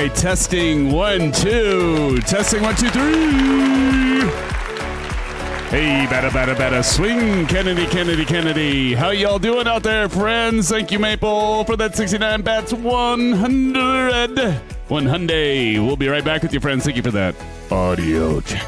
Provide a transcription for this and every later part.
right, testing 1, 2. Testing 1, 2, 3. Hey, bada, swing, Kennedy. How y'all doing out there, friends? Thank you, Maple, for that 69 bats 100. 100. We'll be right back with you, friends. Thank you for that. Audio check.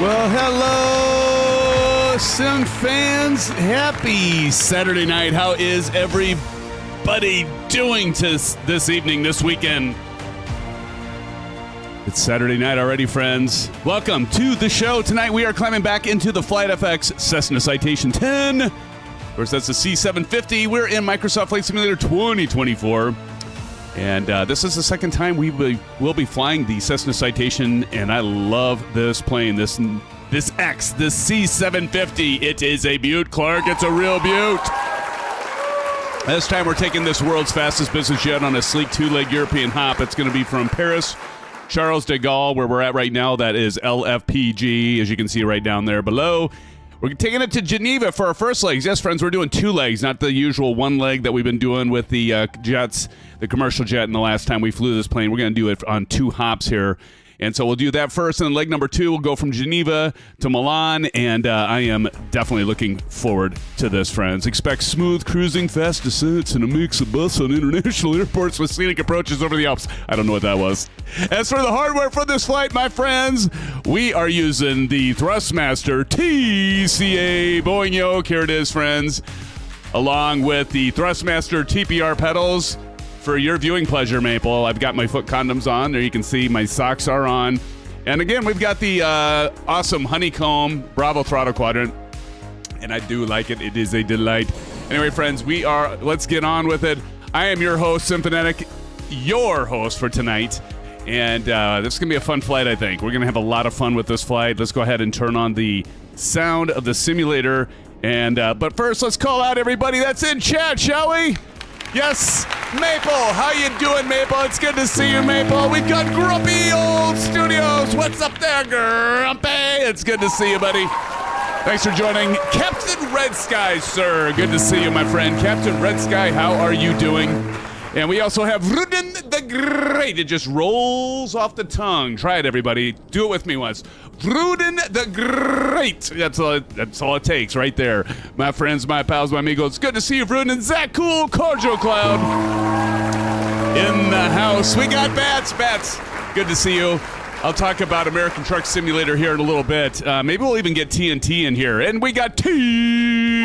Well, hello, SimFans. Happy Saturday night. How is everybody doing this evening, this weekend? It's Saturday night already, friends. Welcome to the show. Tonight we are climbing back into the FlightFX Cessna Citation 10. Of course, that's the C750. We're in Microsoft Flight Simulator 2024. And this is the second time we will be flying the Cessna Citation, and I love this plane, this C750. It is a beaut, Clark. It's a real beaut. This time we're taking this world's fastest business jet on a sleek two-leg European hop. It's going to be from Paris, Charles de Gaulle, where we're at right now. That is LFPG, as you can see right down there below. We're taking it to Geneva for our first legs. Yes, friends, we're doing two legs, not the usual one leg that we've been doing with the jets, the commercial jet, and the last time we flew this plane. We're going to do it on two hops here. And so we'll do that first, and then leg number two, we'll go from Geneva to Milan, and I am definitely looking forward to this, friends. Expect smooth cruising, fast descents, and a mix of bus on international airports with scenic approaches over the Alps. I don't know what that was. As for the hardware for this flight, my friends, we are using the Thrustmaster TCA Boeing Yoke. Here it is, friends, along with the Thrustmaster TPR Pedals. For your viewing pleasure, Maple, I've got my foot condoms on. There you can see my socks are on. And again, we've got the awesome Honeycomb Bravo Throttle Quadrant. And I do like it. It is a delight. Anyway, friends, let's get on with it. I am your host, Symphonetic, your host for tonight. And this is going to be a fun flight, I think. We're going to have a lot of fun with this flight. Let's go ahead and turn on the sound of the simulator. And but first, let's call out everybody that's in chat, shall we? Yes, Maple, how you doing, Maple? It's good to see you, Maple. We've got Grumpy Old Studios. What's up there, Grumpy? It's good to see you, buddy. Thanks for joining. Captain Red Sky, sir. Good to see you, my friend. Captain Red Sky, how are you doing? And we also have Rudin the Great. It just rolls off the tongue. Try it, everybody. Do it with me once. Rudin the Great. That's all it takes right there. My friends, my pals, my amigos. It's good to see you, Rudin. Zach Cool, Cordial Cloud. In the house. We got Bats. Bats, good to see you. I'll talk about American Truck Simulator here in a little bit. Maybe we'll even get TNT in here. And we got TJ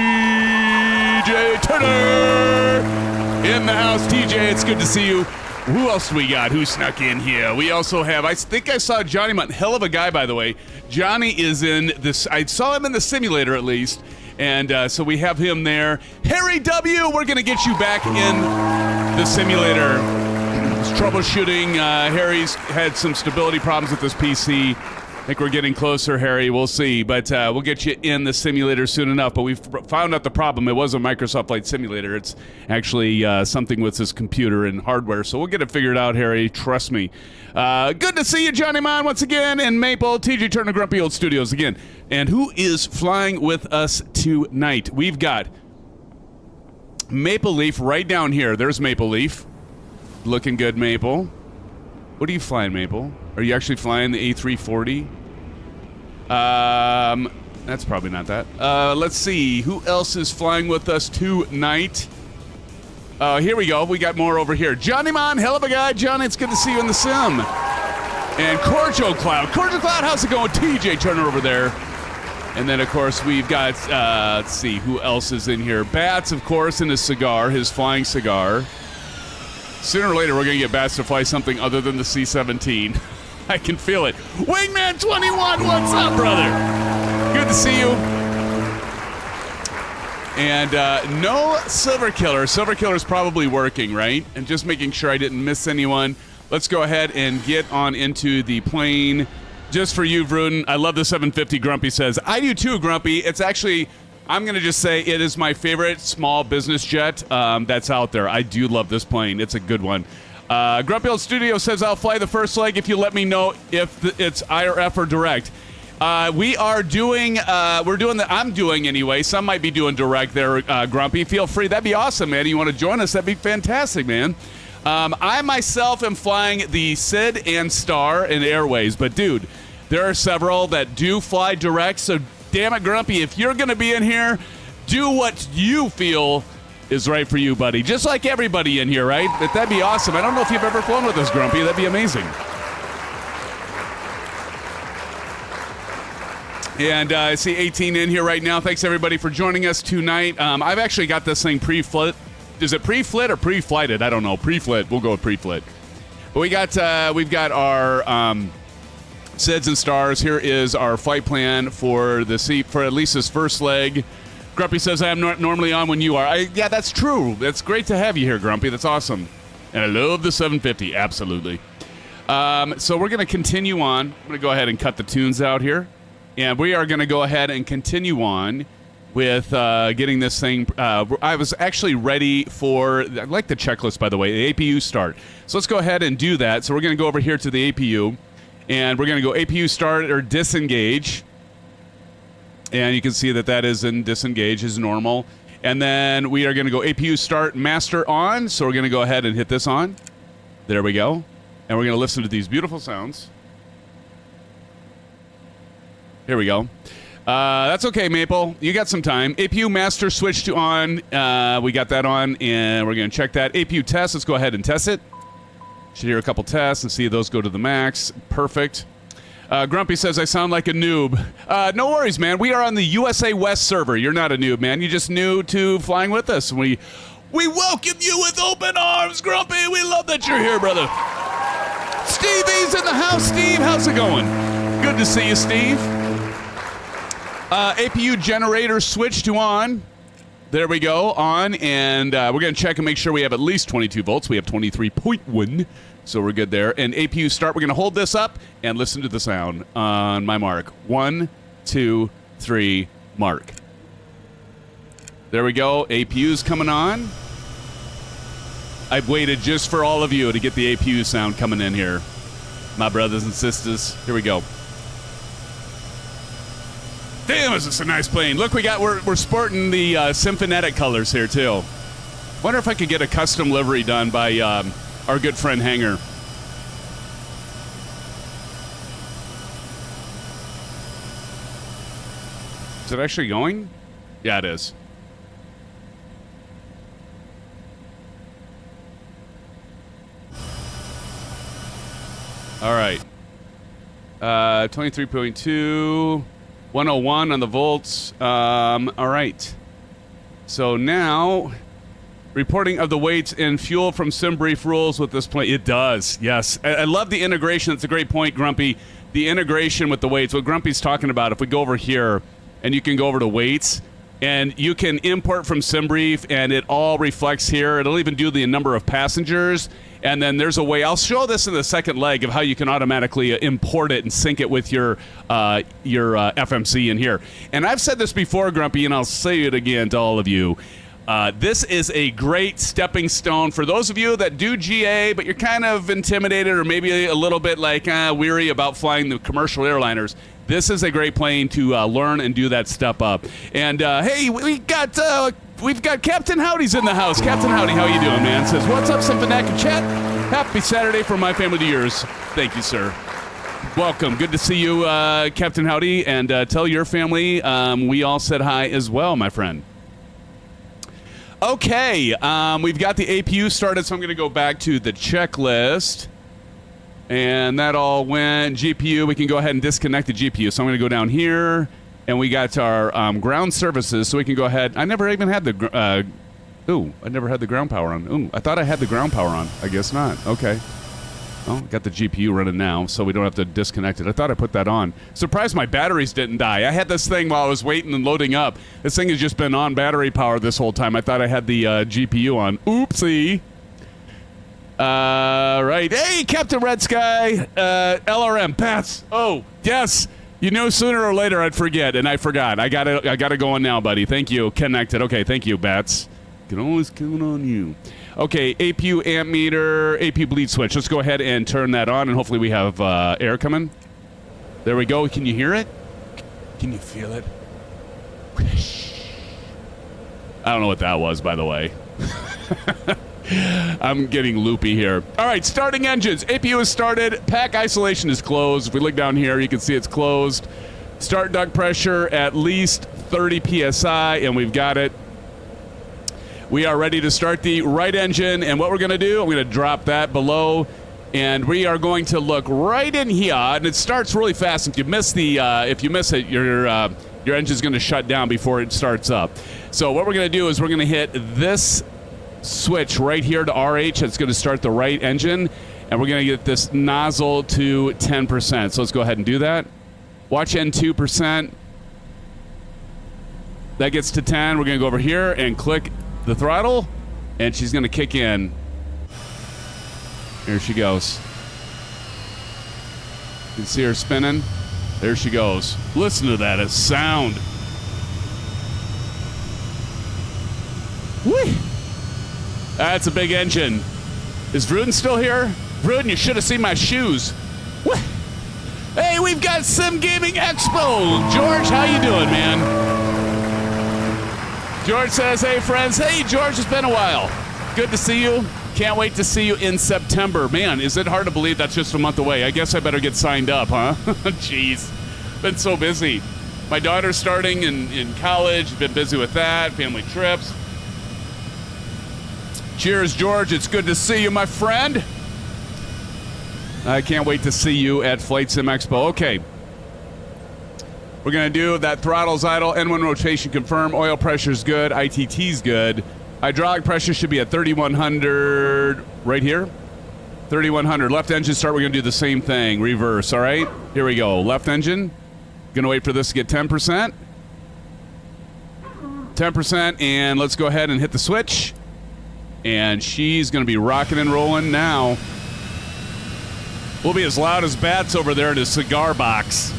Turner in the house. TJ, it's good to see you. Who else we got? Who snuck in here? We also have, I think I saw Johnny Munt. Hell of a guy, by the way. Johnny is in this. I saw him in the simulator, at least. And so we have him there. Harry W., we're going to get you back in the simulator. It's troubleshooting. Harry's had some stability problems with this PC. I think we're getting closer, Harry. We'll see. But we'll get you in the simulator soon enough. But we've found out the problem. It was a Microsoft Flight Simulator. It's actually something with this computer and hardware. So we'll get it figured out, Harry. Trust me. Good to see you, Johnny Mon, once again. And Maple, TJ Turner, Grumpy Old Studios again. And who is flying with us tonight? We've got Maple Leaf right down here. There's Maple Leaf. Looking good, Maple. What are you flying, Maple? Are you actually flying the A340? That's probably not that. Let's see. Who else is flying with us tonight? Here we go. We got more over here. Johnny Mon, hell of a guy. Johnny, it's good to see you in the sim. And Cordial Cloud. Cordial Cloud, how's it going? TJ Turner over there. And then, of course, we've got, let's see, who else is in here? Bats, of course, in his cigar, his flying cigar. Sooner or later, we're going to get Bats to fly something other than the C-17. I can feel it. Wingman 21, what's up, brother? Good to see you. And no Silver Killer. Silver Killer's probably working, right? And just making sure I didn't miss anyone. Let's go ahead and get on into the plane. Just for you, Vruden. I love the 750, Grumpy says. I do too, Grumpy. It's actually, I'm going to just say it is my favorite small business jet that's out there. I do love this plane. It's a good one. Grumpy Old Studio says, I'll fly the first leg if you let me know if it's I or F or direct. We are doing, I'm doing anyway. Some might be doing direct there, Grumpy. Feel free. That'd be awesome, man. You want to join us? That'd be fantastic, man. I myself am flying the SID and Star in Airways, but dude, there are several that do fly direct, so damn it, Grumpy, if you're going to be in here, do what you feel is right for you, buddy. Just like everybody in here, right? But that'd be awesome. I don't know if you've ever flown with us, Grumpy. That'd be amazing. And I see 18 in here right now. Thanks, everybody, for joining us tonight. I've actually got this thing pre-flit. Is it pre-flit or pre-flighted? I don't know. Pre-flit. We'll go with pre-flit. But we've got our SIDS and stars. Here is our flight plan for the seat for at least this first leg. Grumpy says, I am not normally on when you are. Yeah, that's true. That's great to have you here, Grumpy. That's awesome. And I love the 750. Absolutely. So we're going to continue on. I'm going to go ahead and cut the tunes out here. And we are going to go ahead and continue on with getting this thing. I was actually ready for, I like the checklist, by the way, the APU start. So let's go ahead and do that. So we're going to go over here to the APU. And we're going to go APU start or disengage. And you can see that is in disengage as normal. And then we are going to go APU start master on. So we're going to go ahead and hit this on. There we go. And we're going to listen to these beautiful sounds. Here we go. That's okay, Maple. You got some time. APU master switch to on. We got that on, and we're going to check that. APU test. Let's go ahead and test it. Should hear a couple tests and see those go to the max. Perfect. Grumpy says, I sound like a noob. No worries, man. We are on the USA West server. You're not a noob, man. You're just new to flying with us. We welcome you with open arms, Grumpy. We love that you're here, brother. Stevie's in the house. Steve, how's it going? Good to see you, Steve. APU generator switch to on. There we go, on, and we're going to check and make sure we have at least 22 volts. We have 23.1, so we're good there. And APU start, we're going to hold this up and listen to the sound on my mark. 1, 2, 3, mark. There we go, APU's coming on. I've waited just for all of you to get the APU sound coming in here. My brothers and sisters, here we go. Damn, is this a nice plane. Look, we're sporting the Symphonetic colors here, too. Wonder if I could get a custom livery done by our good friend Hanger. Is it actually going? Yeah, it is. All right. 23.2... 101 on the volts. All right. So now, reporting of the weights and fuel from SimBrief rules with this plane. It does, yes. I love the integration. That's a great point, Grumpy. The integration with the weights. What Grumpy's talking about, if we go over here, and you can go over to weights, and you can import from SimBrief, and it all reflects here. It'll even do the number of passengers. And then there's a way, I'll show this in the second leg of how you can automatically import it and sync it with your FMC in here. And I've said this before, Grumpy, and I'll say it again to all of you. This is a great stepping stone for those of you that do GA, but you're kind of intimidated or maybe a little bit like weary about flying the commercial airliners. This is a great plane to learn and do that step up. And hey, we've got Captain Howdy's in the house. Captain Howdy, how you doing, man? Says, what's up, Symphonetic chat? Happy Saturday from my family to yours. Thank you, sir. Welcome. Good to see you, Captain Howdy. And tell your family we all said hi as well, my friend. Okay, we've got the APU started, so I'm going to go back to the checklist. And that all went. GPU, we can go ahead and disconnect the GPU. So I'm going to go down here, and we got our ground services, so we can go ahead. I never even had the, I never had the ground power on. Ooh, I thought I had the ground power on. I guess not. Okay. Well, got the GPU running now, so we don't have to disconnect it. I thought I put that on. Surprised my batteries didn't die. I had this thing while I was waiting and loading up. This thing has just been on battery power this whole time. I thought I had the GPU on. Oopsie. Right. Hey, Captain Red Sky, LRM, Pats. Oh, yes. You know, sooner or later I'd forget, and I forgot. I got it going now, buddy. Thank you. Connected. Okay, thank you, Bats. Can always count on you. Okay, APU amp meter, APU bleed switch. Let's go ahead and turn that on, and hopefully we have air coming. There we go. Can you hear it? Can you feel it? I don't know what that was, by the way. I'm getting loopy here. All right, starting engines. APU is started. Pack isolation is closed. If we look down here, you can see it's closed. Start duct pressure at least 30 PSI, and we've got it. We are ready to start the right engine, and what we're going to do, I'm going to drop that below And we are going to look right in here, and it starts really fast. If you miss it, your engine's going to shut down before it starts up. So what we're going to do is we're going to hit this switch right here to RH. It's going to start the right engine, and we're going to get this nozzle to 10%. So let's go ahead and do that. Watch N2%. That gets to 10. We're going to go over here and click the throttle, and she's going to kick in. Here she goes. You can see her spinning. There she goes. Listen to that, it's sound. Whee! That's a big engine. Is Vruden still here? Vruden, you should have seen my shoes. Whee! Hey, we've got Sim Gaming Expo. George, how you doing, man? George says, hey, friends. Hey, George, it's been a while. Good to see you. Can't wait to see you in September. Man, is it hard to believe that's just a month away? I guess I better get signed up, huh? Jeez, been so busy. My daughter's starting in college. Been busy with that, family trips. Cheers, George. It's good to see you, my friend. I can't wait to see you at Flight Sim Expo. Okay. We're going to do that throttle's idle, N1 rotation confirm, oil pressure's good, ITT's good. Hydraulic pressure should be at 3,100 right here. 3,100. Left engine start, we're going to do the same thing. Reverse, all right? Here we go. Left engine. Going to wait for this to get 10%. 10%, and let's go ahead and hit the switch. And she's going to be rocking and rolling now. We'll be as loud as bats over there in a cigar box.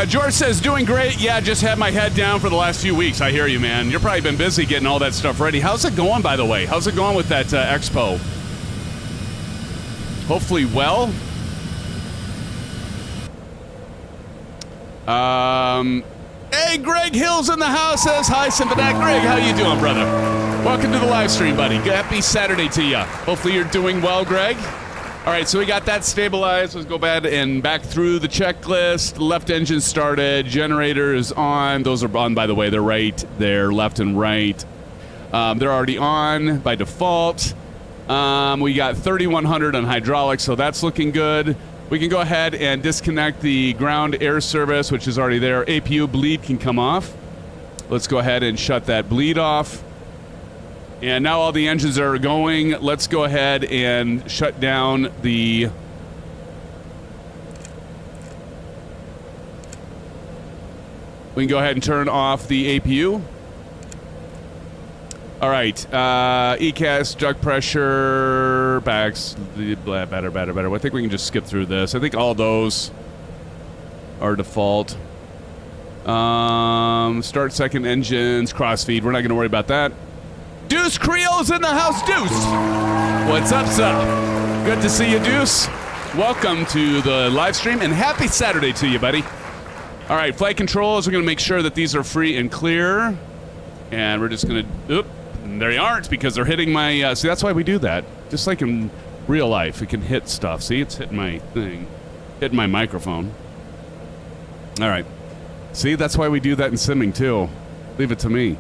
George says, doing great. Yeah, just had my head down for the last few weeks. I hear you, man. You've probably been busy getting all that stuff ready. How's it going, by the way? How's it going with that expo? Hopefully well. Hey, Greg Hill's in the house. Says, hi, Sympathetic. Greg, how you doing, brother? Welcome to the live stream, buddy. Happy Saturday to you. Hopefully you're doing well, Greg. All right, so we got that stabilized. Let's go back through the checklist. Left engine started. Generator is on. Those are on, by the way. They're right there, left and right. They're already on by default. We got 3,100 on hydraulics, so that's looking good. We can go ahead and disconnect the ground air service, which is already there. APU bleed can come off. Let's go ahead and shut that bleed off. And now all the engines are going. Let's go ahead and shut down the... We can go ahead and turn off the APU. All right. ECAS, duct pressure, backs, better. I think we can just skip through this. I think all those are default. Start second engines, crossfeed. We're not going to worry about that. Deuce Creole's in the house. Deuce, what's up, sir? Good to see you, Deuce. Welcome to the live stream, and happy Saturday to you, buddy. All right, flight controls. We're going to make sure that these are free and clear. And we're just going to... Oop, they aren't because they're hitting my... see, that's why we do that. Just like in real life, it can hit stuff. See, it's hitting my thing. Hitting my microphone. All right. See, that's why we do that in simming, too. Leave it to me.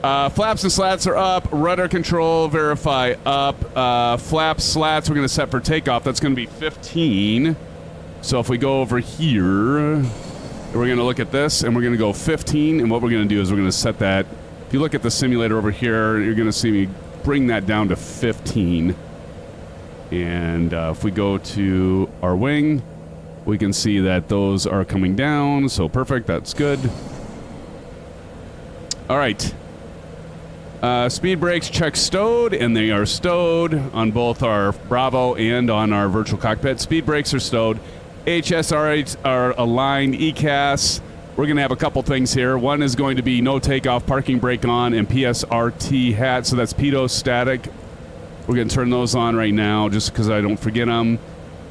Flaps and slats are up. Rudder control, verify up. Flaps, slats, we're going to set for takeoff. That's going to be 15. So if we go over here, we're going to look at this, and we're going to go 15. And what we're going to do is we're going to set that. If you look at the simulator over here, you're going to see me bring that down to 15. And if we go to our wing, we can see that those are coming down. So perfect. That's good. All right. Speed brakes check stowed, and they are stowed on both our Bravo and on our virtual cockpit. Speed brakes are stowed. HSRH are aligned. ECAS, we're going to have a couple things here. One is going to be no takeoff, parking brake on, and PSRT hat, so that's pitot static. We're going to turn those on right now just because I don't forget them.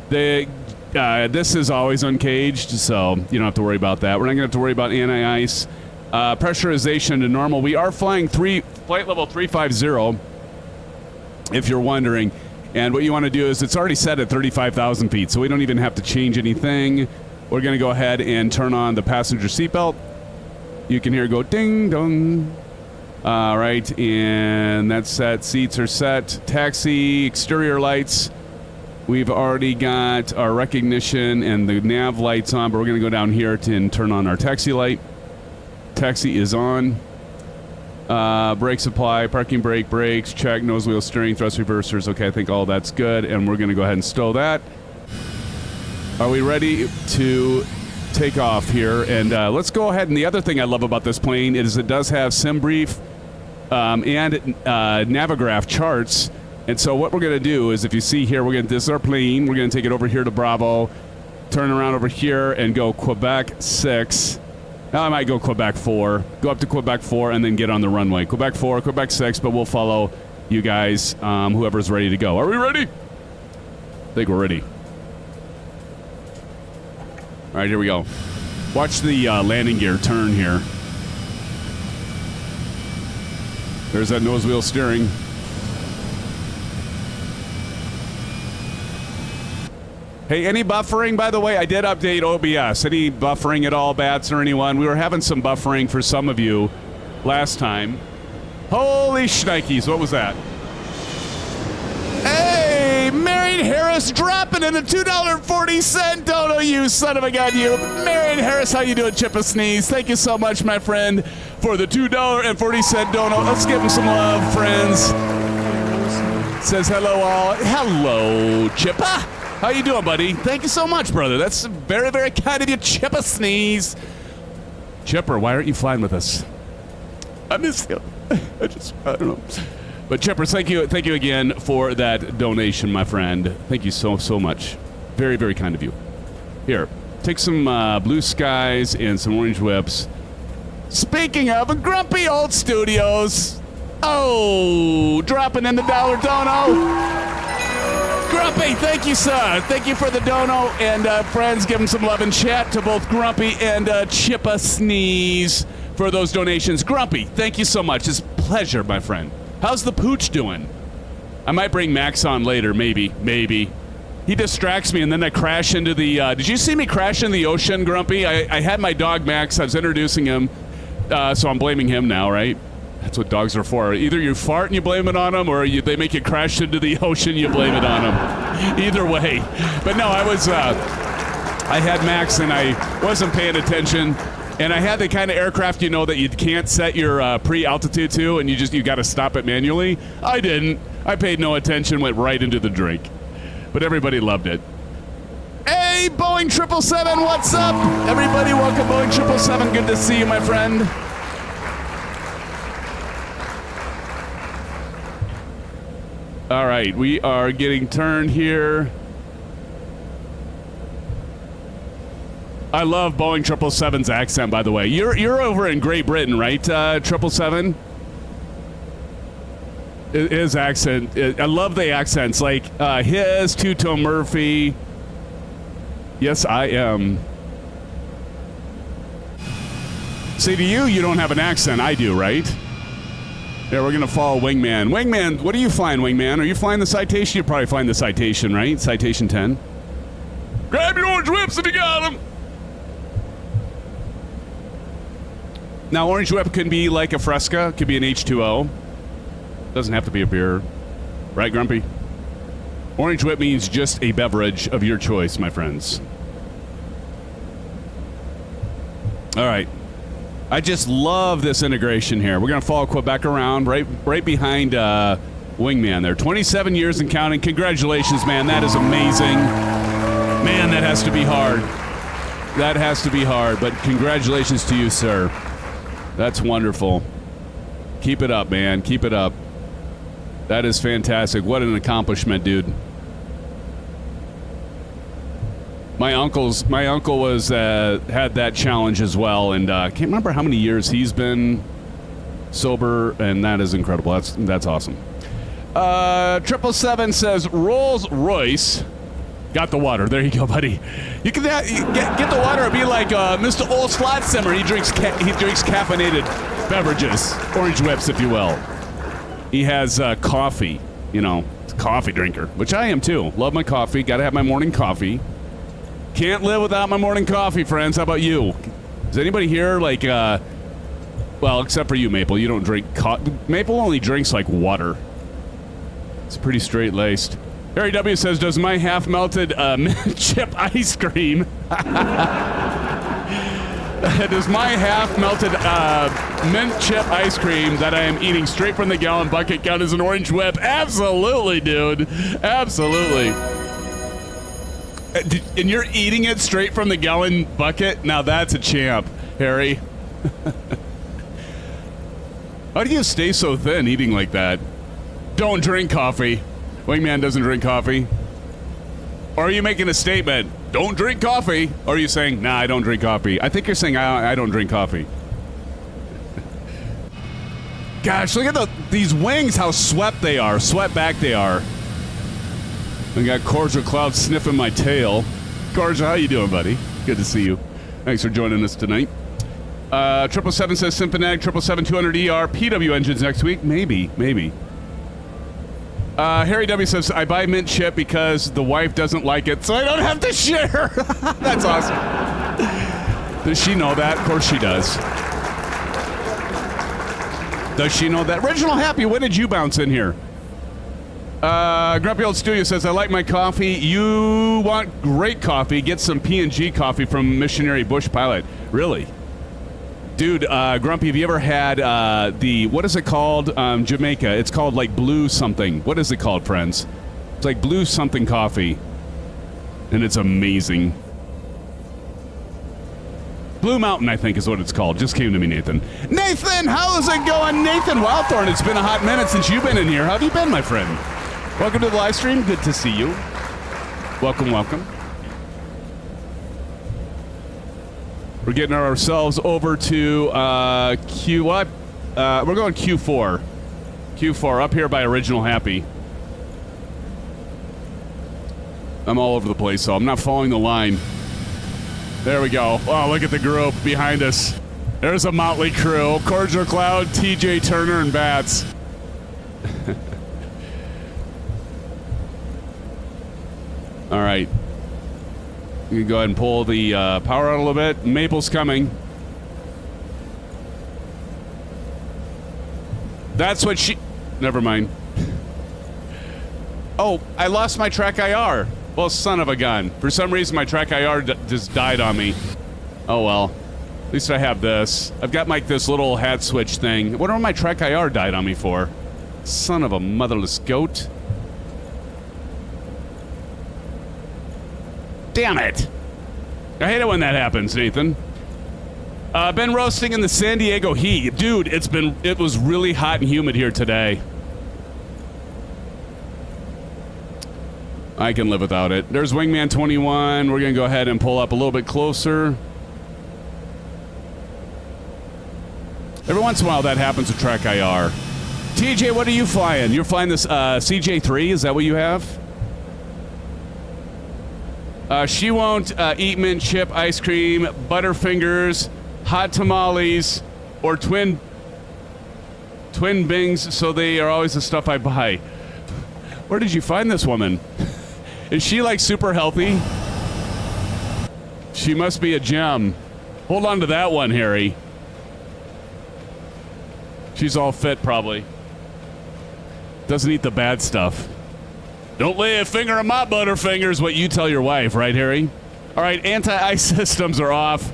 This is always uncaged, so you don't have to worry about that. We're not going to have to worry about anti-ice. Pressurization to normal. We are flying flight level 350, if you're wondering. And what you want to do is it's already set at 35,000 feet, so we don't even have to change anything. We're going to go ahead and turn on the passenger seatbelt. You can hear it go ding dong, All right, and that's set. Seats are set. Taxi, exterior lights. We've already got our recognition and the nav lights on, but we're going to go down here and turn on our taxi light. Taxi is on. Brake supply, parking brake, brakes, check, nose wheel steering, thrust reversers. Okay, I think all that's good, and we're going to go ahead and stow that. Are we ready to take off here? And let's go ahead. And the other thing I love about this plane is it does have SimBrief and Navigraph charts. And so what we're going to do is, if you see here, this is our plane. We're going to take it over here to Bravo, turn around over here, and go Quebec 6. Now I might go Quebec 4, go up to Quebec 4, and then get on the runway. Quebec 4, Quebec 6, but we'll follow you guys, whoever's ready to go. Are we ready? I think we're ready. All right, here we go. Watch the landing gear turn here. There's that nose wheel steering. Hey, any buffering, by the way? I did update OBS. Any buffering at all, Bats or anyone? We were having some buffering for some of you last time. Holy shnikes, what was that? Hey, Marion Harris dropping in the $2.40 dono, you son of a gun, you. Marion Harris, how you doing, Chip a Sneeze? Thank you so much, my friend, for the $2.40 dono. Let's give him some love, friends. Says hello all. Hello, Chippa. How you doing, buddy? Thank you so much, brother. That's very, very kind of you, Chipper Sneeze. Chipper, why aren't you flying with us? I miss you. I don't know. But Chipper, thank you again for that donation, my friend. Thank you so much. Very, very kind of you. Here, take some blue skies and some orange whips. Speaking of grumpy old studios, dropping in the dollar dono. Grumpy, thank you, sir. Thank you for the dono. And friends, give them some love and chat to both Grumpy and Chippa Sneeze for those donations. Grumpy, thank you so much. It's a pleasure, my friend. How's the pooch doing? I might bring Max on later, maybe. He distracts me, and then I crash into the... did you see me crash in the ocean, Grumpy? I had my dog, Max. I was introducing him, so I'm blaming him now, right? That's what dogs are for. Either you fart and you blame it on them, or they make you crash into the ocean, you blame it on them. Either way. But no, I had Max and I wasn't paying attention. And I had the kind of aircraft, that you can't set your pre-altitude to, and you got to stop it manually. I didn't. I paid no attention, went right into the drink. But everybody loved it. Hey, Boeing 777, what's up? Everybody, welcome Boeing 777. Good to see you, my friend. All right, we are getting turned here. I love Boeing 777's accent, by the way. You're over in Great Britain, right, 777? His accent, I love the accents, like his, Two-Tone Murphy. Yes, I am. See, to you don't have an accent. I do, right? Yeah, we're going to follow Wingman. Wingman, what are you flying, Wingman? Are you flying the Citation? You're probably flying the Citation, right? Citation 10. Grab your orange whips if you got them. Now, orange whip can be like a Fresca. Could be an H2O. Doesn't have to be a beer. Right, Grumpy? Orange whip means just a beverage of your choice, my friends. All right. I just love this integration here. We're going to follow Quebec around right behind Wingman there. 27 years and counting. Congratulations, man. That is amazing. Man, that has to be hard. That has to be hard, but congratulations to you, sir. That's wonderful. Keep it up, man. Keep it up. That is fantastic. What an accomplishment, dude. My uncle was had that challenge as well, and I can't remember how many years he's been sober, and that is incredible. That's awesome. 777 says Rolls Royce got the water. There you go, buddy. You can get the water and be like Mr. Old Slotsimmer. He drinks caffeinated beverages, orange whips, if you will. He has coffee. Coffee drinker, which I am too. Love my coffee. Got to have my morning coffee. Can't live without my morning coffee, friends. How about you? Is anybody here Well, except for you, Maple. You don't drink Maple only drinks like water. It's pretty straight-laced. Harry W says, does my half-melted mint chip ice cream... Does my half-melted mint chip ice cream that I am eating straight from the gallon bucket count as an orange whip? Absolutely, dude. Absolutely. And you're eating it straight from the gallon bucket? Now that's a champ, Harry. How do you stay so thin eating like that? Don't drink coffee. Wingman doesn't drink coffee. Or are you making a statement? Don't drink coffee. Or are you saying, nah, I don't drink coffee? I think you're saying, I don't drink coffee. Gosh, look at these wings, how swept they are. Swept back they are. I got Cordial Cloud sniffing my tail. Cordial, how you doing, buddy? Good to see you. Thanks for joining us tonight. 777 says Symphonic, 777-200ER, PW engines next week. Maybe. Harry W says, I buy mint chip because the wife doesn't like it, so I don't have to share. That's awesome. Does she know that? Of course she does. Does she know that? Original Happy, when did you bounce in here? Grumpy Old Studio says, I like my coffee. You want great coffee, get some P&G coffee from Missionary Bush Pilot. Really? Dude, Grumpy, have you ever had what is it called? Jamaica. It's called like Blue something. What is it called, friends? It's like Blue something coffee. And it's amazing. Blue Mountain, I think, is what it's called. Just came to me, Nathan. Nathan, how's it going? Nathan Wildthorn, it's been a hot minute since you've been in here. How have you been, my friend? Welcome to the live stream. Good to see you. Welcome. We're getting ourselves over to we're going Q4. Q4, up here by Original Happy. I'm all over the place, so I'm not following the line. There we go. Oh, look at the group behind us. There's a motley crew. Cordial Cloud, TJ Turner, and Bats. All right. You can go ahead and pull the power out a little bit. Maple's coming. That's what she... Never mind. Oh, I lost my track IR. Well, son of a gun. For some reason, my track IR just died on me. Oh, well. At least I have this. I've got like this little hat switch thing. I wonder what my track IR died on me for. Son of a motherless goat. Damn it! I hate it when that happens, Nathan. Been roasting in the San Diego heat. Dude, it was really hot and humid here today. I can live without it. There's Wingman 21. We're gonna go ahead and pull up a little bit closer. Every once in a while that happens with track IR. TJ, what are you flying? You're flying this CJ3, is that what you have? She won't eat mint chip ice cream, Butterfingers, hot tamales, or twin bings, so they are always the stuff I buy. Where did you find this woman? Is she like super healthy? She must be a gem. Hold on to that one, Harry. She's all fit, probably. Doesn't eat the bad stuff. Don't lay a finger on my Butterfingers, what you tell your wife, right, Harry? All right, anti-ice systems are off.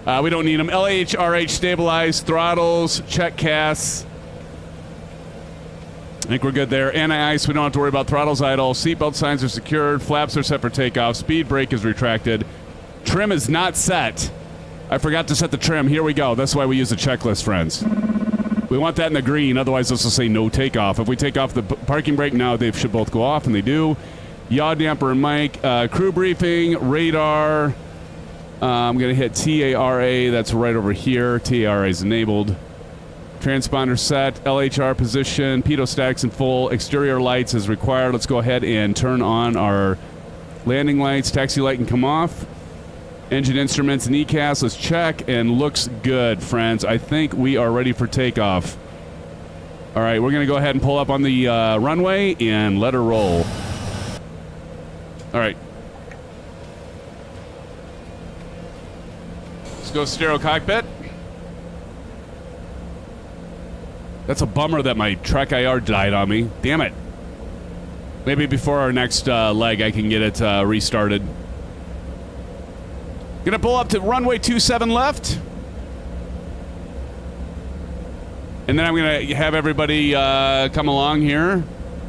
We don't need them. LH, RH stabilized, throttles, check casts. I think we're good there. Anti-ice, we don't have to worry about throttles idle. Seatbelt signs are secured. Flaps are set for takeoff. Speed brake is retracted. Trim is not set. I forgot to set the trim. Here we go. That's why we use the checklist, friends. We want that in the green, otherwise this will say no takeoff. If we take off the parking brake now, they should both go off, and they do. Yaw damper and mic. Crew briefing, radar. I'm going to hit TARA. That's right over here. TARA is enabled. Transponder set. LHR position. Pitot stacks in full. Exterior lights is required. Let's go ahead and turn on our landing lights. Taxi light can come off. Engine instruments and ECAS, let's check, and looks good, friends. I think we are ready for takeoff. All right, we're going to go ahead and pull up on the runway and let her roll. All right. Let's go stereo cockpit. That's a bummer that my Trek IR died on me. Damn it. Maybe before our next leg, I can get it restarted. Gonna pull up to runway 27 left. And then I'm gonna have everybody come along here.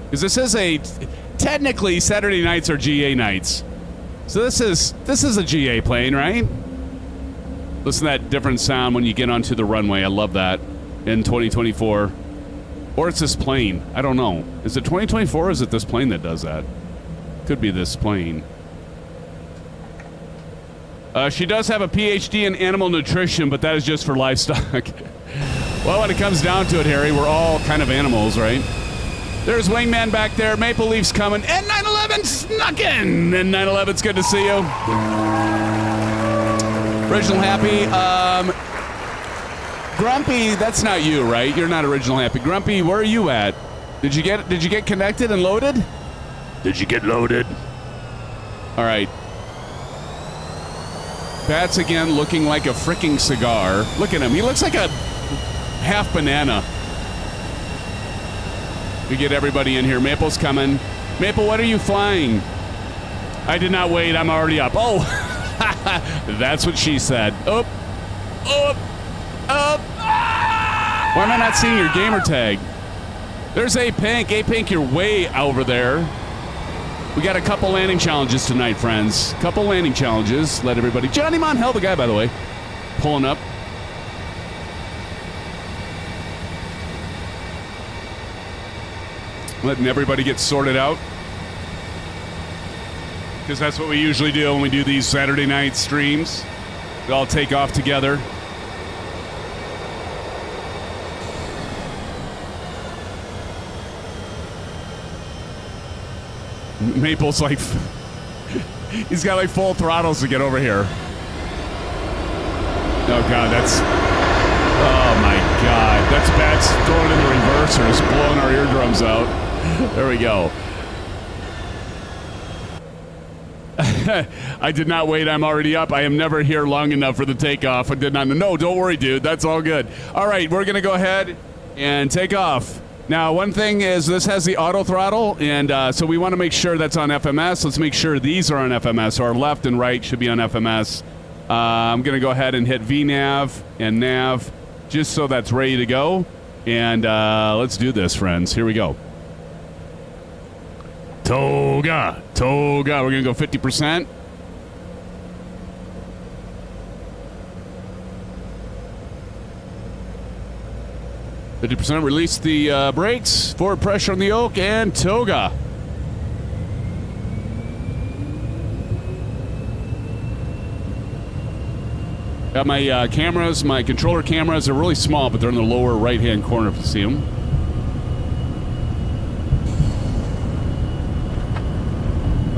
Because this is technically Saturday nights are GA nights. So this is a GA plane, right? Listen to that different sound when you get onto the runway. I love that in 2024. Or it's this plane. I don't know. Is it 2024 or is it this plane that does that? Could be this plane. She does have a PhD in animal nutrition, but that is just for livestock. Well, when it comes down to it, Harry, we're all kind of animals, right? There's Wingman back there. Maple Leaf's coming. And 911 snuck in. And 911's good to see you. Original Happy. Grumpy, that's not you, right? You're not Original Happy. Grumpy, where are you at? Did you get connected and loaded? Did you get loaded? All right. Pat's again looking like a freaking cigar. Look at him. He looks like a half banana. We get everybody in here. Maple's coming. Maple, what are you flying? I did not wait. I'm already up. Oh, that's what she said. Up, up, up. Why am I not seeing your gamer tag? There's A-Pink. A-Pink, you're way over there. We got a couple landing challenges tonight, friends. Couple landing challenges. Let everybody... Johnny Monhell, the guy, by the way. Pulling up. Letting everybody get sorted out. Because that's what we usually do when we do these Saturday night streams. We all take off together. Maple's like... he's got like full throttles to get over here. Oh, God, that's... oh, my God. That's Bats going in the reversers, blowing our eardrums out. There we go. I did not wait. I'm already up. I am never here long enough for the takeoff. I did not... no, don't worry, dude. That's all good. All right, we're going to go ahead and take off. Now, one thing is this has the auto throttle, and so we want to make sure that's on FMS. Let's make sure these are on FMS. So our left and right should be on FMS. I'm going to go ahead and hit VNav and nav just so that's ready to go. And let's do this, friends. Here we go. Toga. Toga. We're going to go 50%. Release the brakes, forward pressure on the yoke, and toga. Got my cameras, my controller cameras. They're really small, but they're in the lower right-hand corner if you see them.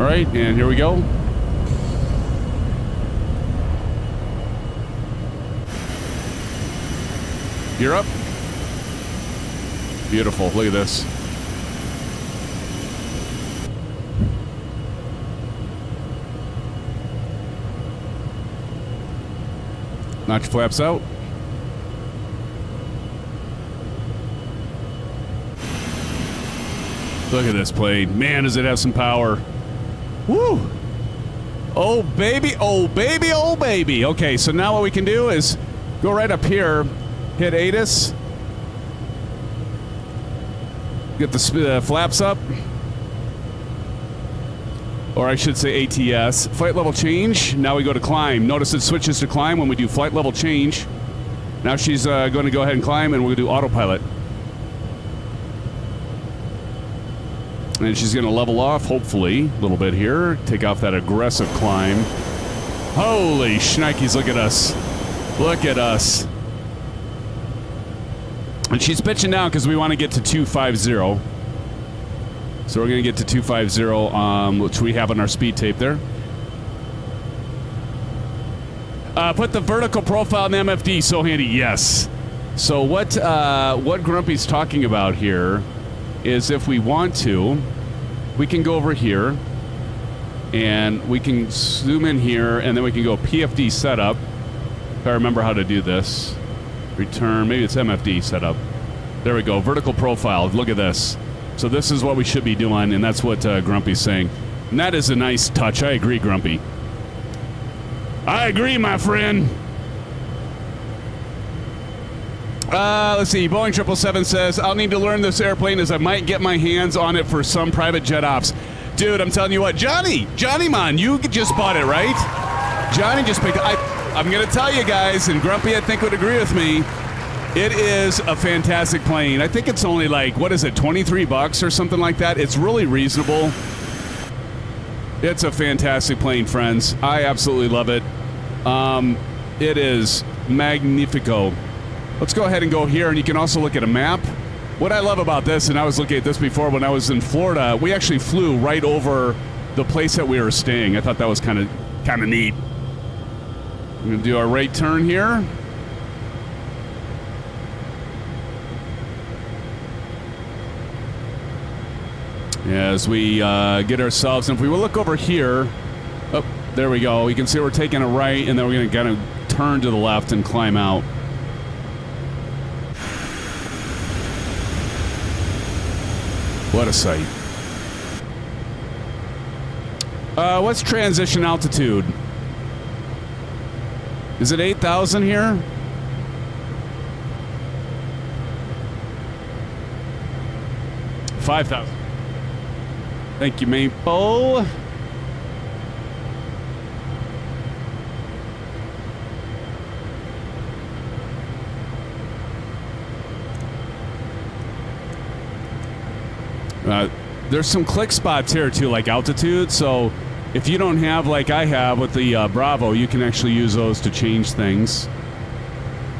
All right, and here we go. You're up. Beautiful. Look at this. Notch flaps out. Look at this plane. Man, does it have some power. Woo! Oh, baby. Oh, baby. Oh, baby. Okay, so now what we can do is go right up here, hit ATIS. Get the flaps up. Or I should say ATS. Flight level change. Now we go to climb. Notice it switches to climb when we do flight level change. Now she's going to go ahead and climb, and we're going to do autopilot. And she's going to level off, hopefully, a little bit here. Take off that aggressive climb. Holy shnikes, look at us. Look at us. And she's pitching down because we want to get to 250. So we're going to get to 250, which we have on our speed tape there. Put the vertical profile in the MFD, so handy. Yes. So what Grumpy's talking about here is if we want to, we can go over here and we can zoom in here, and then we can go PFD setup. If I remember how to do this. Return, maybe it's MFD setup. There we go. Vertical profile. Look at this. So this is what we should be doing, and that's what Grumpy's saying. And that is a nice touch. I agree, Grumpy. I agree, my friend. Let's see. Boeing 777 says, I'll need to learn this airplane as I might get my hands on it for some private jet ops. Dude, I'm telling you what. Johnny man, you just bought it, right? Johnny just picked it. I'm going to tell you guys, and Grumpy I think would agree with me, it is a fantastic plane. I think it's only like, what is it, 23 bucks or something like that? It's really reasonable. It's a fantastic plane, friends. I absolutely love it. It is magnifico. Let's go ahead and go here, and you can also look at a map. What I love about this, and I was looking at this before when I was in Florida, we actually flew right over the place that we were staying. I thought that was kind of neat. I'm going to do our right turn here. As we get ourselves, and if we will look over here, oh, there we go. You can see we're taking a right, and then we're going to kind of turn to the left and climb out. What a sight. What's transition altitude? Is it 8,000 here? $5,000. Thank you, Maple. There's some click spots here too, like altitude. So if you don't have, like I have with the Bravo, you can actually use those to change things.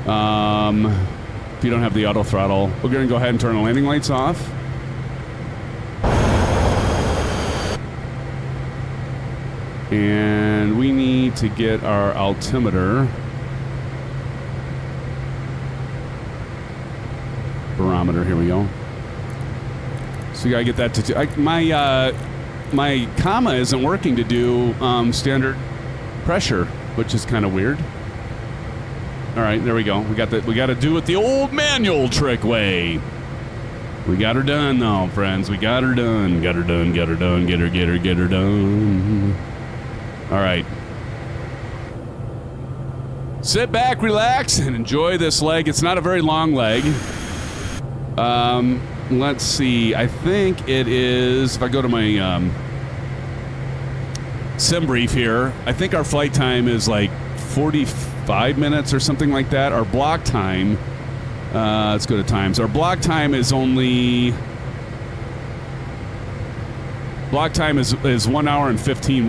If you don't have the auto throttle, we're going to go ahead and turn the landing lights off. And we need to get our altimeter barometer. Here we go. So you gotta get that to my comma isn't working to do standard pressure, which is kind of weird. All right, there we go. We got that. We got to do it the old manual trick way. We got her done, though, friends. We got her done. Got her done. Get her done. Get her done. All right. Sit back, relax, and enjoy this leg. It's not a very long leg. Let's see. I think it is, if I go to my sim brief here, I think our flight time is like 45 minutes or something like that. Our block time, let's go to times. Our block time is only... Block time is 1 hour and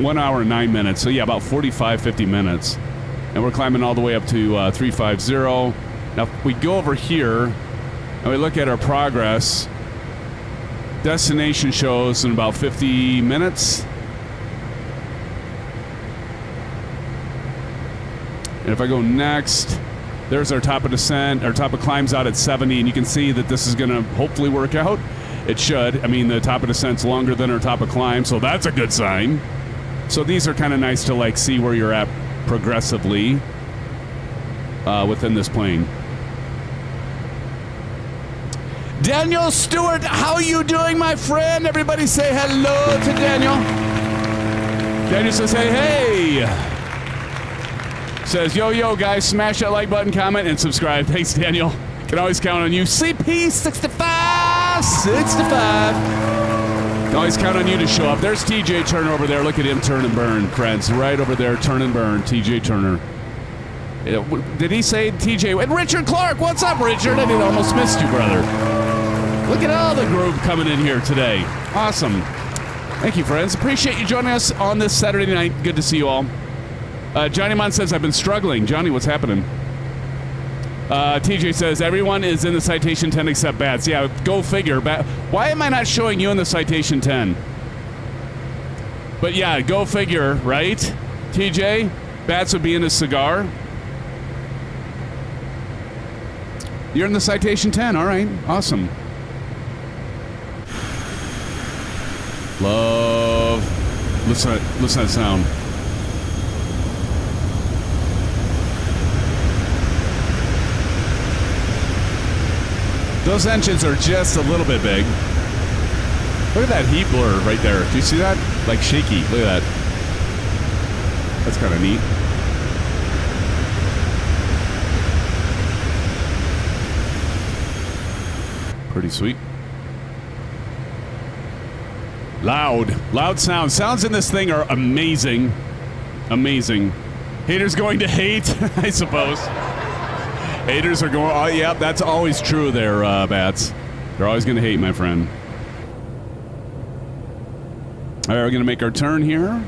1 hour and 9 minutes. So yeah, about 45, 50 minutes. And we're climbing all the way up to 350. Now, if we go over here and we look at our progress, destination shows in about 50 minutes. And if I go next, there's our top of descent. Our top of climb's out at 70, and you can see that this is going to hopefully work out. It should. I mean, the top of descent's longer than our top of climb, so that's a good sign. So these are kind of nice to like see where you're at progressively within this plane. Daniel Stewart, how you doing, my friend? Everybody say hello to Daniel. Daniel says, hey. Says, yo, guys, smash that like button, comment, and subscribe. Thanks, Daniel. Can always count on you. CP65. Can always count on you to show up. There's TJ Turner over there. Look at him turn and burn, friends. Right over there, turn and burn. TJ Turner. Did he say TJ? And Richard Clark. What's up, Richard? I almost missed you, brother. Look at all the group coming in here today. Awesome. Thank you, friends. Appreciate you joining us on this Saturday night. Good to see you all. Johnny Mon says, I've been struggling. Johnny, what's happening? TJ says, everyone is in the Citation 10 except Bats. Yeah, go figure. Why am I not showing you in the Citation 10? But yeah, go figure, right? TJ, Bats would be in his cigar. You're in the Citation 10. All right. Awesome. Love. Listen to that sound. Those engines are just a little bit big. Look at that heat blur right there. Do you see that? Like shaky. Look at that. That's kind of neat. Pretty sweet. Loud sounds. Sounds in this thing are amazing. Amazing. Haters going to hate, I suppose. Haters are going, oh, yeah, that's always true there, Bats. They're always going to hate, my friend. All right, we're going to make our turn here.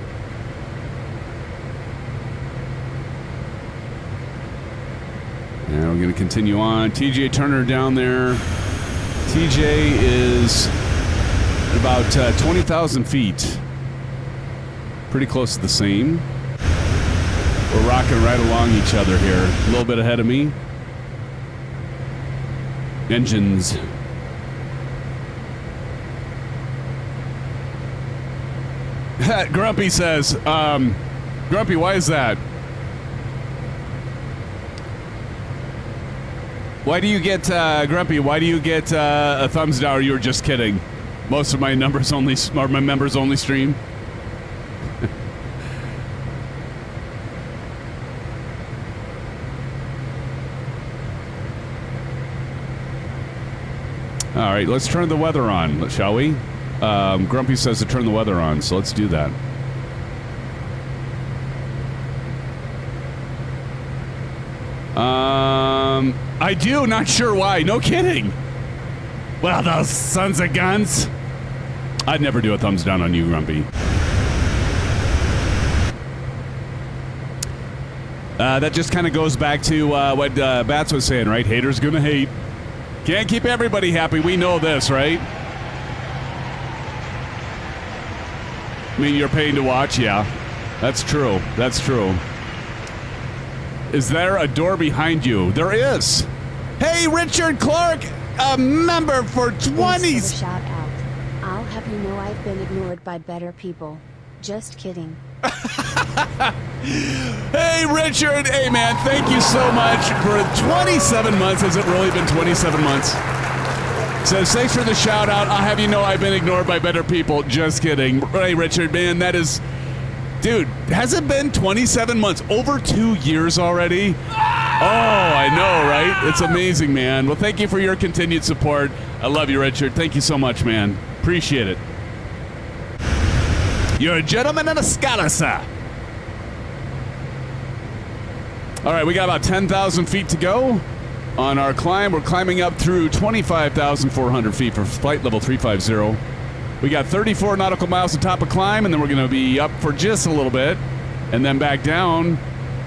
And we're going to continue on. TJ Turner down there. TJ is about 20,000 feet. Pretty close to the same. We're rocking right along each other here. A little bit ahead of me. Engines. Grumpy says, Grumpy, why is that? Why do you get, Grumpy, why do you get a thumbs down, or you were just kidding? Most of my members only stream. All right, let's turn the weather on, shall we? Grumpy says to turn the weather on, so let's do that. I do, not sure why. No kidding. Well, those sons of guns. I'd never do a thumbs down on you, Grumpy. That just kind of goes back to what Bats was saying, right? Haters gonna hate. Can't keep everybody happy. We know this, right? I mean, you're paying to watch, yeah. That's true. That's true. Is there a door behind you? There is. Hey, Richard Clark, a member for 20. Shout out. I'll have you know I've been ignored by better people. Just kidding. Hey, Richard. Hey, man, thank you so much for 27 months. Has it really been 27 months? Says, thanks for the shout out. I'll have you know I've been ignored by better people. Just kidding. Hey, Richard, man, that is... Dude, has it been 27 months? Over 2 years already? Oh, I know, right? It's amazing, man. Well, thank you for your continued support. I love you, Richard. Thank you so much, man. Appreciate it. You're a gentleman and a scholar, sir. All right, we got about 10,000 feet to go on our climb. We're climbing up through 25,400 feet for flight level 350. We got 34 nautical miles to top of climb, and then we're going to be up for just a little bit, and then back down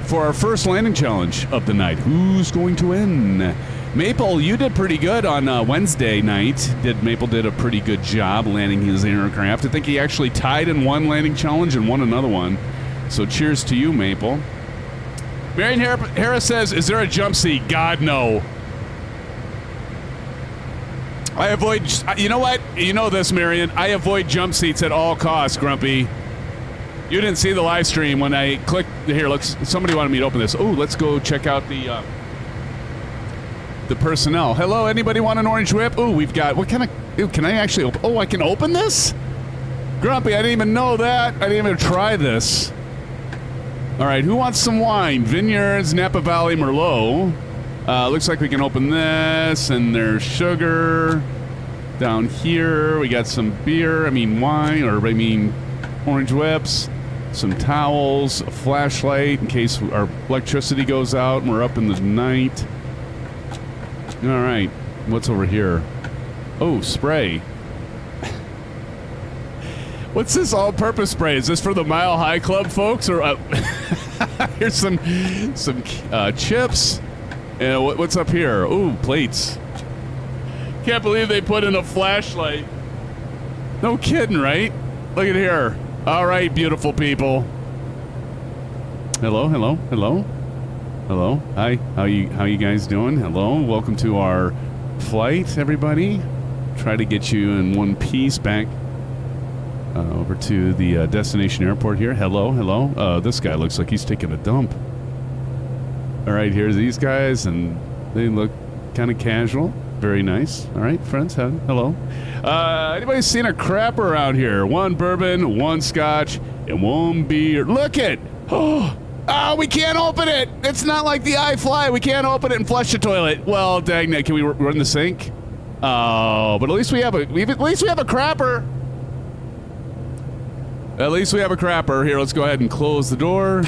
for our first landing challenge of the night. Who's going to win? Maple, you did pretty good on Wednesday night. Maple did a pretty good job landing his aircraft. I think he actually tied in one landing challenge and won another one. So cheers to you, Maple. Marion Harris says, is there a jump seat? God, no. I avoid, you know what? You know this, Marion. I avoid jump seats at all costs, Grumpy. You didn't see the live stream when I clicked. Here, let's. Somebody wanted me to open this. Oh, let's go check out the personnel. Hello, anybody want an orange whip? Oh, we've got, what kind of, ooh, can I actually open? Oh, I can open this? Grumpy, I didn't even know that. I didn't even try this. All right, who wants some wine? Vineyards, Napa Valley, Merlot. Looks like we can open this, and there's sugar. Down here, we got some beer, wine, orange whips, some towels, a flashlight in case our electricity goes out and we're up in the night. All right, what's over here? Oh, spray. What's this all-purpose spray? Is this for the Mile High Club, folks? Or here's some chips. And what's up here? Ooh, plates. Can't believe they put in a flashlight. No kidding, right? Look at here. All right, beautiful people. Hello, hello, hello. Hello. Hi. How you guys doing? Hello. Welcome to our flight, everybody. Try to get you in one piece back over to the destination airport here. Hello, hello. This guy looks like he's taking a dump. All right, here's these guys, and they look kind of casual. Very nice. All right, friends. Hello. Anybody seen a crapper around here? 1 bourbon, 1 scotch, and 1 beer. Look it. Oh, we can't open it. It's not like the iFly. We can't open it and flush the toilet. Well, dang it. Can we run the sink? Oh, but at least we have a crapper. At least we have a crapper. Here, let's go ahead and close the door.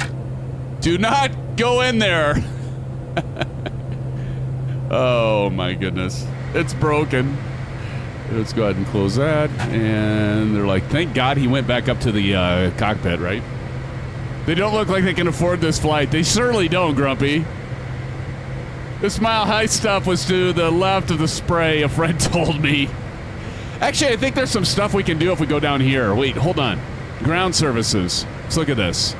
Do not go in there. Oh my goodness. It's broken. Let's go ahead and close that. And they're like, thank God he went back up to the cockpit, right? They don't look like they can afford this flight. They certainly don't, Grumpy. This Mile High stuff was to the left of the spray, a friend told me. Actually, I think there's some stuff we can do if we go down here. Wait, hold on. Ground services. Let's look at this.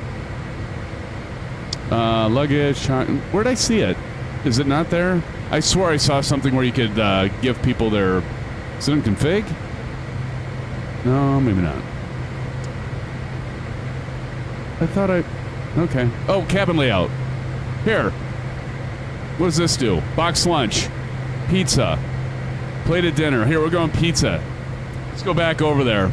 Luggage. Where'd I see it? Is it not there? I swore I saw something where you could give people their... Is it in config? No, maybe not. I thought Okay. Oh, cabin layout. Here. What does this do? Box lunch. Pizza. Plated dinner. Here, we're going pizza. Let's go back over there.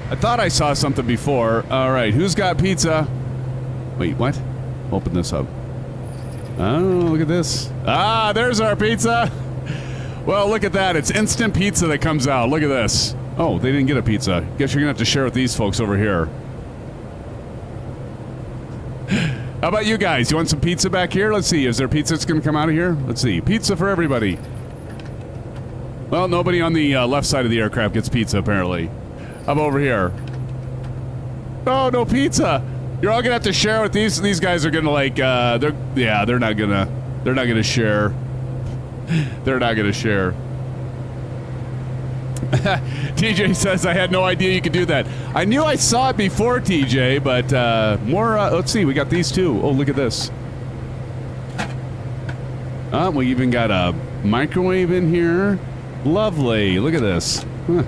I thought I saw something before. All right, who's got pizza? Wait, what? Open this up. Oh, look at this. Ah, there's our pizza. Well, look at that. It's instant pizza that comes out. Look at this. Oh, they didn't get a pizza. Guess you're going to have to share with these folks over here. How about you guys? You want some pizza back here? Let's see. Is there pizza that's going to come out of here? Let's see. Pizza for everybody. Well, nobody on the left side of the aircraft gets pizza, apparently. How about over here? Oh, no pizza. You're all going to have to share with these. These guys are going to like, they're not going to share. They're not going to share. TJ says, I had no idea you could do that. I knew I saw it before, TJ, but more, let's see, we got these two. Oh, look at this. We even got a microwave in here. Lovely. Look at this. Huh.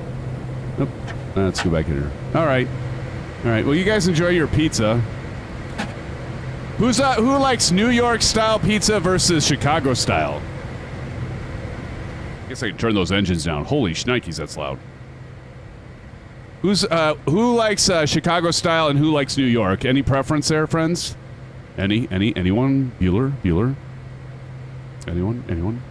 Nope. Let's go back in here. All right. All right. Well, you guys enjoy your pizza. Who likes New York style pizza versus Chicago style? I guess I can turn those engines down. Holy shnikes, that's loud. Who likes Chicago style and who likes New York? Any preference there, friends? Anyone? Bueller? Anyone?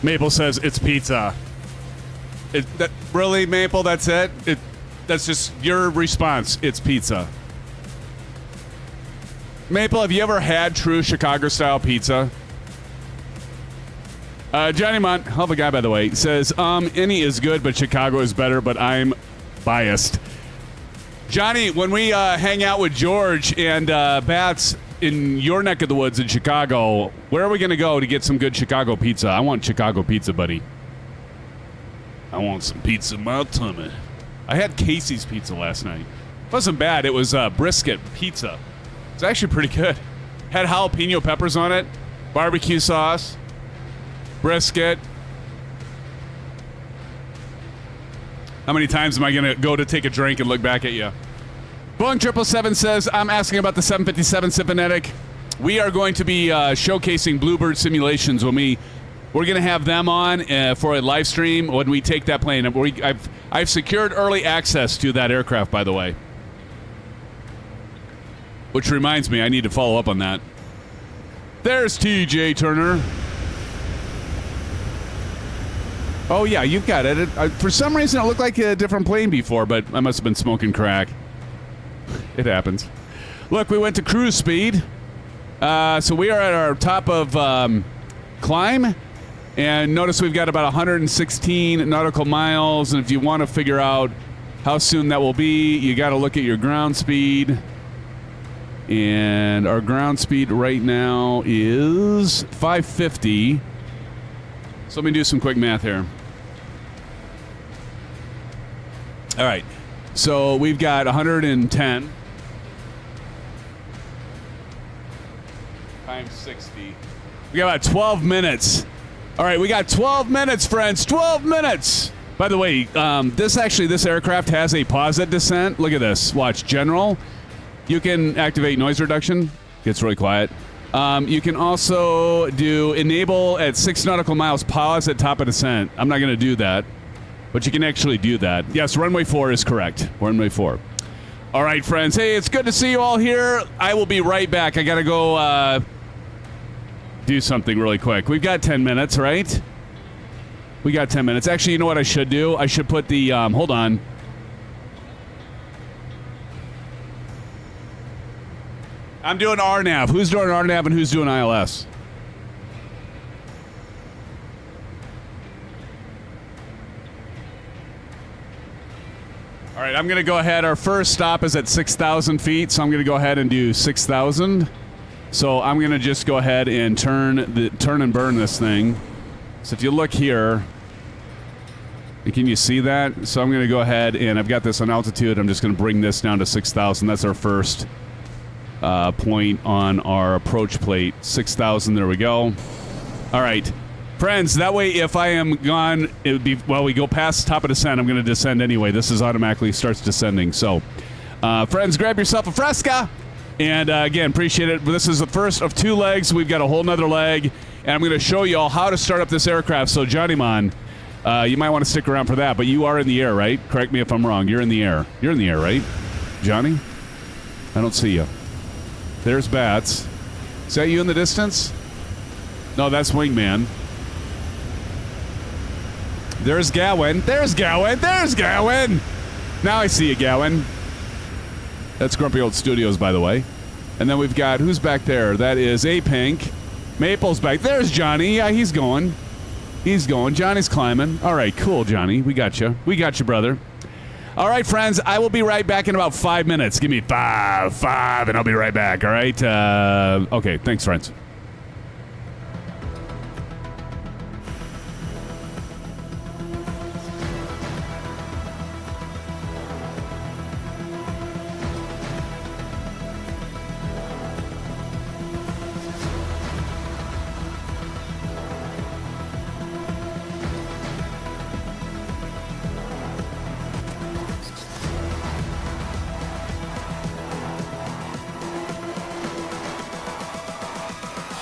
Maple says it's pizza. Really, Maple? That's it? That's just your response. It's pizza. Maple, have you ever had true Chicago-style pizza? Johnny Mont, hell of a guy, by the way, says, any is good, but Chicago is better, but I'm biased. Johnny, when we hang out with George and Bats in your neck of the woods in Chicago, where are we going to go to get some good Chicago pizza? I want Chicago pizza, buddy. I want some pizza in my tummy. I had Casey's pizza last night. It wasn't bad. It was brisket pizza. It's actually pretty good. Had jalapeno peppers on it, barbecue sauce, brisket. How many times am I going to go to take a drink and look back at you? Boeing 777 says, I'm asking about the 757 Symphonetic. We are going to be showcasing Bluebird simulations when we're going to have them on for a live stream when we take that plane. I've secured early access to that aircraft, by the way. Which reminds me, I need to follow up on that. There's TJ Turner. Oh, yeah, you've got it. For some reason, it looked like a different plane before, but I must have been smoking crack. It happens. Look, we went to cruise speed. So we are at our top of climb. And notice we've got about 116 nautical miles. And if you want to figure out how soon that will be, you got to look at your ground speed. And our ground speed right now is 550. So let me do some quick math here. All right. So we've got 110 times 60. We got about 12 minutes. All right, we got 12 minutes, friends. 12 minutes. By the way, this aircraft has a pause at descent. Look at this. Watch. General. You can activate noise reduction. Gets really quiet. You can also do enable at 6 nautical miles, pause at top of descent. I'm not going to do that, but you can actually do that. Yes, runway 4 is correct. Runway 4. All right, friends. Hey, it's good to see you all here. I will be right back. I got to go do something really quick. We've got 10 minutes, right? We got 10 minutes. Actually, you know what I should do? I should put the, hold on. I'm doing RNAV. Who's doing RNAV and who's doing ILS? All right, I'm going to go ahead. Our first stop is at 6,000 feet, so I'm going to go ahead and do 6,000. So I'm going to just go ahead and turn and burn this thing. So if you look here, can you see that? So I'm going to go ahead and I've got this on altitude. I'm just going to bring this down to 6,000. That's our first point on our approach plate. 6,000. There we go. All right. Friends, that way if I am gone, it would be, well, we go past top of descent. I'm going to descend anyway. This is automatically starts descending. So, friends, grab yourself a Fresca. And again, appreciate it. This is the first of 2 legs. We've got a whole nother leg. And I'm going to show you all how to start up this aircraft. So, Johnny Mon, you might want to stick around for that. But you are in the air, right? Correct me if I'm wrong. You're in the air. You're in the air, right? Johnny? I don't see you. There's Bats. Is that you in the distance? No, that's Wingman. There's Gowan. There's Gowan. There's Gowan. Now I see you, Gowan. That's Grumpy Old Studios, by the way. And then we've got, who's back there? That is A-Pink. Maple's back. There's Johnny. Yeah, he's going. He's going. Johnny's climbing. All right, cool, Johnny. We got you. We got you, brother. All right, friends, I will be right back in about 5 minutes. Give me five, and I'll be right back, all right? Okay, thanks, friends.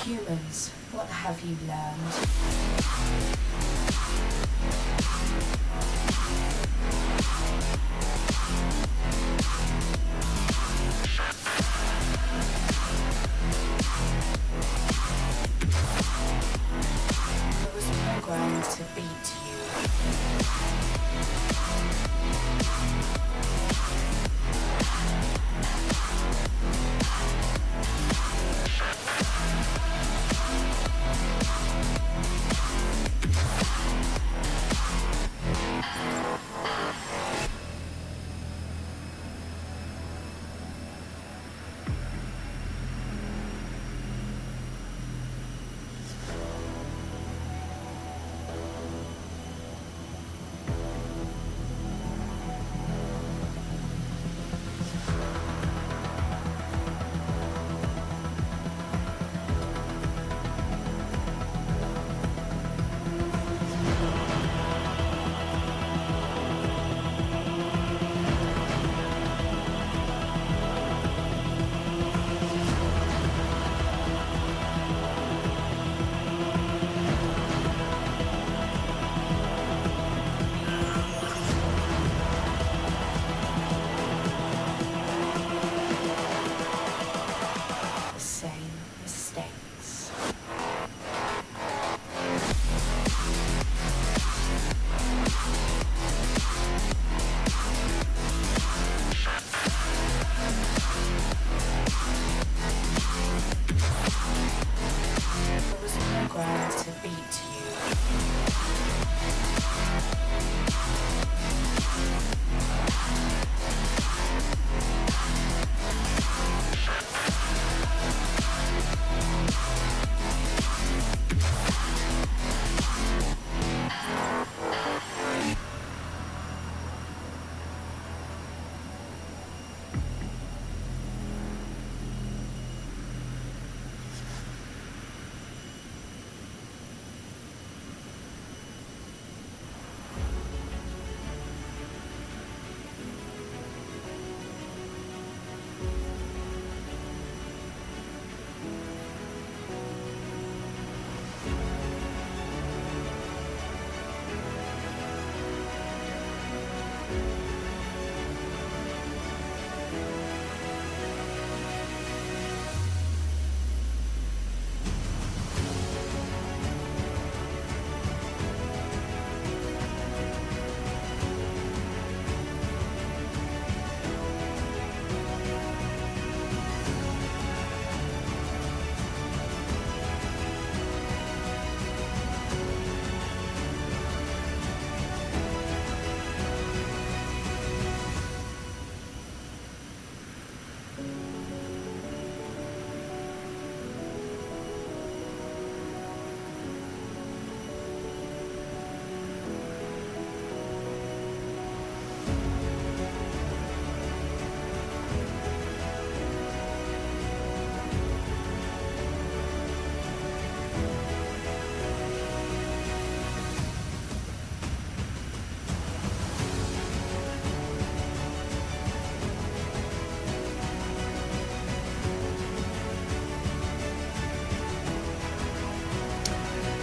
Humans, what have you learned? I was programmed to beat you.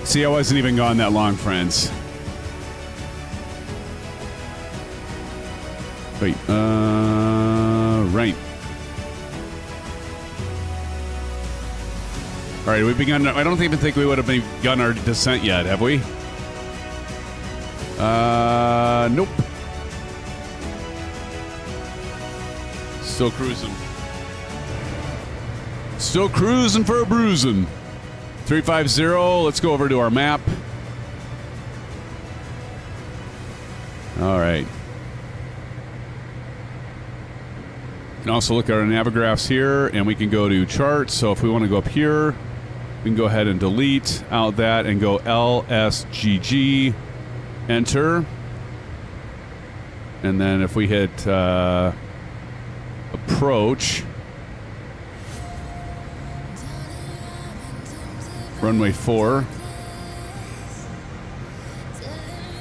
See, I wasn't even gone that long, friends. Wait, right. All right, we've begun. I don't even think we would have begun our descent yet, have we? Nope. Still cruising. Still cruising for a bruising. 350, let's go over to our map. All right. We can also look at our navigraphs here, and we can go to charts. So if we want to go up here, we can go ahead and delete out that and go LSGG, enter. And then if we hit approach, runway 4.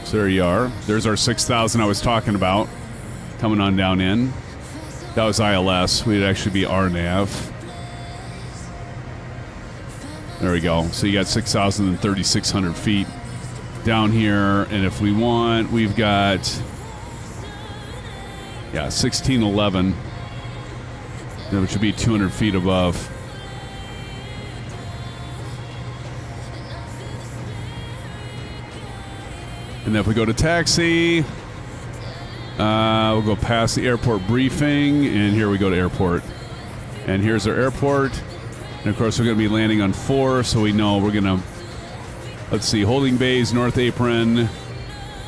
So there you are. There's our 6,000 I was talking about coming on down in. That was ILS. We'd actually be RNAV. There we go. So you got 6,000 and 3,600 feet down here. And if we want, we've got, 1611, which would be 200 feet above. And then if we go to taxi, we'll go past the airport briefing, and here we go to airport. And here's our airport. And of course, we're going to be landing on 4, so we know we're going to, let's see, holding bays, north apron,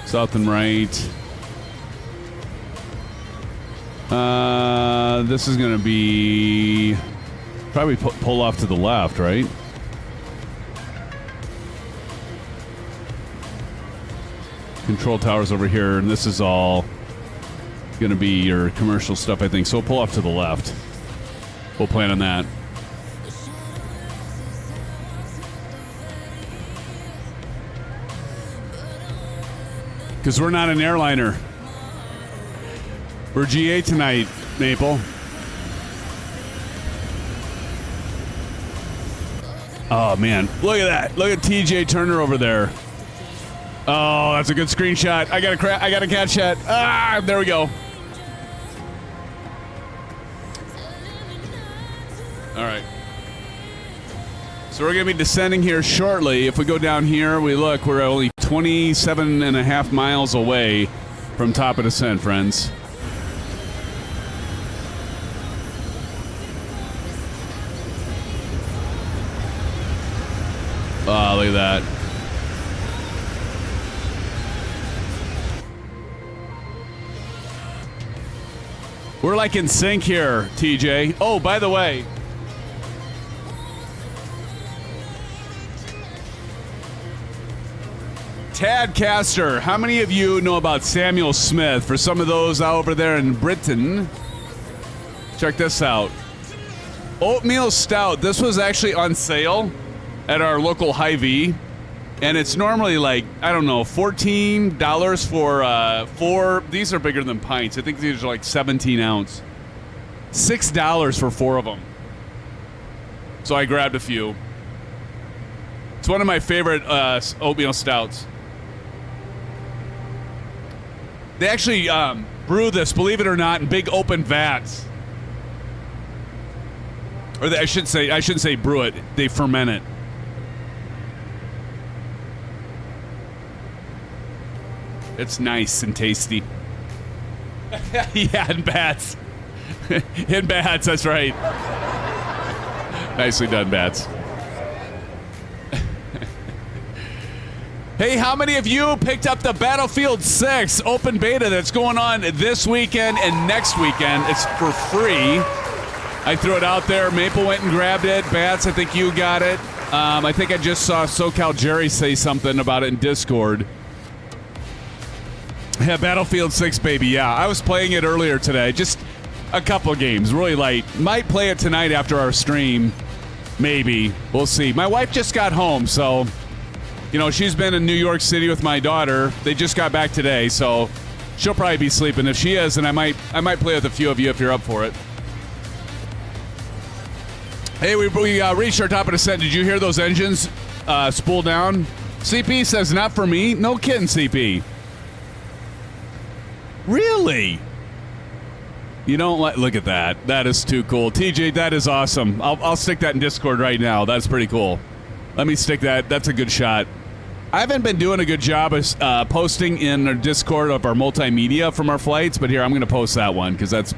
south and right. This is going to be probably pull off to the left, right? Control towers over here, and this is all going to be your commercial stuff, I think. So we'll pull off to the left. We'll plan on that. Because we're not an airliner. We're GA tonight, Maple. Oh, man. Look at that. Look at TJ Turner over there. Oh, that's a good screenshot. I gotta catch that. Ah, there we go. All right. So we're gonna be descending here shortly. If we go down here, we're only 27 and a half miles away from top of descent, friends. Oh, look at that. We're like in sync here, TJ. Oh, by the way. Tad Caster, how many of you know about Samuel Smith? For some of those out over there in Britain, check this out. Oatmeal Stout. This was actually on sale at our local Hy-Vee. And it's normally like, I don't know, $14 for 4. These are bigger than pints. I think these are like 17 ounce. $6 for 4 of them. So I grabbed a few. It's one of my favorite oatmeal stouts. They actually brew this, believe it or not, in big open vats. Or I shouldn't say brew it. They ferment it. It's nice and tasty. Yeah, in bats. In bats, that's right. Nicely done, bats. Hey, how many of you picked up the Battlefield 6 open beta that's going on this weekend and next weekend? It's for free. I threw it out there. Maple went and grabbed it. Bats, I think you got it. I think I just saw SoCal Jerry say something about it in Discord. Yeah, Battlefield 6, baby. Yeah, I was playing it earlier today. Just a couple games, really light. Might play it tonight after our stream. Maybe. We'll see. My wife just got home, so, you know, she's been in New York City with my daughter. They just got back today, so she'll probably be sleeping. If she is, then I might play with a few of you if you're up for it. Hey, we reached our top of descent. Did you hear those engines spool down? CP says, not for me. No kidding, CP. Really? You don't like... Look at that. That is too cool. TJ, that is awesome. I'll stick that in Discord right now. That's pretty cool. Let me stick that. That's a good shot. I haven't been doing a good job of posting in our Discord of our multimedia from our flights, but here, I'm going to post that one because that's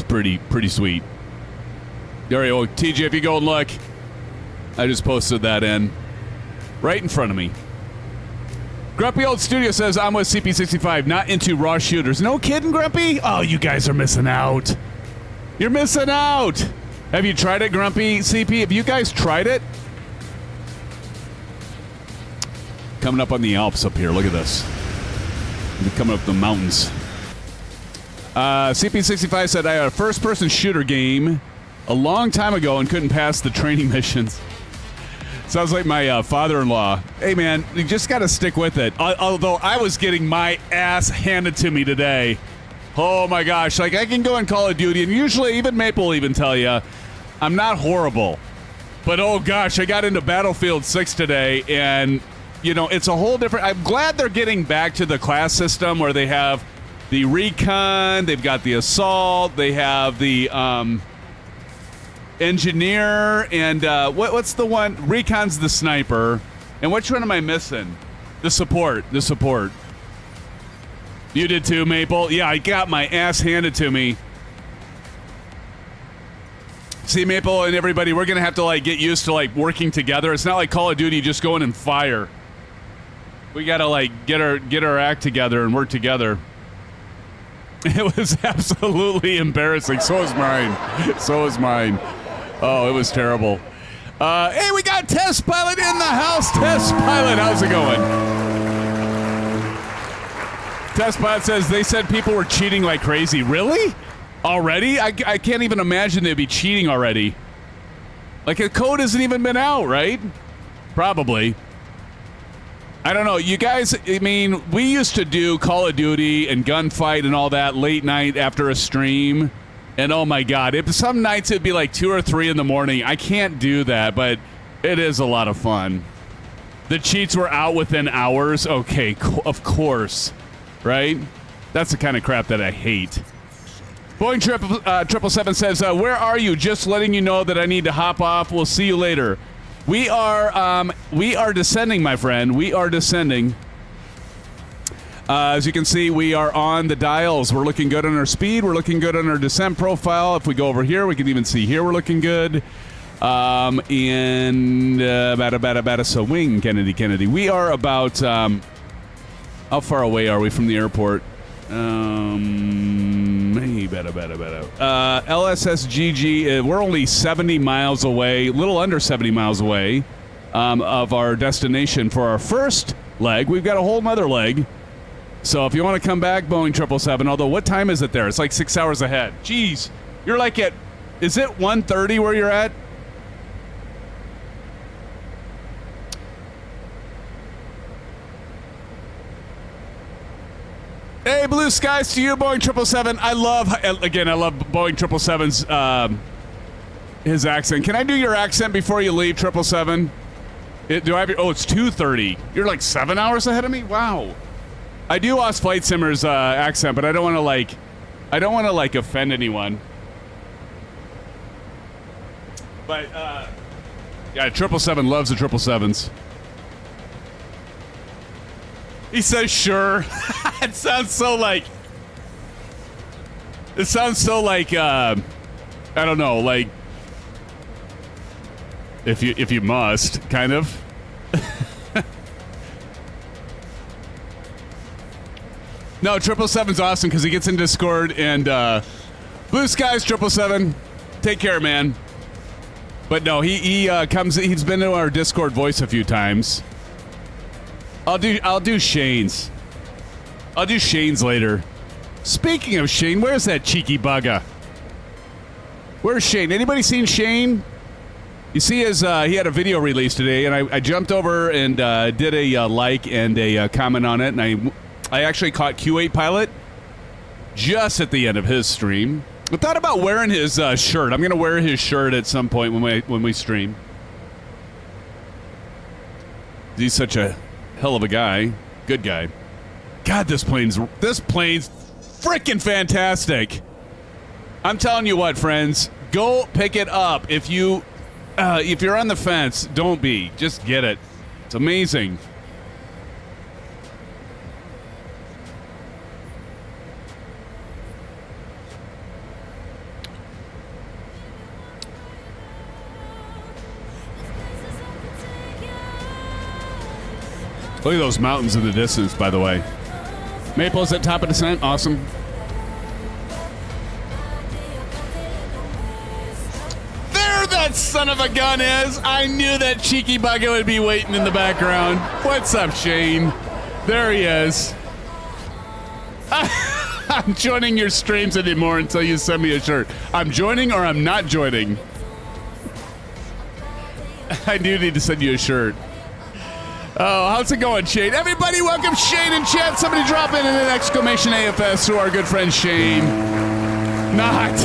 pretty sweet. There you go. TJ, if you go and look, I just posted that in. Right in front of me. Grumpy Old Studio says, I'm with CP65, not into raw shooters. No kidding, Grumpy? Oh, you guys are missing out. You're missing out. Have you tried it, Grumpy CP? Have you guys tried it? Coming up on the Alps up here. Look at this. Coming up the mountains. CP65 said, I had a first-person shooter game a long time ago and couldn't pass the training missions. Sounds like my father-in-law. Hey, man, you just got to stick with it. Although I was getting my ass handed to me today. Oh, my gosh. Like, I can go in Call of Duty, and usually, even Maple will even tell you, I'm not horrible. But, oh, gosh, I got into Battlefield 6 today, and, you know, it's a whole different... I'm glad they're getting back to the class system where they have the recon, they've got the assault, they have the... engineer, and what's the one? Recon's the sniper. And which one am I missing? The support. The support. You did too, Maple? Yeah, I got my ass handed to me. See, Maple and everybody, we're going to have to, like, get used to, like, working together. It's not like Call of Duty just going and fire. We got to, like, get our act together and work together. It was absolutely embarrassing. So was mine. So was mine. Oh, it was terrible. Hey, we got Test Pilot in the house. Test Pilot, how's it going? Test Pilot says they said people were cheating like crazy. Really? Already? I can't even imagine they'd be cheating already. Like, the code hasn't even been out, right? Probably. I don't know. You guys, I mean, we used to do Call of Duty and gunfight and all that late night after a stream. And oh my God, some nights it'd be like 2 or 3 in the morning. I can't do that, but it is a lot of fun. The cheats were out within hours. Okay, of course, right? That's the kind of crap that I hate. Boeing 777 says, where are you? Just letting you know that I need to hop off. We'll see you later. We are descending, my friend. We are descending. As you can see, we are on the dials. We're looking good on our speed. We're looking good on our descent profile. If we go over here, we can even see here we're looking good. So wing, Kennedy. We are about, how far away are we from the airport? LSSGG, we're only 70 miles away, a little under 70 miles away of our destination for our first leg. We've got a whole nother leg. So if you want to come back, Boeing 777, although what time is it there? It's like 6 hours ahead. Jeez, you're like at, is it 1:30 where you're at? Hey, blue skies to you, Boeing 777. I love Boeing 777's, his accent. Can I do your accent before you leave, 777? Do I have your, oh, it's 2:30. You're like 7 hours ahead of me? Wow. I do Lost Flight Simmer's accent, but I don't want to like offend anyone. But yeah, 777 loves the 777s. He says sure. It sounds so like I don't know, like if you must, kind of. No, 777's awesome because he gets in Discord and blue skies 777. Take care, man. But no, he comes. He's been to our Discord voice a few times. I'll do Shane's. I'll do Shane's later. Speaking of Shane, where's that cheeky bugger? Where's Shane? Anybody seen Shane? You see his, he had a video release today, and I jumped over and did a like and a comment on it, and I actually caught Q8 Pilot just at the end of his stream. I thought about wearing his shirt. I'm going to wear his shirt at some point when we stream. He's such a hell of a guy. Good guy. God, this plane's freaking fantastic. I'm telling you what, friends, go pick it up. If you're on the fence, don't be. Just get it. It's amazing. Look at those mountains in the distance, by the way. Maple's at top of descent. Awesome. There that son of a gun is. I knew that cheeky bugger would be waiting in the background. What's up, Shane? There he is. I'm joining your streams anymore until you send me a shirt. I'm joining or I'm not joining. I do need to send you a shirt. Oh, how's it going, Shane? Everybody, welcome Shane in chat. Somebody drop in an exclamation AFS to our good friend Shane. Not.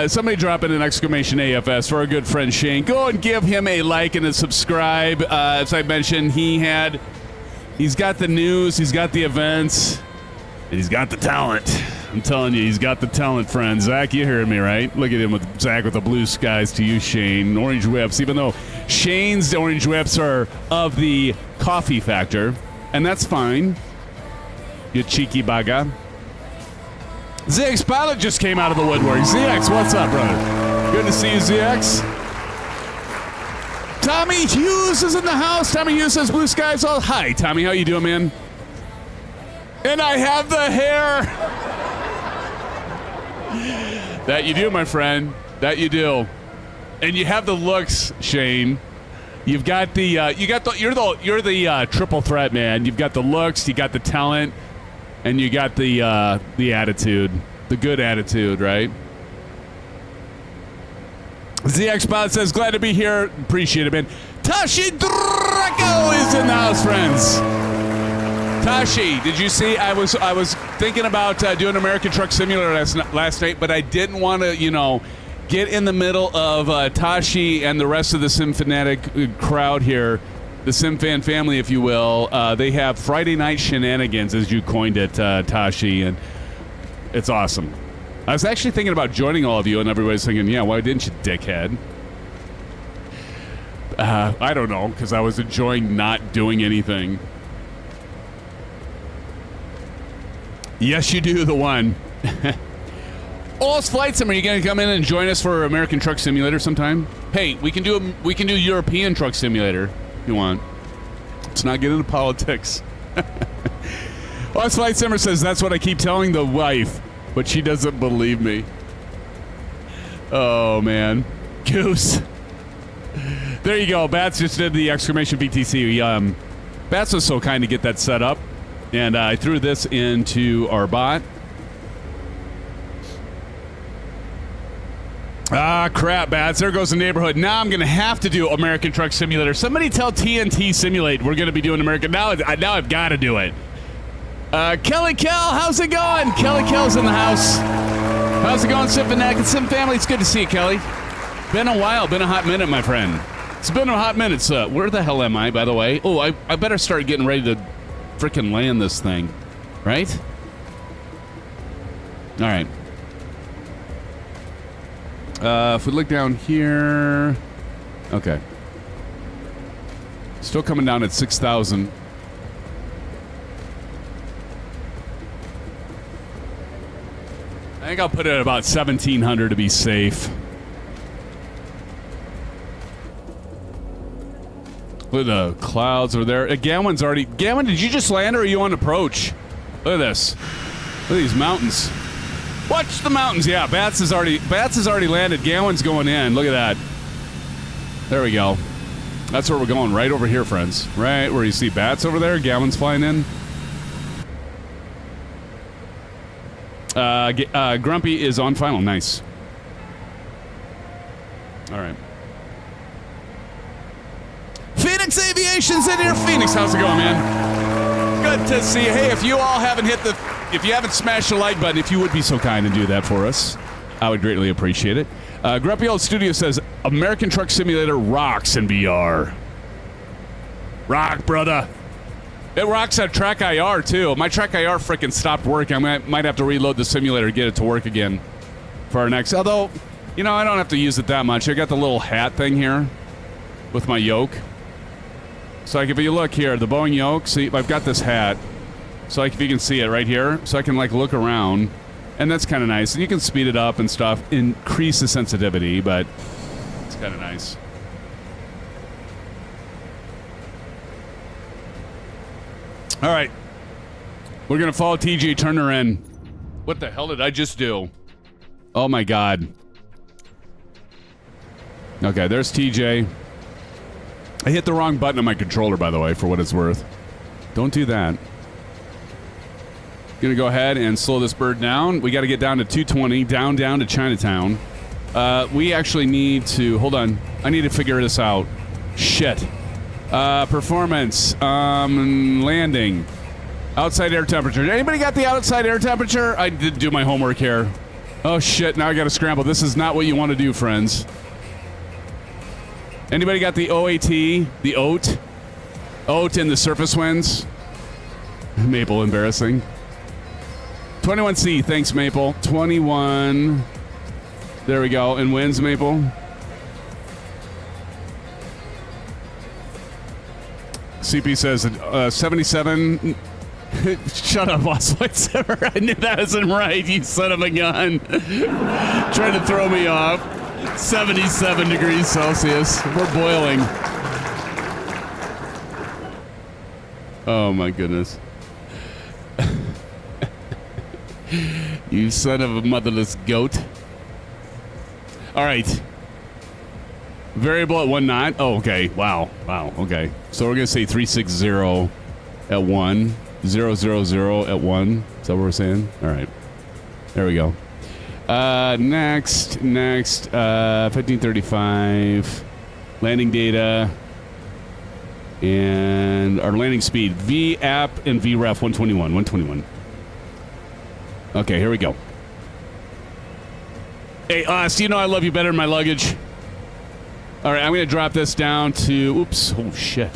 Somebody drop in an exclamation AFS for our good friend Shane. Go and give him a like and a subscribe. As I mentioned, he's got the news, he's got the events, and he's got the talent. I'm telling you, he's got the talent, friends. Zach, you heard me, right? Look at him with Zach with the blue skies to you, Shane. Orange whips, even though Shane's orange whips are of the coffee factor, and that's fine. You cheeky baga. ZX Pilot just came out of the woodwork. ZX, what's up, brother? Good to see you, ZX. Tommy Hughes is in the house. Tommy Hughes says blue skies all. Hi, Tommy. How you doing, man? And I have the hair. That you do, my friend. That you do. And you have the looks, Shane. You've got you're the triple threat, man. You've got the looks, you got the talent, and you got the attitude, the good attitude, right? ZX Pilot says, glad to be here. Appreciate it, man. Tashi Draco is in the house, friends. Tashi, did you see? I was thinking about doing American Truck Simulator last night, but I didn't want to, get in the middle of Tashi and the rest of the Sim Fanatic crowd here, the Sim Fan family, if you will. They have Friday night shenanigans, as you coined it, Tashi, and it's awesome. I was actually thinking about joining all of you, and everybody's thinking, yeah, why didn't you, dickhead? I don't know, because I was enjoying not doing anything. Yes, you do, the one. All's Flight Sim, are you going to come in and join us for American Truck Simulator sometime? Hey, we can do European Truck Simulator if you want. Let's not get into politics. All's Flight Simmer says, that's what I keep telling the wife, but she doesn't believe me. Oh, man. Goose. There you go. Bats just did the exclamation BTC. Bats was so kind to get that set up. And I threw this into our bot. Ah, crap, Bats. There goes the neighborhood. Now I'm going to have to do American Truck Simulator. Somebody tell TNT Simulate we're going to be doing American. Now I've got to do it. Kelly Kell, how's it going? Kelly Kell's in the house. How's it going, Sim Fanatic and Sim Family? It's good to see you, Kelly. Been a while. Been a hot minute, my friend. It's been a hot minute. Where the hell am I, by the way? Oh, I better start getting ready to frickin' land this thing, right? All right. If we look down here, okay. Still coming down at 6,000. I think I'll put it at about 1,700 to be safe. Look at the clouds over there. Gawain's already... Gawain, did you just land or are you on approach? Look at this. Look at these mountains. Watch the mountains. Yeah, Bats has already landed. Gawain's going in. Look at that. There we go. That's where we're going. Right over here, friends. Right where you see Bats over there. Gawain's flying in. Grumpy is on final. Nice. All right. Phoenix Aviation's in here. Phoenix, how's it going, man? Good to see you. Hey, if you all haven't smashed the like button, if you would be so kind and do that for us. I would greatly appreciate it. Grumpy Old Studio says, American Truck Simulator rocks in VR. Rock, brother. It rocks at Track IR, too. My Track IR freaking stopped working. I might have to reload the simulator to get it to work again for our next. Although, you know, I don't have to use it that much. I got the little hat thing here with my yoke. So, like, if you look here, the Boeing yoke, see, I've got this hat. So, like, if you can see it right here, so I can, like, look around. And that's kind of nice. And you can speed it up and stuff, increase the sensitivity, but it's kind of nice. All right. We're going to follow TJ Turner in. What the hell did I just do? Oh, my God. Okay, there's TJ. I hit the wrong button on my controller, by the way, for what it's worth. Don't do that. Gonna go ahead and slow this bird down. We got to get down to 220, down to Chinatown. We actually need to... Hold on. I need to figure this out. Shit. Performance. Landing. Outside air temperature. Anybody got the outside air temperature? I did do my homework here. Oh, shit. Now I got to scramble. This is not what you want to do, friends. Anybody got the OAT? The OAT? OAT in the surface winds? Maple, embarrassing. 21C, thanks, Maple. 21. There we go. And wins, Maple. CP says 77. Shut up, Boss Lightsaber. I knew that wasn't right, you son of a gun. Trying to throw me off. 77 degrees Celsius. We're boiling. Oh, my goodness. You son of a motherless goat. All right. Variable at 1 knot. Oh, okay. Wow. Okay. So we're going to say 360 at 1. 000 at 1. Is that what we're saying? All right. There we go. Next. 1535. Landing data. And our landing speed. V app and VREF 121. Okay, here we go. Hey, Oz, you know I love you better than my luggage. All right, I'm going to drop this down to... Oops. Oh, shit.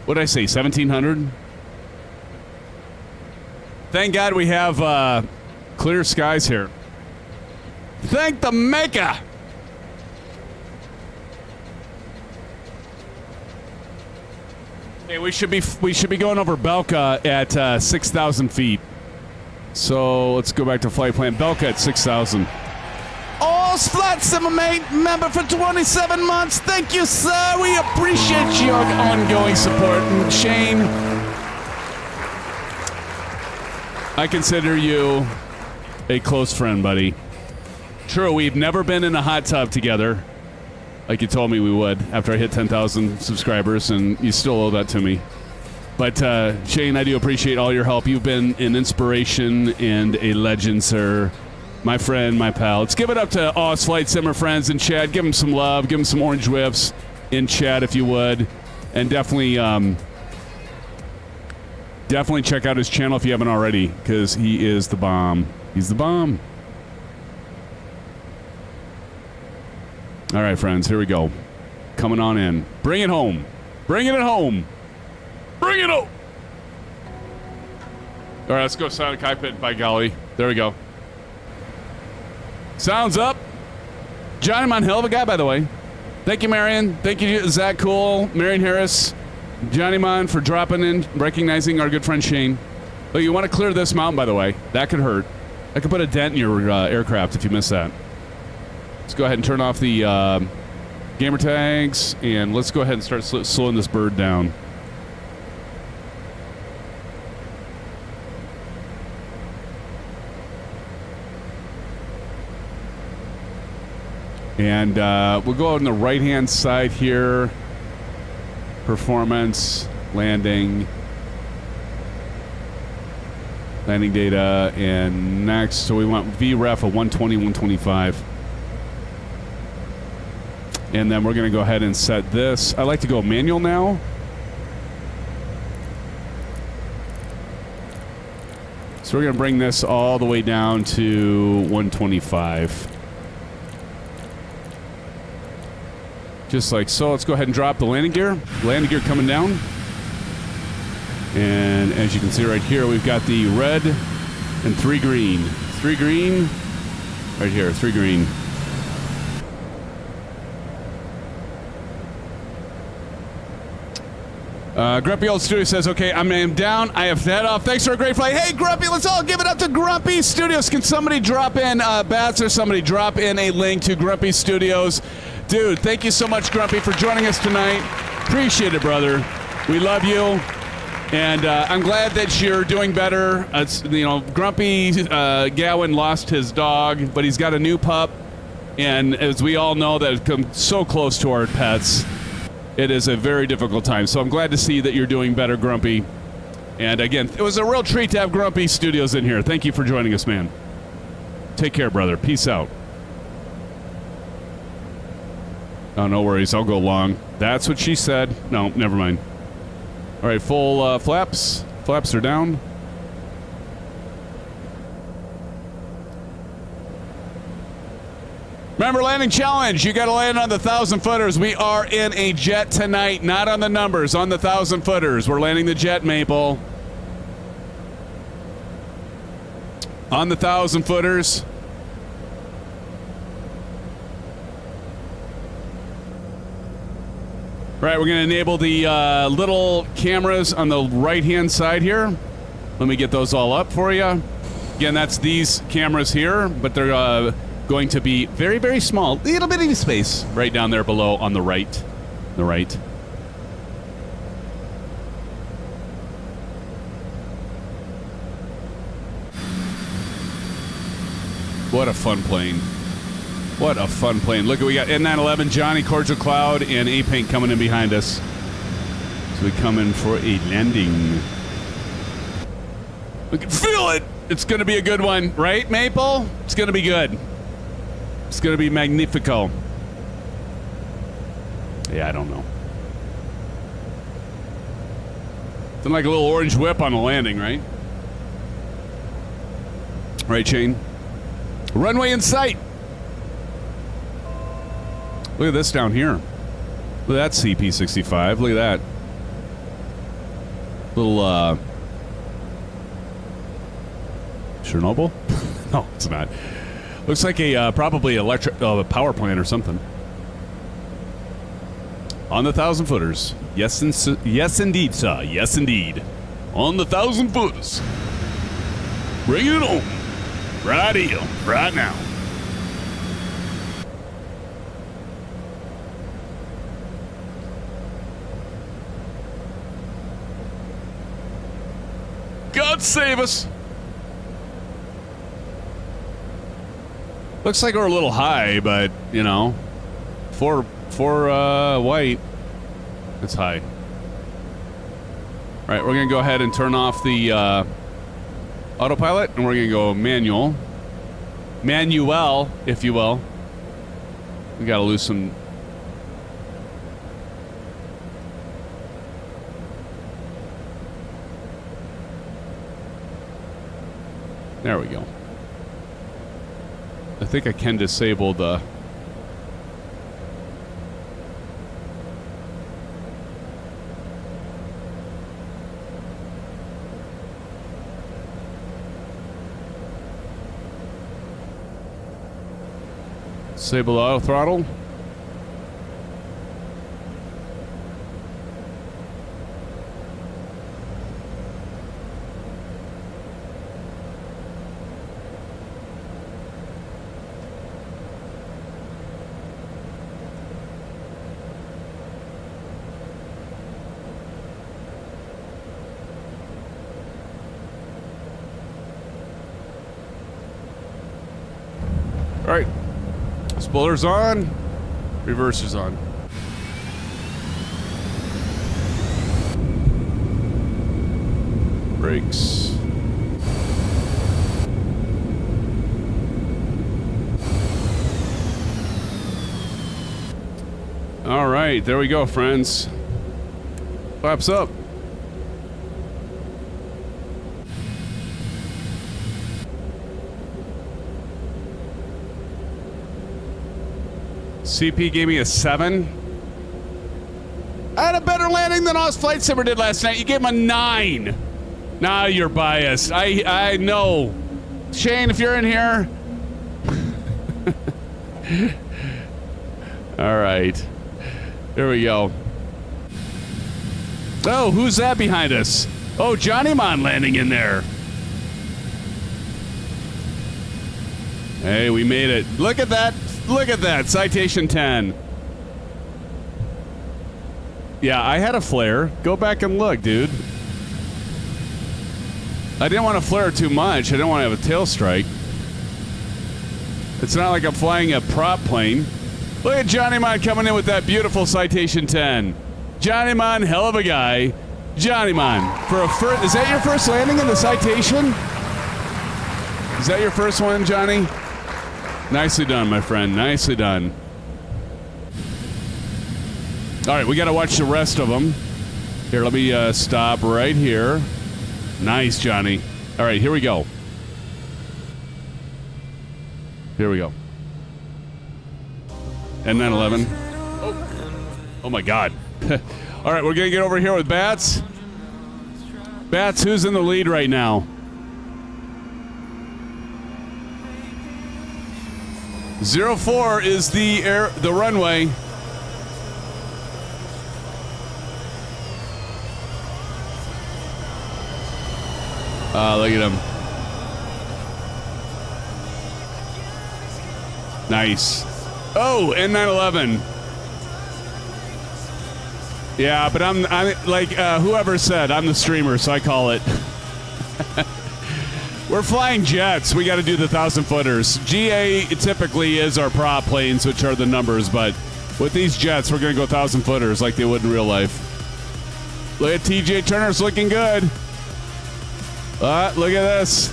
What did I say? 1,700? Thank God we have clear skies here. Thank the maker! Hey, we should be going over Belka at 6,000 feet. So let's go back to flight plan. Belka at 6,000. Oh, Flight Simulator member for 27 months. Thank you, sir. We appreciate your ongoing support. And Shane, I consider you a close friend, buddy. True, we've never been in a hot tub together, like you told me we would after I hit 10,000 subscribers, and you still owe that to me. But, Shane, I do appreciate all your help. You've been an inspiration and a legend, sir. My friend, my pal. Let's give it up to Oz Flight Simmer friends in chat. Give him some love. Give him some orange whips in chat if you would. And definitely check out his channel if you haven't already, because he is the bomb. He's the bomb. All right, friends, here we go. Coming on in. Bring it home. Bringing it home. Bring it home. All right, let's go Sonic Cockpit by golly. There we go. Sounds up. Johnny Mon, hell of a guy, by the way. Thank you, Marion. Thank you, Zach Cool, Marion Harris, Johnny Mon for dropping in, recognizing our good friend Shane. But you want to clear this mountain, by the way. That could hurt. That could put a dent in your aircraft if you miss that. Let's go ahead and turn off the gamer tags, and let's go ahead and start slowing this bird down. And we'll go on the right-hand side here. Performance, landing data, and next. So we want VREF of 120, 125. And then we're going to go ahead and set this. I like to go manual now. So we're going to bring this all the way down to 125. Just like so. Let's go ahead and drop the landing gear. Landing gear coming down. And as you can see right here, we've got the red and 3 green. 3 green. Right here, 3 green. Grumpy Old Studio says, okay, I'm down. I have head off. Thanks for a great flight. Hey, Grumpy, let's all give it up to Grumpy Studios. Can somebody drop in, Bats, or somebody drop in a link to Grumpy Studios? Dude, thank you so much, Grumpy, for joining us tonight. Appreciate it, brother. We love you. And I'm glad that you're doing better. Grumpy Gowan lost his dog, but he's got a new pup. And as we all know, that has come so close to our pets. It is a very difficult time. So I'm glad to see that you're doing better, Grumpy. And again, it was a real treat to have Grumpy Studios in here. Thank you for joining us, man. Take care, brother. Peace out. Oh, no worries. I'll go long. That's what she said. No, never mind. All right, full flaps. Flaps are down. Remember, landing challenge. You got to land on the 1,000-footers. We are in a jet tonight, not on the numbers, on the 1,000-footers. We're landing the jet, Maple. On the 1,000-footers. Right, we're going to enable the little cameras on the right-hand side here. Let me get those all up for you. Again, that's these cameras here, but they're going to be very, very small. Little bitty space right down there below on the right. The right. What a fun plane. What a fun plane. Look, we got N911, Johnny, Cordial Cloud, and A-Paint coming in behind us. So we come in for a landing. We can feel it. It's going to be a good one, right, Maple? It's going to be good. It's going to be magnifico. Yeah, I don't know. Something like a little orange whip on a landing, right? Right, Shane? Runway in sight. Look at this down here. Look at that CP65. Look at that. Little, Chernobyl? No, it's not. Looks like a probably electric power plant or something. On the 1,000-footers. Yes, yes, indeed, sir. Yes, indeed. On the 1,000-footers. Bring it on. Right here. Right now. God save us. Looks like we're a little high, but, you know, for white, it's high. All right, we're going to go ahead and turn off the autopilot, and we're going to go manual, if you will. We got to loosen. There we go. I think I can disable the... Disable the auto throttle. All right, spoiler's on, reverser's on. Brakes. All right, there we go, friends. Flaps up. CP gave me a 7. better landing than Oz Flight Simmer did last night. You gave him a 9. Nah, you're biased. I know. Shane, if you're in here. All right. Here we go. Oh, who's that behind us? Oh, Johnny Mon landing in there. Hey, we made it. Look at that. Look at that. Citation 10. Yeah, I had a flare. Go back and look, dude. I didn't want to flare too much. I didn't want to have a tail strike. It's not like I'm flying a prop plane. Look at Johnny Mon coming in with that beautiful Citation 10. Johnny Mon, hell of a guy. Johnny Mon, for a first, is that your first landing in the Citation? Is that your first one, Johnny? Nicely done, my friend. Nicely done. All right, we got to watch the rest of them. Here, let me stop right here. Nice, Johnny. All right, here we go. Here we go. And 911. Oh my God. All right, we're going to get over here with Bats. Bats, who's in the lead right now? 04 is the runway. Look at him. Nice. Oh, and 911. Yeah, but I'm like whoever said I'm the streamer, so I call it. We're flying jets. We got to do the 1,000-footers. GA typically is our prop planes, which are the numbers, but with these jets, we're going to go 1,000-footers like they would in real life. Look at TJ Turner's looking good. Look at this.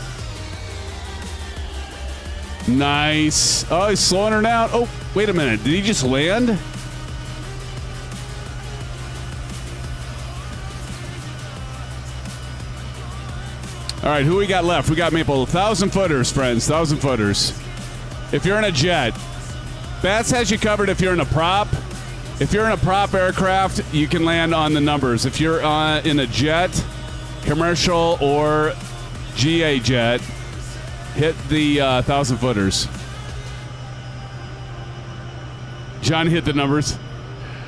Nice. Oh, he's slowing her down. Oh, wait a minute. Did he just land? All right, who we got left? We got Maple. 1,000-footers, friends. 1,000-footers. If you're in a jet, Bats has you covered if you're in a prop. If you're in a prop aircraft, you can land on the numbers. If you're in a jet, commercial or GA jet, hit the 1,000-footers. John hit the numbers.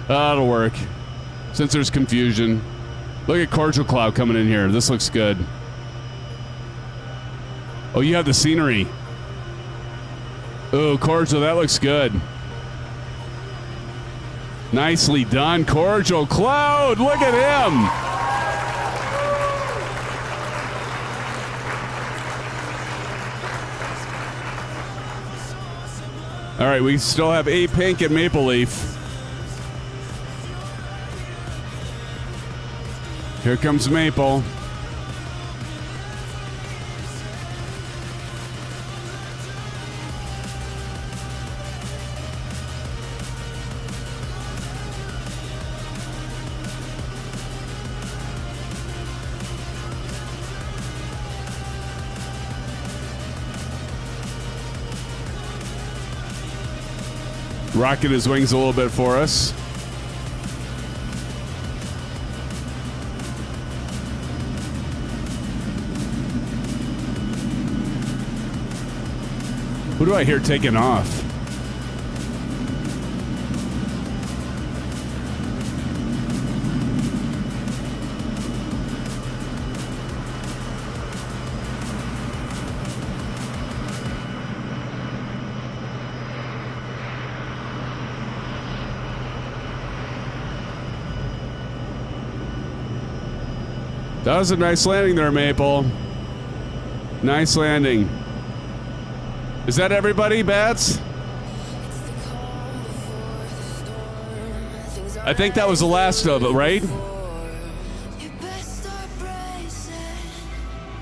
That'll work. Since there's confusion. Look at Cordial Cloud coming in here. This looks good. Oh, you have the scenery. Oh, Cordial, that looks good. Nicely done, Cordial Cloud. Look at him. All right, we still have A Pink and Maple Leaf. Here comes Maple. Rocking his wings a little bit for us. Who do I hear taking off? That was a nice landing there, Maple. Nice landing. Is that everybody, Bats? I think that was the last of it, right?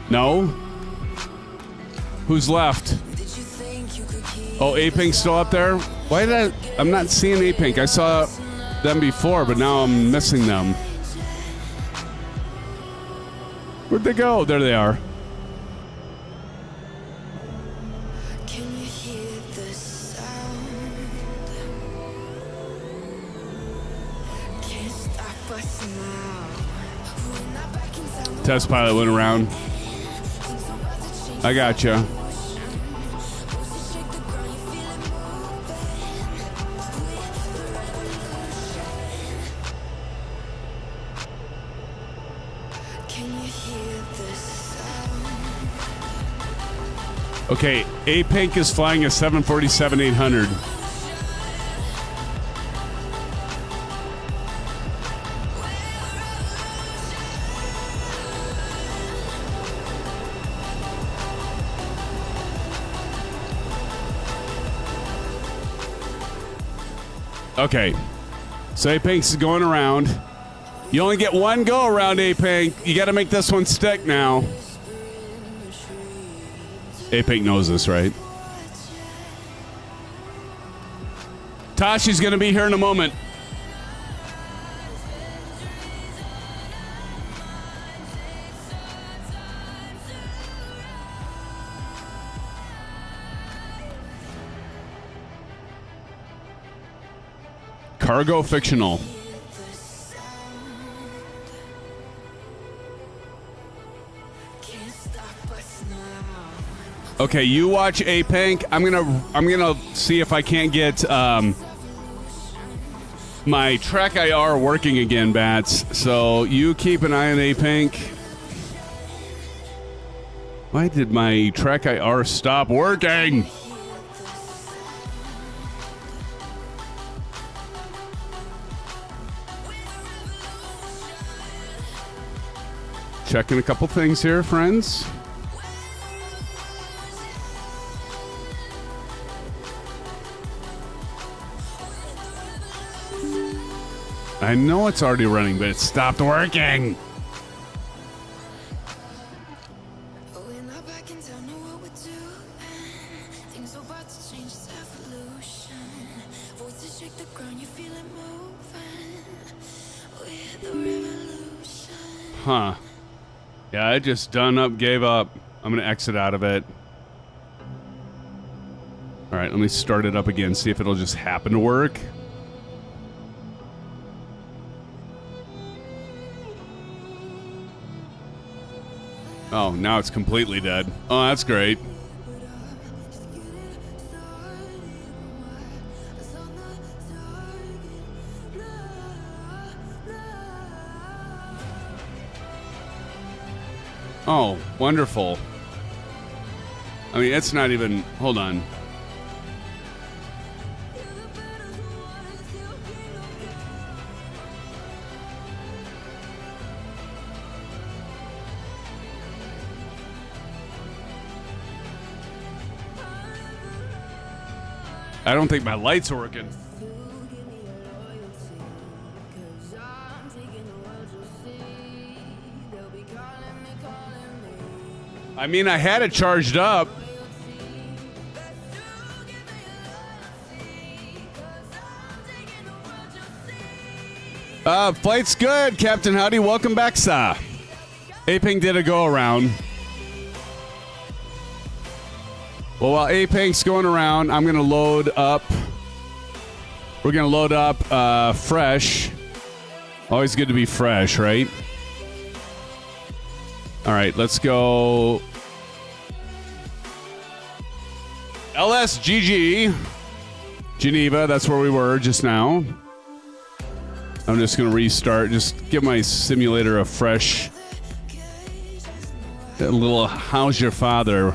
No? Who's left? Oh, A-Pink's still up there? Why did I'm not seeing A-Pink. I saw them before, but now I'm missing them. Where'd they go? There they are. Can you hear the sound? Can't stop Test pilot went around. I gotcha. Okay, A-Pink is flying a 747-800. Okay, so A-Pink's going around. You only get one go around, A-Pink. You got to make this one stick now. A-Pink knows this, right? Tashi's going to be here in a moment. Cargo fictional. Okay, you watch A-Pink. I'm gonna see if I can't get my Track IR working again, Bats. So you keep an eye on A-Pink. Why did my Track IR stop working? Checking a couple things here, friends. I know it's already running, but it stopped working. Huh. Yeah, I just gave up. I'm going to exit out of it. All right, let me start it up again, see if it'll just happen to work. Oh, now it's completely dead. Oh, that's great. Oh, wonderful. I mean, it's not even... Hold on. I don't think my lights are working. I mean, I had it charged up. Flight's good, Captain Howdy. Welcome back, sir. A-Pink did a go-around. Well, while A-Pink's going around, I'm going to load up. We're going to load up fresh. Always good to be fresh, right? All right, let's go. LSGG, Geneva, that's where we were just now. I'm just going to restart, just give my simulator a fresh, a little how's your father?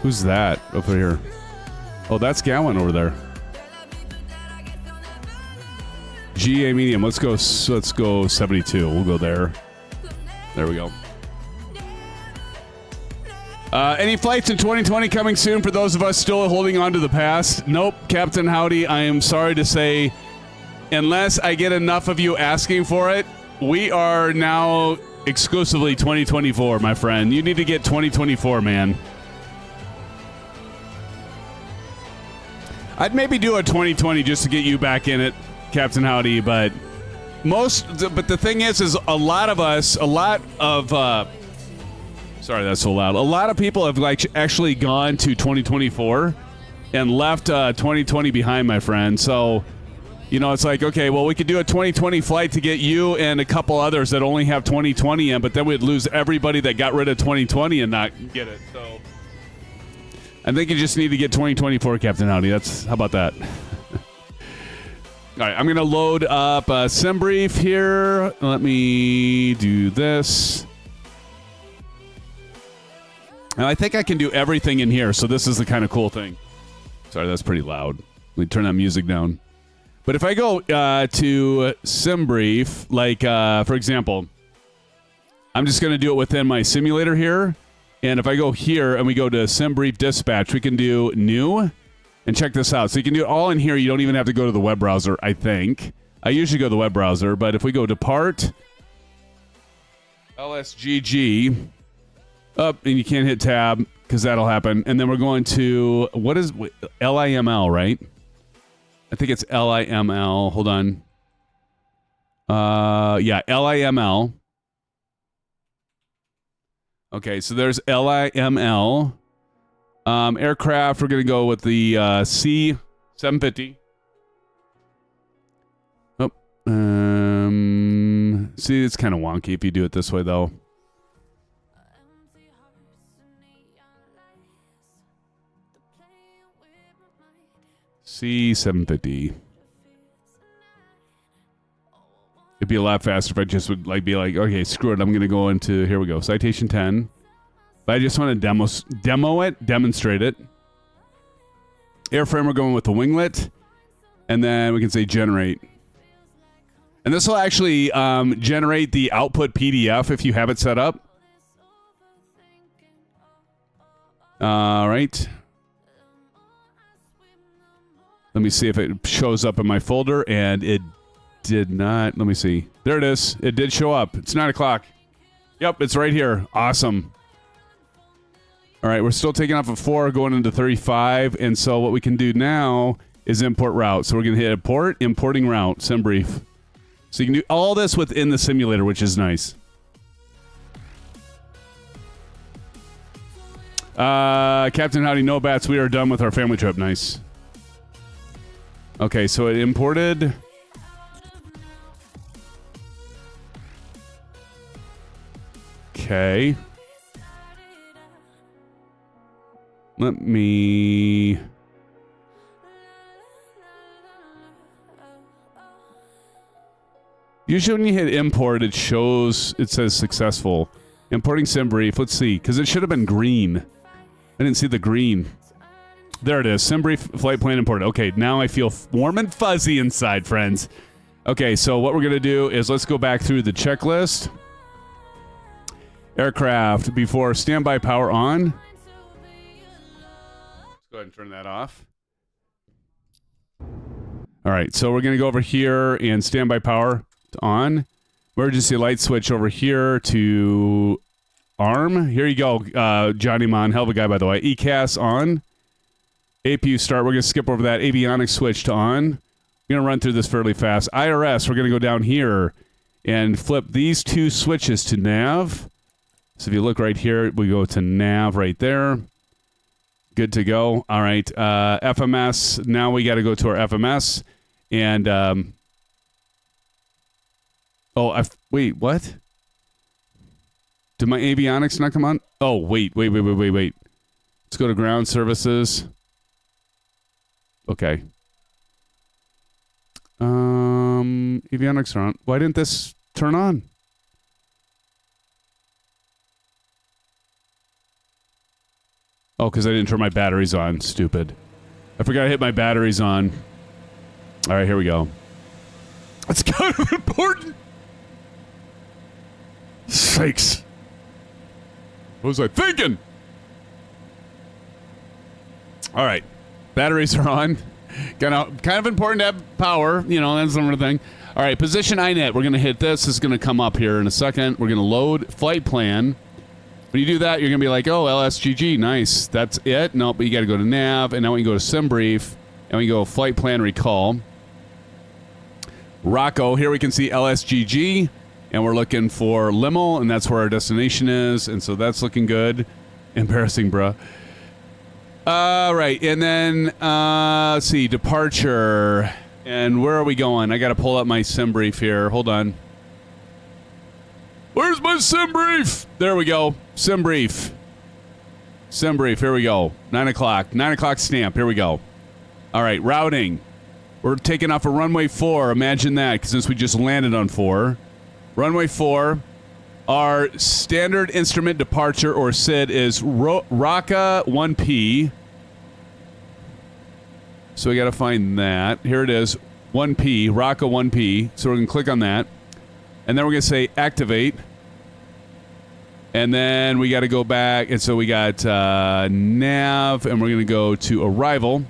Who's that over here? Oh, that's Gowan over there. GA medium, let's go 72, we'll go there. There we go. Any flights in 2020 coming soon for those of us still holding on to the past? Nope, Captain Howdy, I am sorry to say, unless I get enough of you asking for it, we are now exclusively 2024, my friend. You need to get 2024, man. I'd maybe do a 2020 just to get you back in it, Captain Howdy, but the thing is a lot of sorry, that's so loud. A lot of people have actually gone to 2024 and left 2020 behind, my friend. So You know, it's like, okay, well, we could do a 2020 flight to get you and a couple others that only have 2020 in, but then we'd lose everybody that got rid of 2020 and not get it. So I think you just need to get 2024, Captain Howdy. How about that? All right, I'm going to load up a sim brief here. Let me do this. And I think I can do everything in here, so this is the kind of cool thing. Sorry, that's pretty loud. Let me turn that music down. But if I go to sim brief, like, for example, I'm just going to do it within my simulator here. And if I go here and we go to sim brief dispatch, we can do new. And check this out. So you can do it all in here. You don't even have to go to the web browser, I think. I usually go to the web browser, but if we go depart, LSGG, up, and you can't hit tab because that'll happen. And then we're going to, what is LIML, right? I think it's LIML. Hold on. Yeah, LIML. Okay, so there's LIML. Aircraft, we're going to go with the C750. Oh, see, it's kind of wonky if you do it this way, though. C750. It'd be a lot faster if I just would be like, okay, screw it. I'm going to go into, here we go, Citation 10. But I just want to demonstrate it. Airframe, we're going with the winglet. And then we can say generate. And this will actually generate the output PDF if you have it set up. All right. Let me see if it shows up in my folder. And it did not. Let me see. There it is. It did show up. It's 9 o'clock. Yep, it's right here. Awesome. All right, we're still taking off at 4, going into 35. And so what we can do now is import route. So we're going to hit import, importing route, sim brief. So you can do all this within the simulator, which is nice. Captain Howdy, no bats. We are done with our family trip. Nice. Okay, so it imported. Okay. Let me... Usually when you hit import, it says successful. Importing sim brief. Let's see, because it should have been green. I didn't see the green. There it is. Sim brief flight plan imported. Okay, now I feel warm and fuzzy inside, friends. Okay, so what we're going to do is let's go back through the checklist. Aircraft before standby power on. Go ahead and turn that off. All right, so we're going to go over here and standby power to on. Emergency light switch over here to arm. Here you go, Johnny Mon. Hell of a guy, by the way. ECAS on. APU start. We're going to skip over that avionics switch to on. We're going to run through this fairly fast. IRS, we're going to go down here and flip these two switches to nav. So if you look right here, we go to nav right there. Good to go. All right. FMS. Now we got to go to our FMS. And, wait, what? Did my avionics not come on? Oh, wait. Let's go to ground services. Okay. Avionics are on. Why didn't this turn on? Oh, because I didn't turn my batteries on. Stupid. I forgot to hit my batteries on. All right, here we go. That's kind of important. Sakes. What was I thinking? All right. Batteries are on. Kind of important to have power. You know, that's some thing. All right, position INET. We're going to hit this. It's going to come up here in a second. We're going to load flight plan. When you do that, you're going to be like, oh, LSGG, nice. That's it. No, but you got to go to nav, and now we can go to sim brief, and we go flight plan recall. Rocco, here we can see LSGG, and we're looking for LIML, and that's where our destination is, and so that's looking good. Embarrassing, bruh. All right, and then, let's see, departure. And where are we going? I got to pull up my sim brief here. Hold on. Where's my sim brief? There we go. Sim brief. Sim brief. Here we go. 9 o'clock. 9 o'clock stamp. Here we go. All right. Routing. We're taking off a runway 4. Imagine that, since we just landed on 4. Runway 4. Our standard instrument departure, or SID, is RACA 1P. So we got to find that. Here it is. 1P. RACA 1P. So we're going to click on that. And then we're going to say activate. And then we got to go back. And so we got nav. And we're going to go to arrival.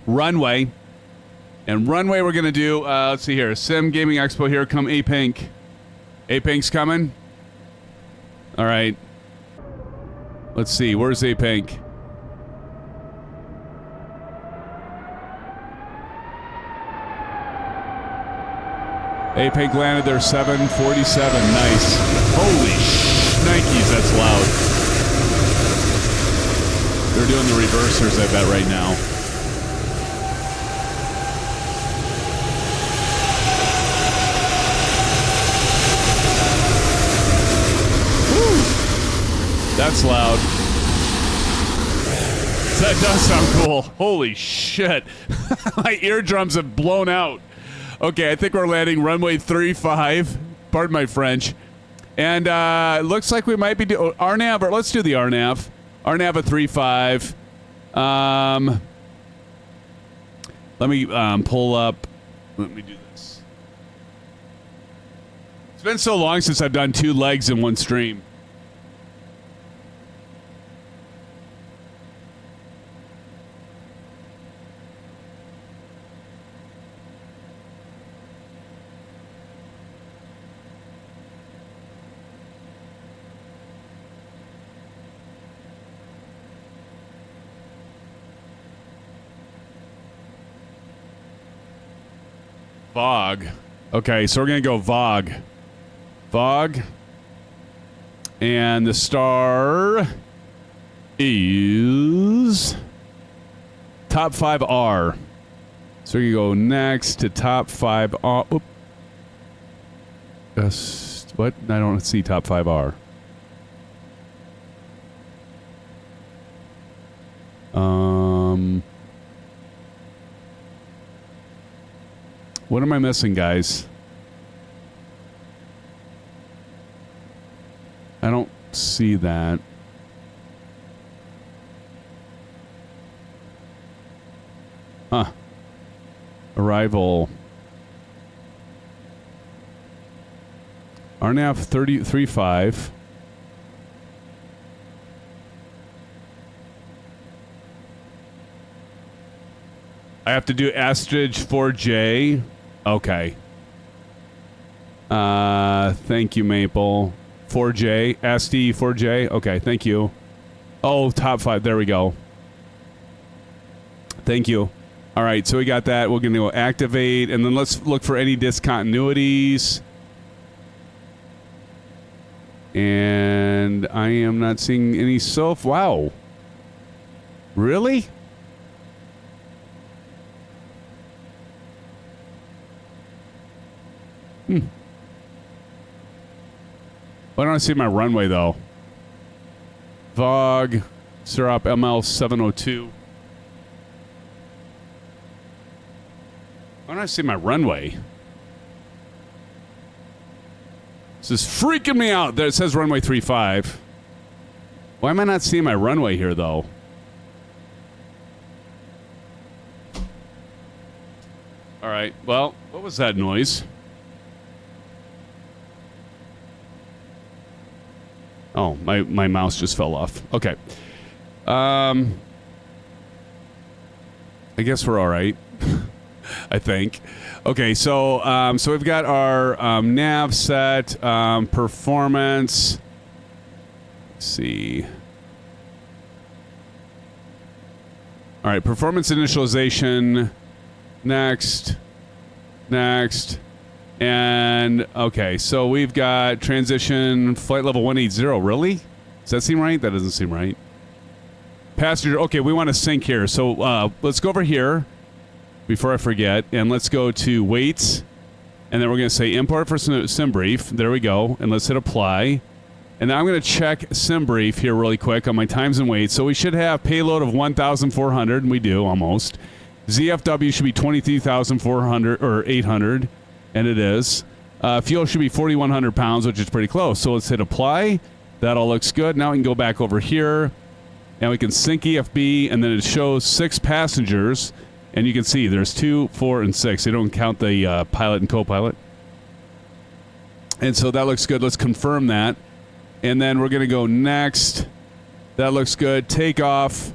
Runway. And runway we're going to do, let's see here. Sim Gaming Expo, here come A-Pink. A-Pink's coming. All right. Let's see. Where's A-Pink? A-Pink landed there, 747. Nice. Holy shnikes, that's loud. They're doing the reversers, I bet, right now. That's loud. That does sound cool. Holy shit. My eardrums have blown out. Okay, I think we're landing runway 35. Pardon my French. And it looks like we might be doing RNAV, or let's do the RNAV. RNAV at 35. Let me pull up. Let me do this. It's been so long since I've done 2 legs in one stream. VOG. Okay, so we're going to go VOG. VOG. And the star is top 5R. So we go next to top 5R. Oop. What? I don't see top 5R. What am I missing, guys? I don't see that. Huh. Arrival. RNAV 33.5. I have to do Astrage 4J. Okay. Thank you, Maple. 4J. SD 4J. Okay, thank you. Oh, top 5. There we go. Thank you. All right, so we got that. We're going to go activate, and then let's look for any discontinuities. And I am not seeing any Wow. Really? Why don't I see my runway, though? VOG, Syrup, ML 702. Why don't I see my runway? This is freaking me out. There it says runway 35. Why am I not seeing my runway here, though? All right. Well, what was that noise? Oh, my mouse just fell off. Okay. I guess we're all right. I think. Okay, so we've got our nav set, performance. Let's see. All right, performance initialization. Next. And, okay, so we've got transition flight level 180. Really? Does that seem right? That doesn't seem right. Passenger, okay, we want to sync here. So let's go over here. before I forget. And let's go to weights. And then we're going to say import for SimBrief. There we go. And let's hit apply. And now I'm going to check SimBrief here really quick on my times and weights. So we should have payload of 1,400, and we do almost. ZFW should be 23,400 or 800, and it is. Fuel should be 4,100 pounds, which is pretty close. So let's hit apply. That all looks good. Now we can go back over here, and we can sync EFB, and then it shows 6 passengers. And you can see there's 2, 4, and 6. They don't count the pilot and co-pilot. And so that looks good. Let's confirm that. And then we're going to go next. That looks good. Takeoff.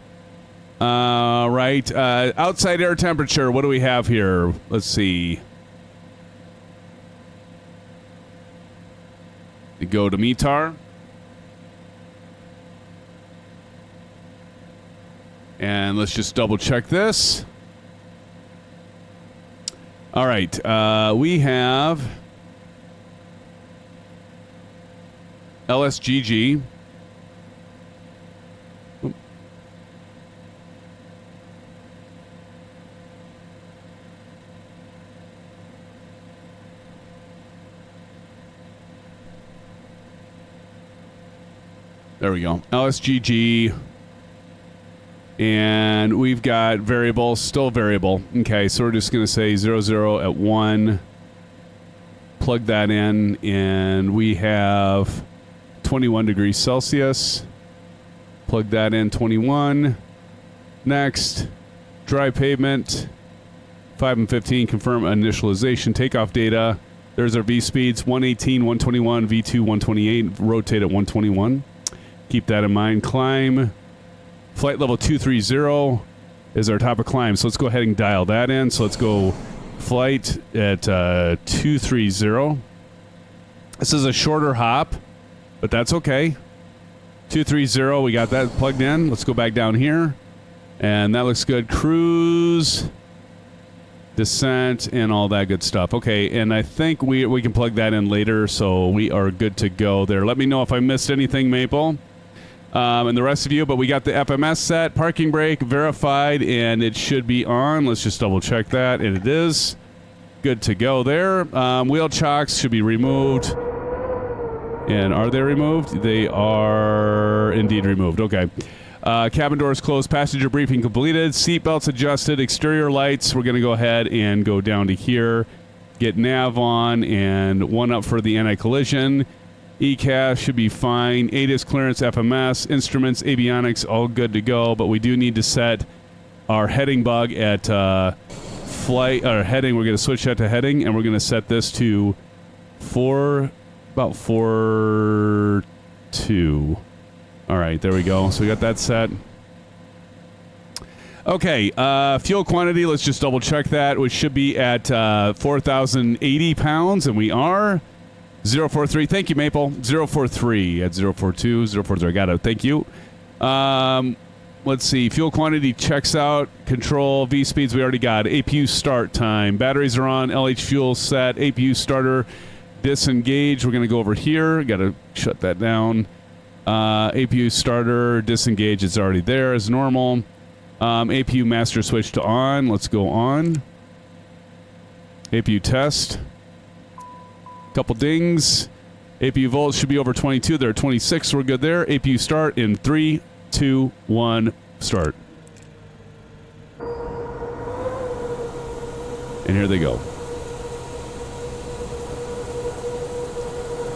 Right. Outside air temperature. What do we have here? Let's see. We go to METAR. And let's just double check this. All right. We have LSGG. There we go. LSGG. And we've got variable, still variable. Okay, so we're just going to say 00 at 1. Plug that in, and we have 21 degrees Celsius. Plug that in, 21. Next, dry pavement, 5 and 15, confirm initialization, takeoff data. There's our V speeds, 118, 121, V2, 128, rotate at 121. Keep that in mind. Climb, flight level 230 is our top of climb. So let's go ahead and dial that in. So let's go flight at 230. This is a shorter hop, but that's okay. 230, we got that plugged in. Let's go back down here. And that looks good. Cruise, descent, and all that good stuff. Okay, and I think we can plug that in later, so we are good to go there. Let me know if I missed anything, Maple, and the rest of you. But we got the FMS set, parking brake verified, and it should be on. Let's just double check that, and it is. Good to go there. Wheel chocks should be removed. And are they removed? They are indeed removed. Okay. Cabin doors closed. Passenger briefing completed. Seat belts adjusted. Exterior lights. We're going to go ahead and go down to here. Get nav on and one up for the anti-collision. ECAS should be fine. ATIS clearance, FMS, instruments, avionics, all good to go. But we do need to set our heading bug at flight or heading. We're going to switch that to heading, and we're going to set this to about 4.2. All right, there we go. So we got that set. Okay, fuel quantity, let's just double check that, which should be at 4,080 pounds, and we are. 043, thank you, Maple. 043 at 042, 043, I got it, thank you. Let's see, fuel quantity checks out, control, V speeds we already got, APU start time, batteries are on, LH fuel set, APU starter, disengage, we're going to go over here, got to shut that down. APU starter, disengage, it's already there as normal. APU master switch to on, let's go on. APU test. Couple dings. APU volts should be over 22. They're 26. We're good there. APU start in 3, 2, 1. Start. And here they go.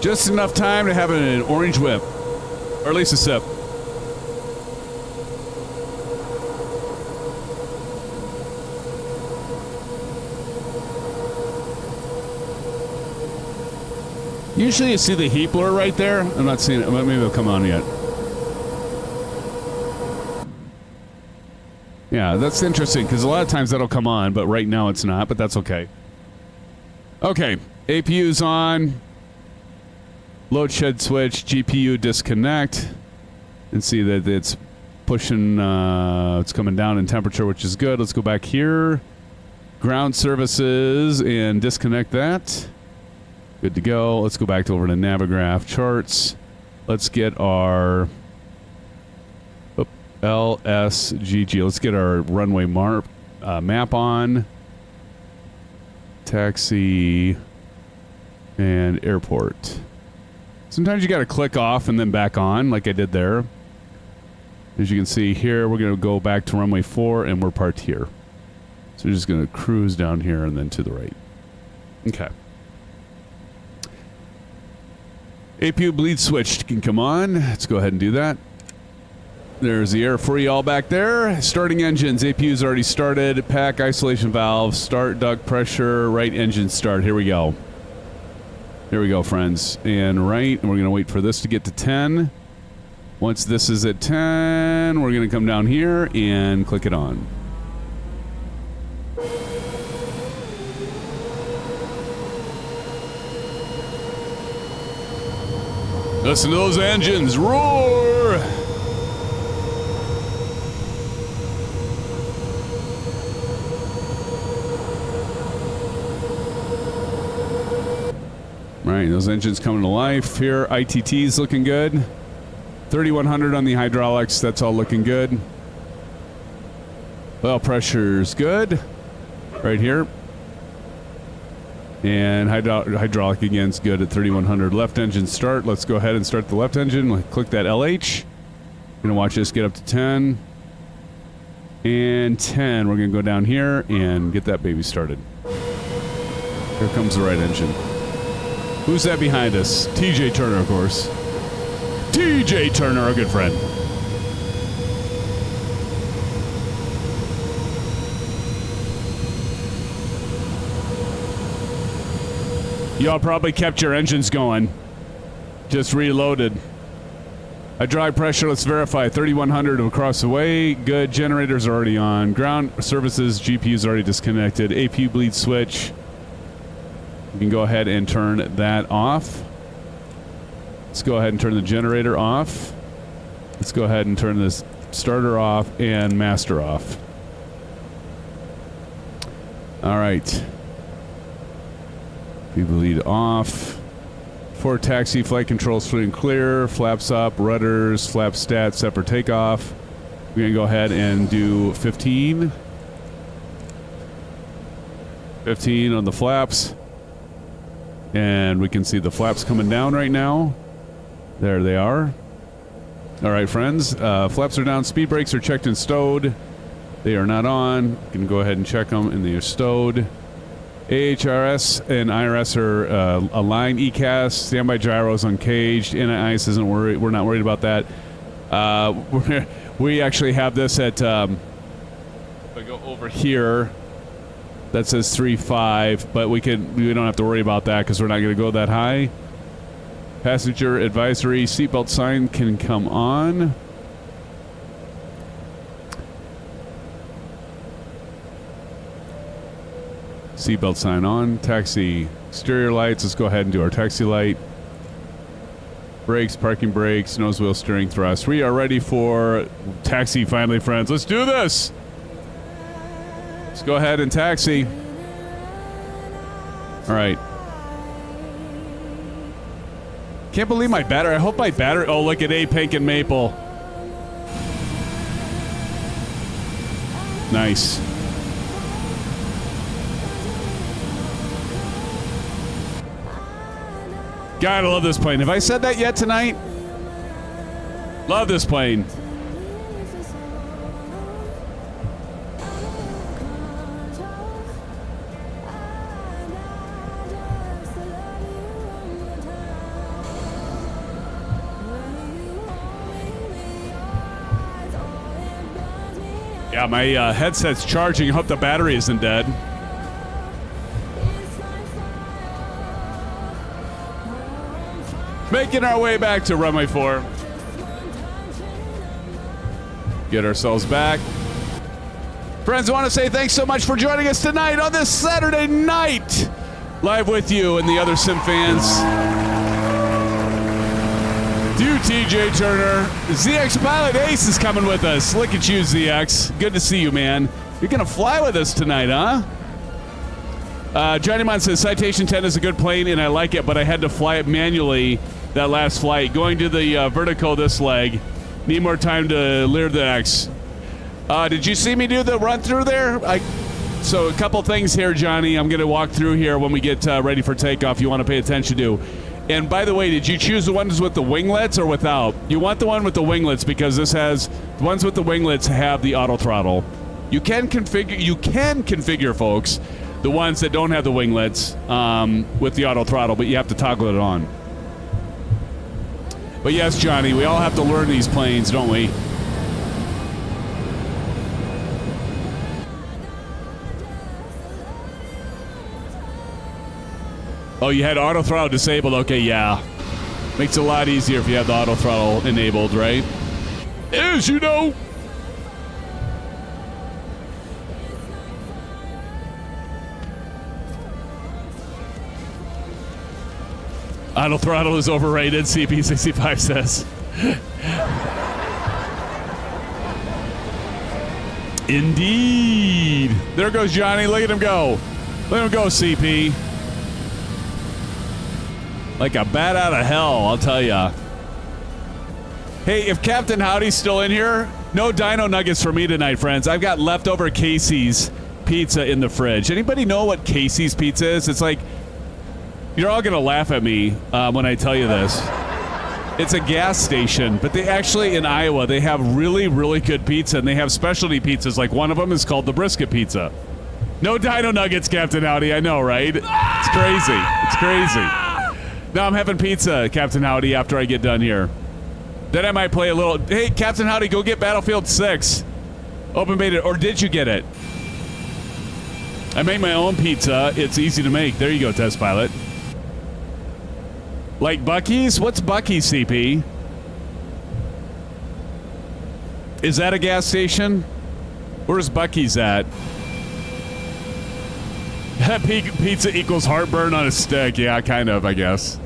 Just enough time to have an orange whip. Or at least a sip. Usually you see the heat blur right there. I'm not seeing it. Maybe it'll come on yet. Yeah, that's interesting because a lot of times that'll come on, but right now it's not, but that's okay. Okay, APU's on. Load shed switch, GPU disconnect. And see that it's pushing, it's coming down in temperature, which is good. Let's go back here. Ground services and disconnect that. Good to go. Let's go back over to Navigraph charts. Let's get our LSGG. Let's get our runway map on. taxi, and airport. Sometimes you got to click off and then back on, like I did there. As you can see here, we're going to go back to runway 4, and we're parked here. So we're just going to cruise down here and then to the right. Okay. APU bleed switch can come on. Let's go ahead and do that. There's the air for you all back there. Starting engines. APU's already started. Pack isolation valve. Start duct pressure. Right engine start. Here we go. Here we go, friends. And right. And we're going to wait for this to get to 10. Once this is at 10, we're going to come down here and click it on. Listen to those engines roar! Right, those engines coming to life here. ITT's looking good. 3100 on the hydraulics, that's all looking good. Oil pressure's good. Right here. And hydraulic again's good at 3100. Left engine start. Let's go ahead and start the left engine. Click that LH. Gonna watch this get up to 10. And 10. We're gonna go down here and get that baby started. Here comes the right engine. Who's that behind us? TJ Turner, of course. TJ Turner, our good friend. Y'all probably kept your engines going. Just reloaded. Hydraulic pressure, let's verify. 3100 across the way. Good. Generators are already on. Ground services, GPU's already disconnected. APU bleed switch. You can go ahead and turn that off. Let's go ahead and turn the generator off. Let's go ahead and turn this starter off and master off. All right. People lead off. For taxi, flight controls free and clear. Flaps up, rudders, flap stat, set for takeoff. We're going to go ahead and do 15. 15 on the flaps. And we can see the flaps coming down right now. There they are. All right, friends. Flaps are down. Speed brakes are checked and stowed. They are not on. You can go ahead and check them, and they are stowed. AHRS and IRS are aligned. ECAS, standby gyros uncaged. NIS isn't worried. We're not worried about that. We actually have this at. If I go over here, that says 3.5, but we don't have to worry about that because we're not going to go that high. Passenger advisory seatbelt sign can come on. Seatbelt sign on. Taxi exterior lights. Let's go ahead and do our taxi light. Brakes, parking brakes, nose wheel steering thrust. We are ready for taxi finally, friends. Let's do this. Let's go ahead and taxi. All right. Can't believe my battery. I hope my battery. Oh, look at A Pink and Maple. Nice. God, I love this plane. Have I said that yet tonight? Love this plane. Yeah, my headset's charging. I hope the battery isn't dead. Making our way back to runway 4. Get ourselves back. Friends, I want to say thanks so much for joining us tonight on this Saturday night. Live with you and the other SimFans. Dude, TJ Turner. ZX Pilot Ace is coming with us. Look at you, ZX. Good to see you, man. You're going to fly with us tonight, huh? Johnny Mon says, Citation 10 is a good plane, and I like it, but I had to fly it manually that last flight. Going to the vertical this leg. Need more time to lear the X. Did you see me do the run through there? So a couple things here, Johnny, I'm going to walk through here when we get ready for takeoff you want to pay attention to. And by the way, did you choose the ones with the winglets or without? You want the one with the winglets because this has, the ones with the winglets have the auto throttle. You can configure, folks, the ones that don't have the winglets with the auto throttle, but you have to toggle it on. But yes, Johnny, we all have to learn these planes, don't we? Oh, you had auto throttle disabled. Okay, yeah. Makes it a lot easier if you have the auto throttle enabled, right? As you know. Auto throttle is overrated, CP65 says. Indeed. There goes Johnny. Look at him go. Let him go, CP. Like a bat out of hell, I'll tell ya. Hey, if Captain Howdy's still in here, no dino nuggets for me tonight, friends. I've got leftover Casey's pizza in the fridge. Anybody know what Casey's pizza is? It's like, you're all going to laugh at me when I tell you this. It's a gas station, but they actually, in Iowa, they have really, really good pizza, and they have specialty pizzas. Like one of them is called the brisket pizza. No dino nuggets, Captain Howdy. I know, right? It's crazy. It's crazy. No, I'm having pizza, Captain Howdy, after I get done here. Then I might play a little... Hey, Captain Howdy, go get Battlefield 6. Open beta. Or did you get it? I make my own pizza. It's easy to make. There you go, test pilot. Like Buc-ee's? What's Buc-ee's, CP? Is that a gas station? Where's Buc-ee's at? Pizza equals heartburn on a stick. Yeah, kind of, I guess.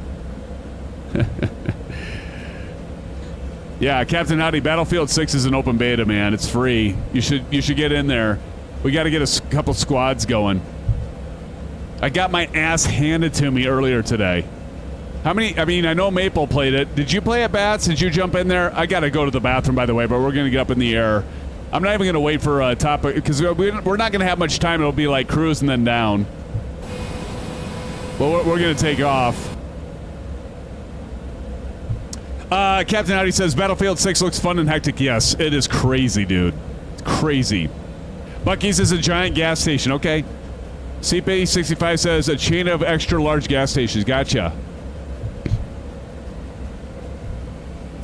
Yeah, Captain Howdy, Battlefield 6 is an open beta, man. It's free. You should get in there. We got to get a couple squads going. I got my ass handed to me earlier today. How many? I mean, I know Maple played it. Did you play it, Bats? Did you jump in there? I got to go to the bathroom, by the way, but we're going to get up in the air. I'm not even going to wait for a topic because we're not going to have much time. It'll be like cruise and then down. Well, we're going to take off. Captain Howdy says Battlefield 6 looks fun and hectic. Yes, it is crazy, dude. It's crazy. Buc-ee's is a giant gas station. Okay. CP65 says a chain of extra large gas stations. Gotcha.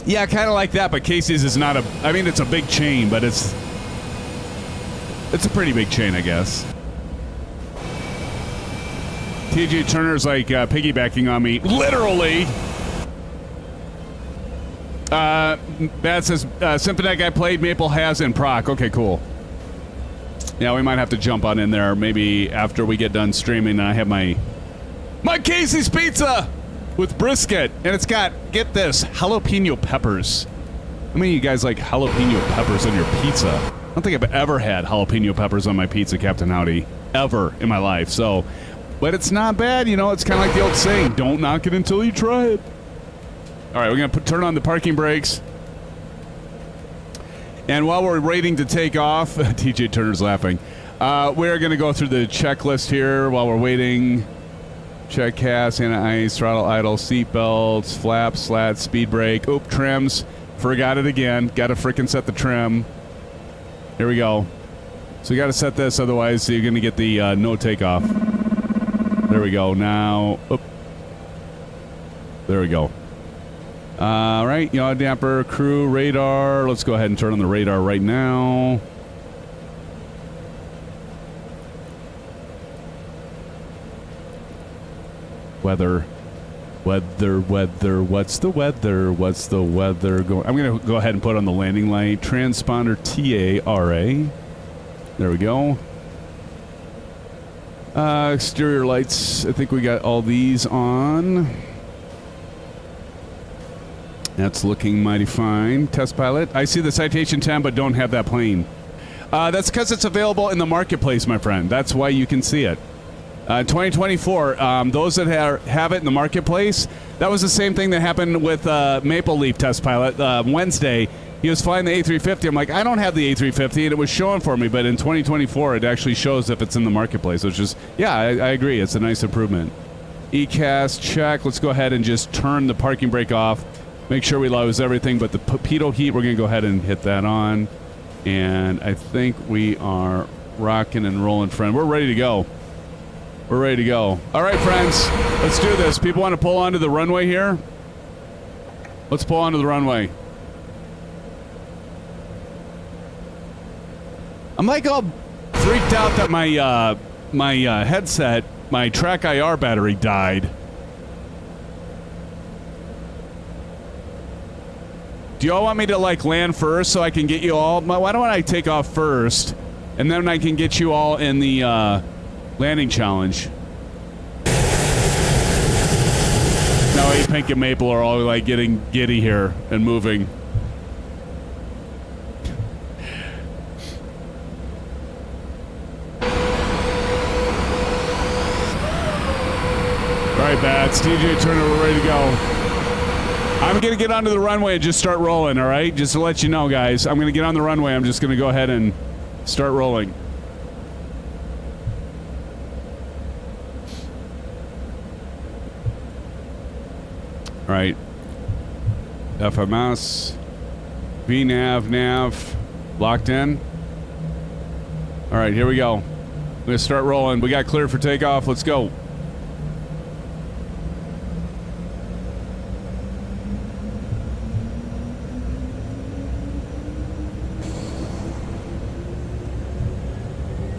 Yeah, kind of like that, but Casey's is not a... I mean, it's a big chain, but it's a pretty big chain, I guess. TJ Turner's like piggybacking on me. Literally! Bad says, Symphonec I played, Maple has, and Proc. Okay, cool. Yeah, we might have to jump on in there maybe after we get done streaming and I have my Casey's Pizza! With brisket, and it's got, get this, jalapeno peppers. How many of you guys like jalapeno peppers on your pizza? I don't think I've ever had jalapeno peppers on my pizza, Captain Howdy, ever in my life. So, but it's not bad, you know. It's kind of like the old saying, don't knock it until you try it. All right, we're going to turn on the parking brakes. And while we're waiting to take off, TJ Turner's laughing. We're going to go through the checklist here while we're waiting. Check cast, anti-ice, throttle idle, seat belts, flaps, slats, speed brake. Oop, trims. Forgot it again. Got to frickin' set the trim. Here we go. So you got to set this, otherwise you're going to get the no takeoff. There we go. Now, oop. There we go. All right, yaw damper, crew, radar. Let's go ahead and turn on the radar right now. Weather. What's the weather going? I'm going to go ahead and put on the landing light. Transponder TARA. There we go. Exterior lights. I think we got all these on. That's looking mighty fine. Test pilot. I see the Citation 10, but don't have that plane. That's because it's available in the marketplace, my friend. That's why you can see it. 2024, those that have it in the marketplace, that was the same thing that happened with Maple Leaf Test Pilot. Wednesday, he was flying the A350. I'm like, I don't have the A350, and it was showing for me, but in 2024, it actually shows if it's in the marketplace, which is, yeah, I agree. It's a nice improvement. ECAS, check. Let's go ahead and just turn the parking brake off. Make sure we lose everything, but the pitot heat, we're going to go ahead and hit that on. And I think we are rocking and rolling, friend. We're ready to go. We're ready to go. All right, friends, let's do this. People want to pull onto the runway here? Let's pull onto the runway. I'm like all freaked out that my headset, my Track IR battery died. Do y'all want me to like land first so I can get you all? Why don't I take off first, and then I can get you all in the landing challenge? Now, A-Pink and Maple are all like getting giddy here and moving. All right, Bats, DJ Turner, we're ready to go. I'm going to get onto the runway and just start rolling, all right? Just to let you know, guys. I'm going to get on the runway. I'm just going to go ahead and start rolling. All right. FMS. VNAV, nav. Locked in. All right, here we go. I'm going to start rolling. We got clear for takeoff. Let's go.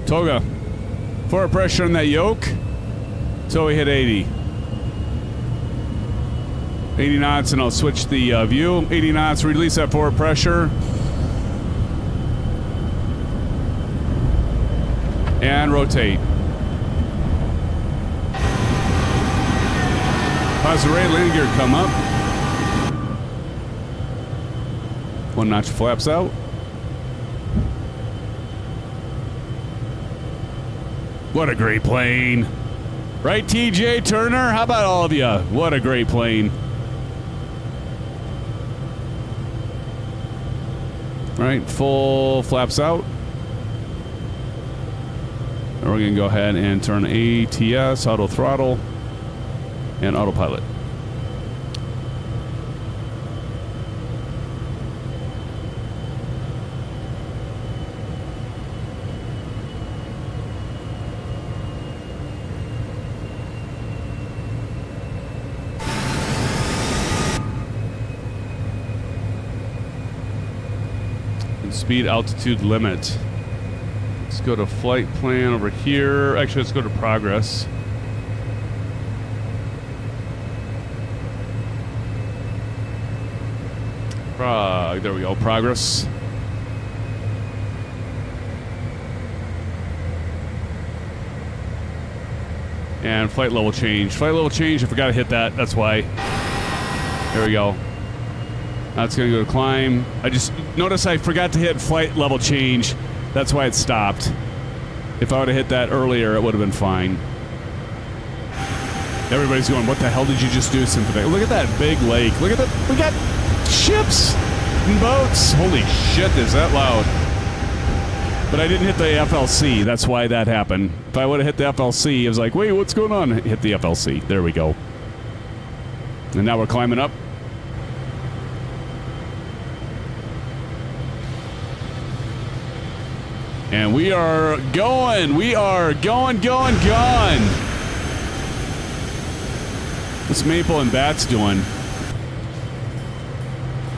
Toga, forward pressure on that yoke until we hit 80. 80 knots, and I'll switch the view. 80 knots, release that forward pressure. And rotate. Positive rate, landing gear come up. One notch flaps out. What a great plane. Right, TJ Turner? How about all of you? What a great plane. All right, full flaps out. And we're going to go ahead and turn ATS, auto throttle, and autopilot. Speed altitude limit. Let's go to flight plan over here. Actually, let's go to progress. There we go, progress. And flight level change. Flight level change, I forgot to hit that. That's why. There we go. That's going to go to climb. I just noticed I forgot to hit flight level change. That's why it stopped. If I would have hit that earlier, it would have been fine. Everybody's going, what the hell did you just do, Symphony? Look at that big lake. Look at that. We got ships and boats. Holy shit, is that loud. But I didn't hit the FLC. That's why that happened. If I would have hit the FLC, I was like, wait, what's going on? Hit the FLC. There we go. And now we're climbing up. And we are going. We are going. What's Maple and Bats doing?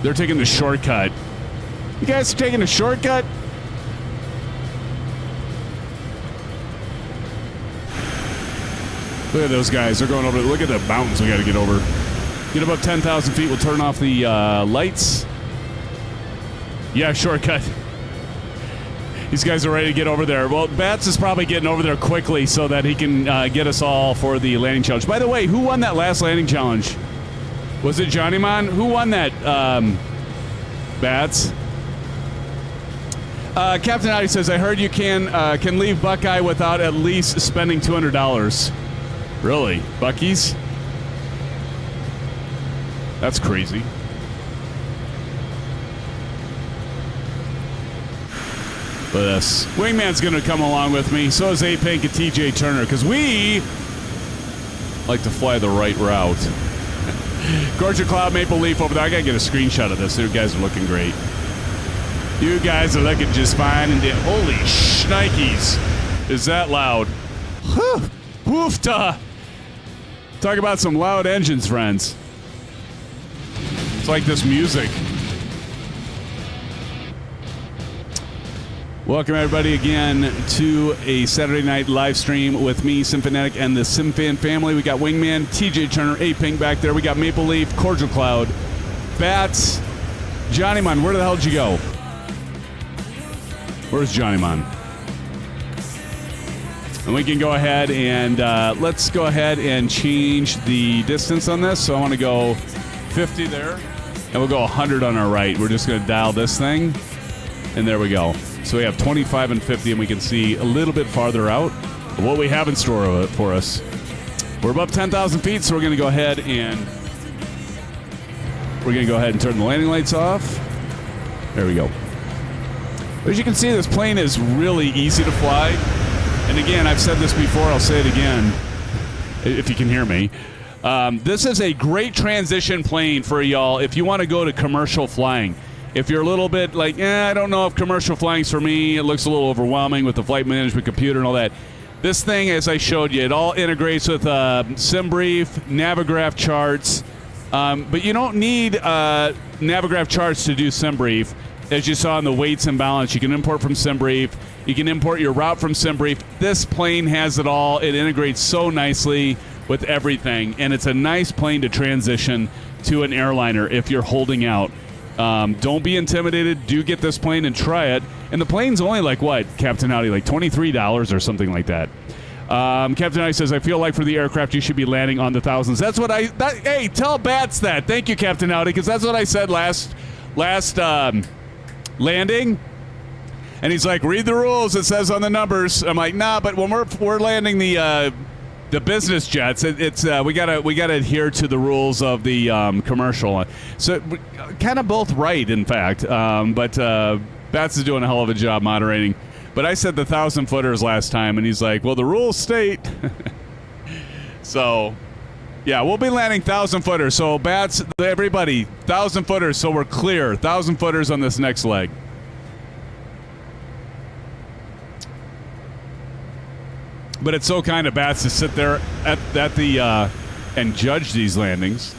They're taking the shortcut. You guys are taking a shortcut? Look at those guys. They're going over. Look at the mountains we got to get over. Get above 10,000 feet. We'll turn off the lights. Yeah, shortcut. These guys are ready to get over there. Well, Bats is probably getting over there quickly so that he can get us all for the landing challenge. By the way, who won that last landing challenge? Was it Johnny Mon? Who won that, Bats? Captain Audi says, I heard you can leave Buckeye without at least spending $200. Really? Buc-ee's? That's crazy. with us. Wingman's going to come along with me. So is A-Pink and TJ Turner, because we like to fly the right route. Gorgeous Cloud, Maple Leaf over there. I got to get a screenshot of this. You guys are looking great. You guys are looking just fine. And holy shnikes. Is that loud? Woofta. Talk about some loud engines, friends. It's like this music. Welcome, everybody, again to a Saturday night live stream with me, SimFanatic, and the SimFan family. We got Wingman, TJ Turner, A-Pink back there. We got Maple Leaf, Cordial Cloud, Bats, Johnny Mon. Where the hell did you go? Where's Johnny Mon? And we can go ahead and let's go ahead and change the distance on this. So I want to go 50 there, and we'll go 100 on our right. We're just going to dial this thing, and there we go. So we have 25 and 50, and we can see a little bit farther out what we have in store for us. We're above 10,000 feet, so we're going to go ahead and turn the landing lights off. There we go. As you can see, this plane is really easy to fly. And again, I've said this before, I'll say it again, if you can hear me. This is a great transition plane for y'all if you want to go to commercial flying. If you're a little bit like, I don't know if commercial flying's for me, it looks a little overwhelming with the flight management computer and all that. This thing, as I showed you, it all integrates with SimBrief, Navigraph charts, but you don't need Navigraph charts to do SimBrief. As you saw in the weights and balance, you can import from SimBrief. You can import your route from SimBrief. This plane has it all. It integrates so nicely with everything, and it's a nice plane to transition to an airliner if you're holding out. Don't be intimidated. Do get this plane and try it. And the plane's only like, what, Captain Howdy, like $23 or something like that. Captain Howdy says, I feel like for the aircraft, you should be landing on the thousands. That's what hey, tell Bats that. Thank you, Captain Howdy, because that's what I said last landing. And he's like, read the rules. It says on the numbers. I'm like, nah, but when we're landing the business jets, it's we gotta adhere to the rules of the commercial. So kind of both right, in fact. But Bats is doing a hell of a job moderating. But I said the 1,000-footers last time, and he's like, well, the rules state. So, yeah, we'll be landing 1,000-footers. So Bats, everybody, 1,000-footers. So we're clear. 1,000-footers on this next leg. But it's so kind of Bats to sit there at the and judge these landings.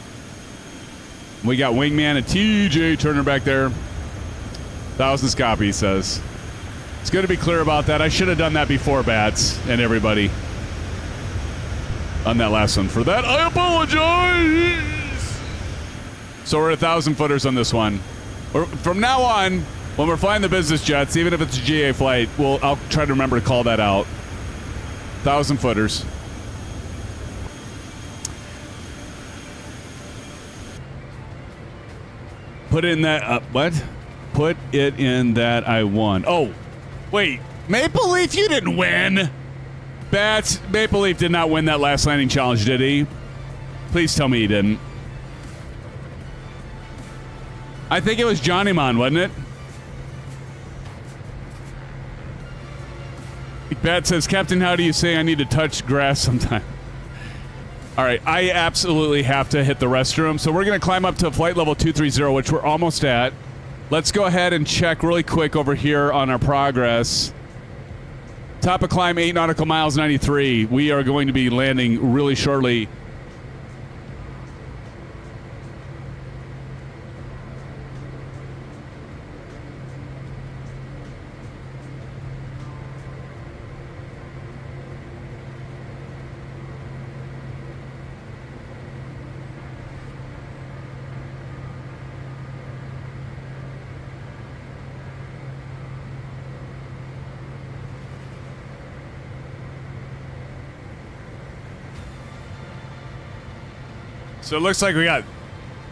We got Wingman and TJ Turner back there. 1,000 copy, he says. It's good to be clear about that. I should have done that before, Bats and everybody. On that last one. For that, I apologize. So we're at 1,000-footers on this one. From now on, when we're flying the business jets, even if it's a GA flight, I'll try to remember to call that out. 1,000-footers. Put in that, what? Put it in that I won. Oh, wait. Maple Leaf, you didn't win. Bats, Maple Leaf did not win that last landing challenge, did he? Please tell me he didn't. I think it was Johnny Mon, wasn't it? Bat says, Captain, how do you say I need to touch grass sometime? All right, I absolutely have to hit the restroom. So we're going to climb up to flight level 230, which we're almost at. Let's go ahead and check really quick over here on our progress. Top of climb, 8 nautical miles, 93. We are going to be landing really shortly. So it looks like we got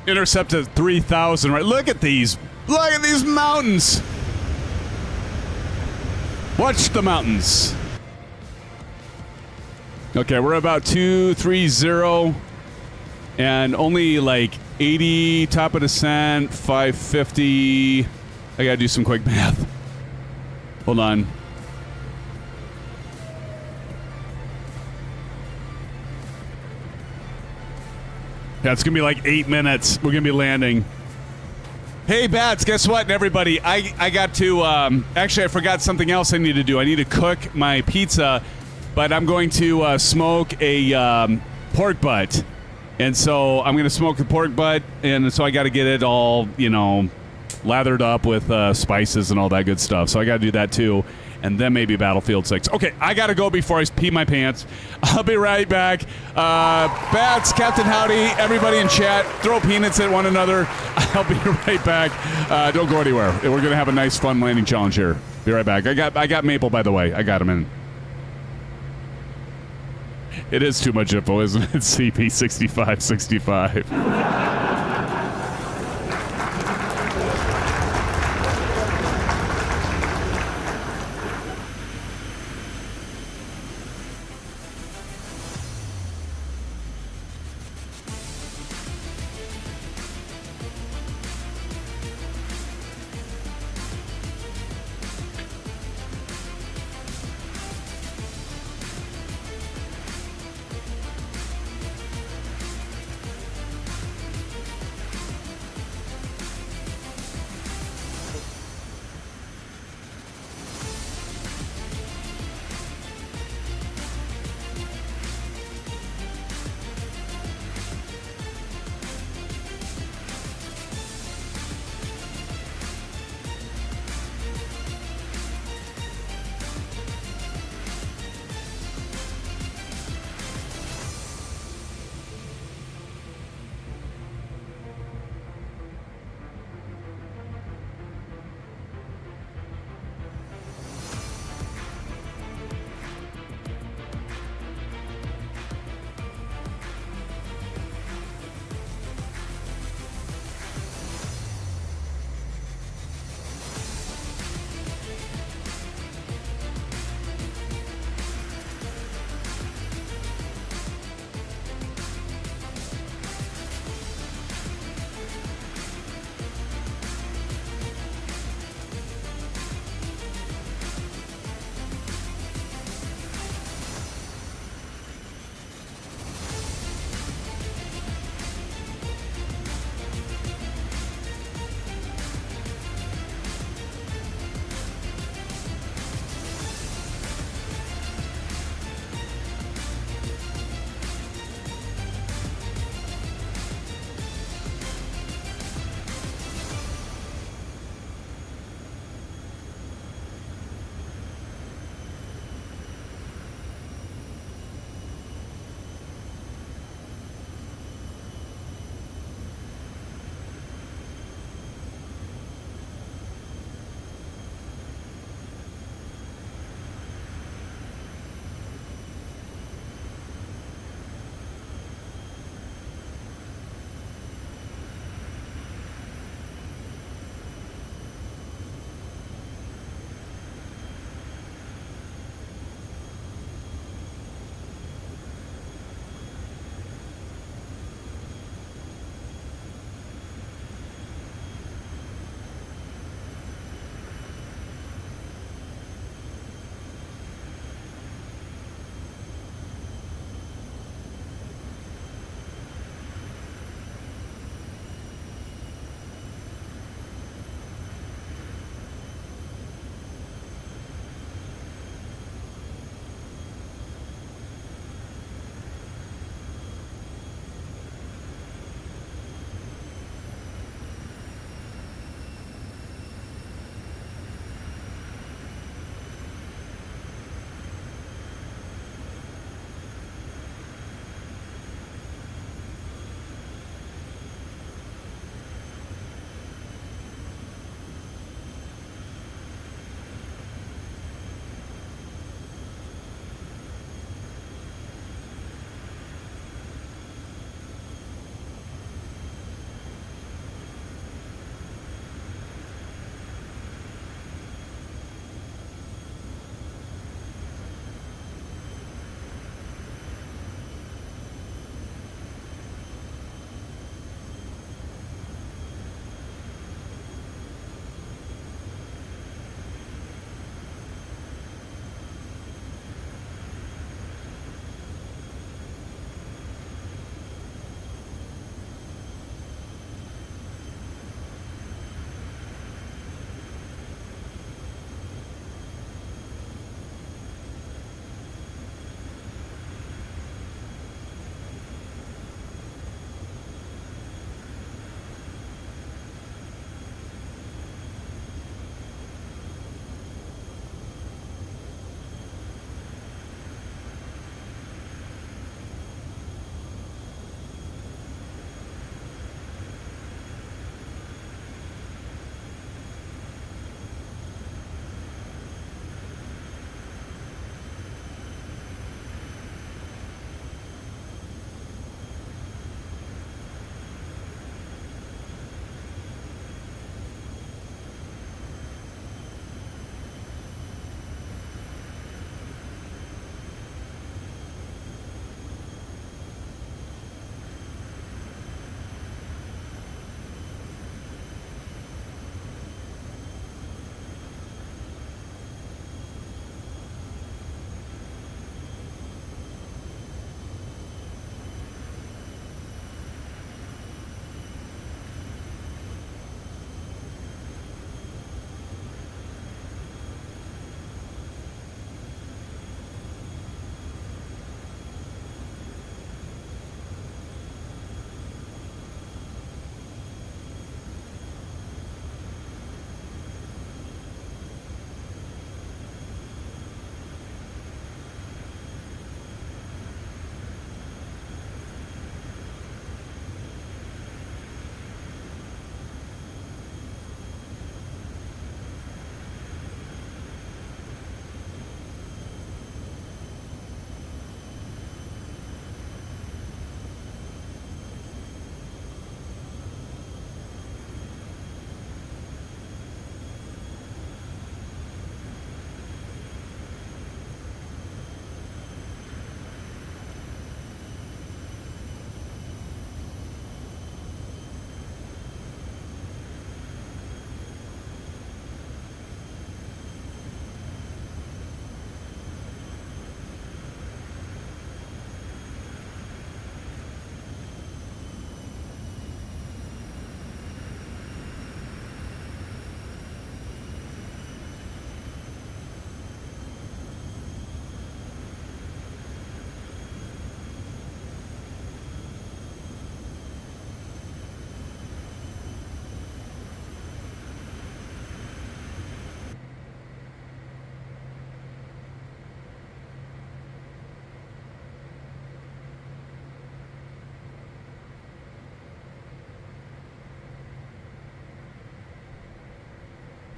intercepted 3,000, right? Look at these. Look at these mountains. Watch the mountains. Okay, we're about 230 and only like 80 top of descent, 550. I gotta do some quick math. Hold on. Yeah, it's going to be like 8 minutes. We're going to be landing. Hey, Bats, guess what, everybody? I got to... actually, I forgot something else I need to do. I need to cook my pizza, but I'm going to smoke a pork butt. And so I'm going to smoke the pork butt, and so I got to get it all, you know, lathered up with spices and all that good stuff. So I got to do that, too. And then maybe Battlefield 6. Okay, I got to go before I pee my pants. I'll be right back. Bats, Captain Howdy, everybody in chat, throw peanuts at one another. I'll be right back. Don't go anywhere. We're going to have a nice, fun landing challenge here. Be right back. I got Maple, by the way. I got him in. It is too much info, isn't it? CP6565.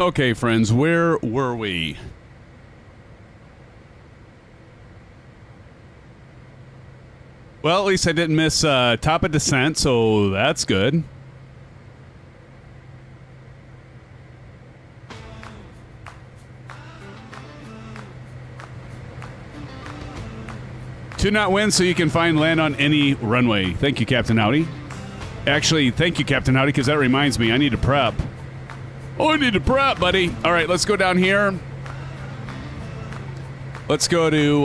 Okay, friends, where were we? Well, at least I didn't miss top of descent, so that's good. To not win so you can find land on any runway. Thank you, Captain Howdy. Actually, thank you, Captain Howdy, because that reminds me, I need to prep. Oh, I need to prep, buddy. All right, let's go down here. Let's go to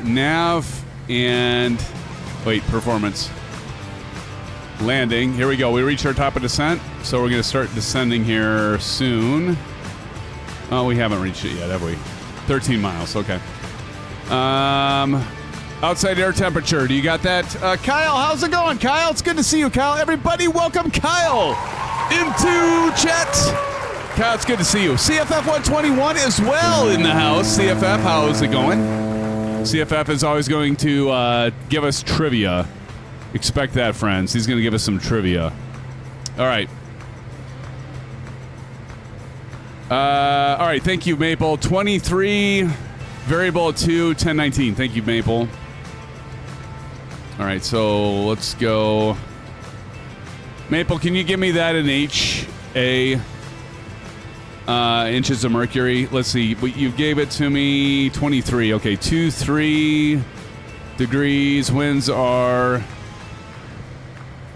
nav and... Wait, performance. Landing. Here we go. We reached our top of descent, so we're going to start descending here soon. Oh, we haven't reached it yet, have we? 13 miles. Okay. Outside air temperature. Do you got that? Kyle, how's it going? Kyle, it's good to see you, Kyle. Everybody, welcome Kyle into chat. Kyle, it's good to see you. CFF 121 as well in the house. CFF, how's it going? CFF is always going to give us trivia. Expect that, friends. He's going to give us some trivia. All right. All right. Thank you, Maple. 23, variable 2, 1019. Thank you, Maple. All right. So let's go. Maple, can you give me that in HA? Inches of mercury. Let's see. You gave it to me 23. Okay, 23 degrees. Winds are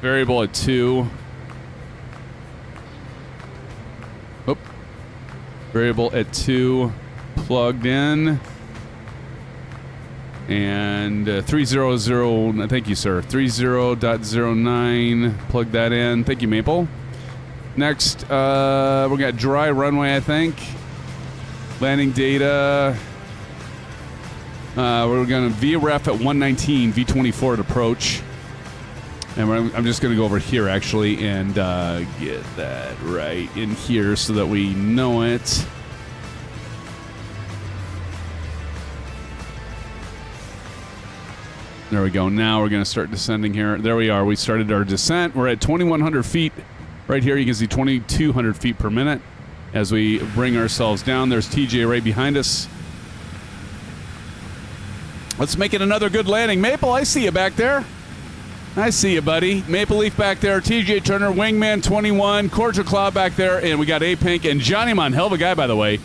variable at 2. Oh, variable at 2. Plugged in. And 300. Thank you, sir. 30.09. Plug that in. Thank you, Maple. Next, we got dry runway, I think. Landing data. We're going to VREF at 119, V24 at approach. And I'm just going to go over here, actually, and get that right in here so that we know it. There we go. Now we're going to start descending here. There we are. We started our descent. We're at 2,100 feet. Right here, you can see 2,200 feet per minute as we bring ourselves down. There's TJ right behind us. Let's make it another good landing. Maple, I see you back there. I see you, buddy. Maple Leaf back there. TJ Turner, Wingman 21, Cordial Cloud back there, and we got A-Pink and Johnny Mon, hell of a guy, by the way,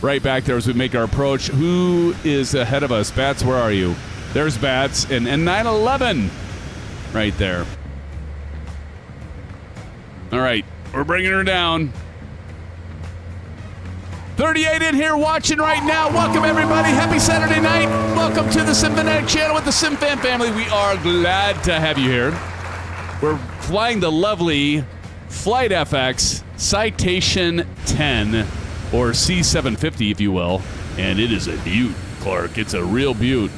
right back there as we make our approach. Who is ahead of us? Bats, where are you? There's Bats and 911 right there. All right, we're bringing her down. 38 in here watching right now. Welcome, everybody. Happy Saturday night. Welcome to the SimFanatic channel with the SimFan family. We are glad to have you here. We're flying the lovely FlightFX Citation 10, or C750, if you will. And it is a beaut, Clark. It's a real beaut.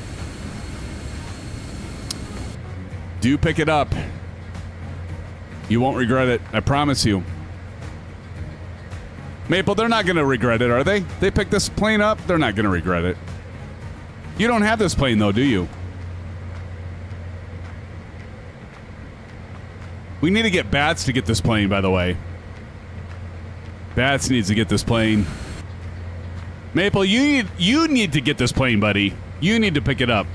Do pick it up. You won't regret it. I promise you. Maple, they're not going to regret it, are they? They picked this plane up. They're not going to regret it. You don't have this plane, though, do you? We need to get Bats to get this plane, by the way. Bats needs to get this plane. Maple, you need to get this plane, buddy. You need to pick it up.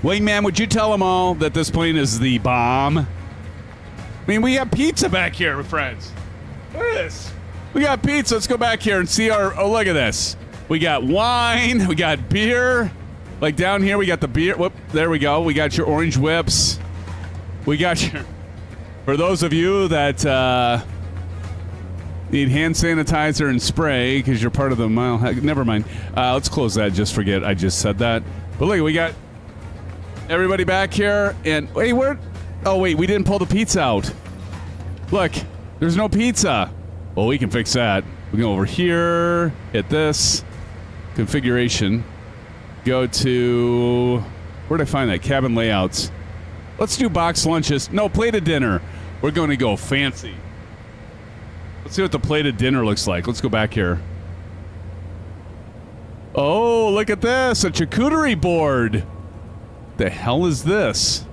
Wingman, would you tell them all that this plane is the bomb? I mean, we have pizza back here, friends. Look at this. We got pizza. Let's go back here and see our... Oh, look at this. We got wine. We got beer. Like down here, we got the beer. Whoop, there we go. We got your orange whips. We got your... For those of you that need hand sanitizer and spray because you're part of the mile... Never mind. Let's close that. Just forget I just said that. But look, we got... Everybody back here, and wait, where? Oh, wait, we didn't pull the pizza out. Look, there's no pizza. Well, we can fix that. We go over here, hit this, configuration, go to, where'd I find that? Cabin layouts. Let's do box lunches. No, plated dinner. We're going to go fancy. Let's see what the plated dinner looks like. Let's go back here. Oh, look at this, a charcuterie board. The hell is this?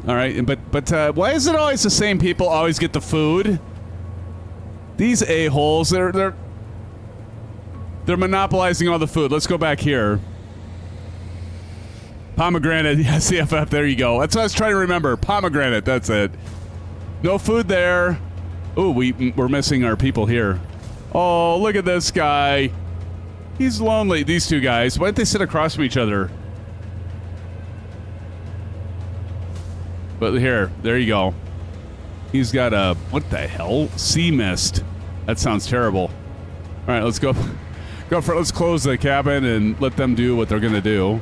All right, but why is it always the same people always get the food? These a-holes, they're monopolizing all the food. Let's go back here. Pomegranate, yeah, CFF, there you go. That's what I was trying to remember. Pomegranate, that's it. No food there. Ooh, we're missing our people here. Oh, look at this guy. He's lonely. These two guys. Why don't they sit across from each other? But here, there you go. He's got a, what the hell? Sea mist. That sounds terrible. All right, let's go. Let's close the cabin and let them do what they're going to do.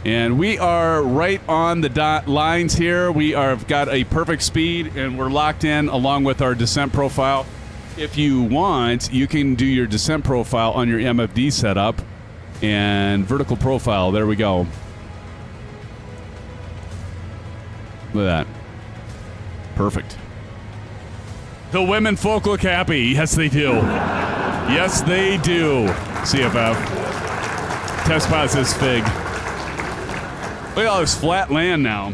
And we are right on the dot lines here. We have got a perfect speed, and we're locked in along with our descent profile. If you want, you can do your descent profile on your MFD setup and vertical profile. There we go. Look at that. Perfect. The women folk look happy. Yes, they do. Yes, they do. CFF. Test pilot says Fig. Look at all this flat land now.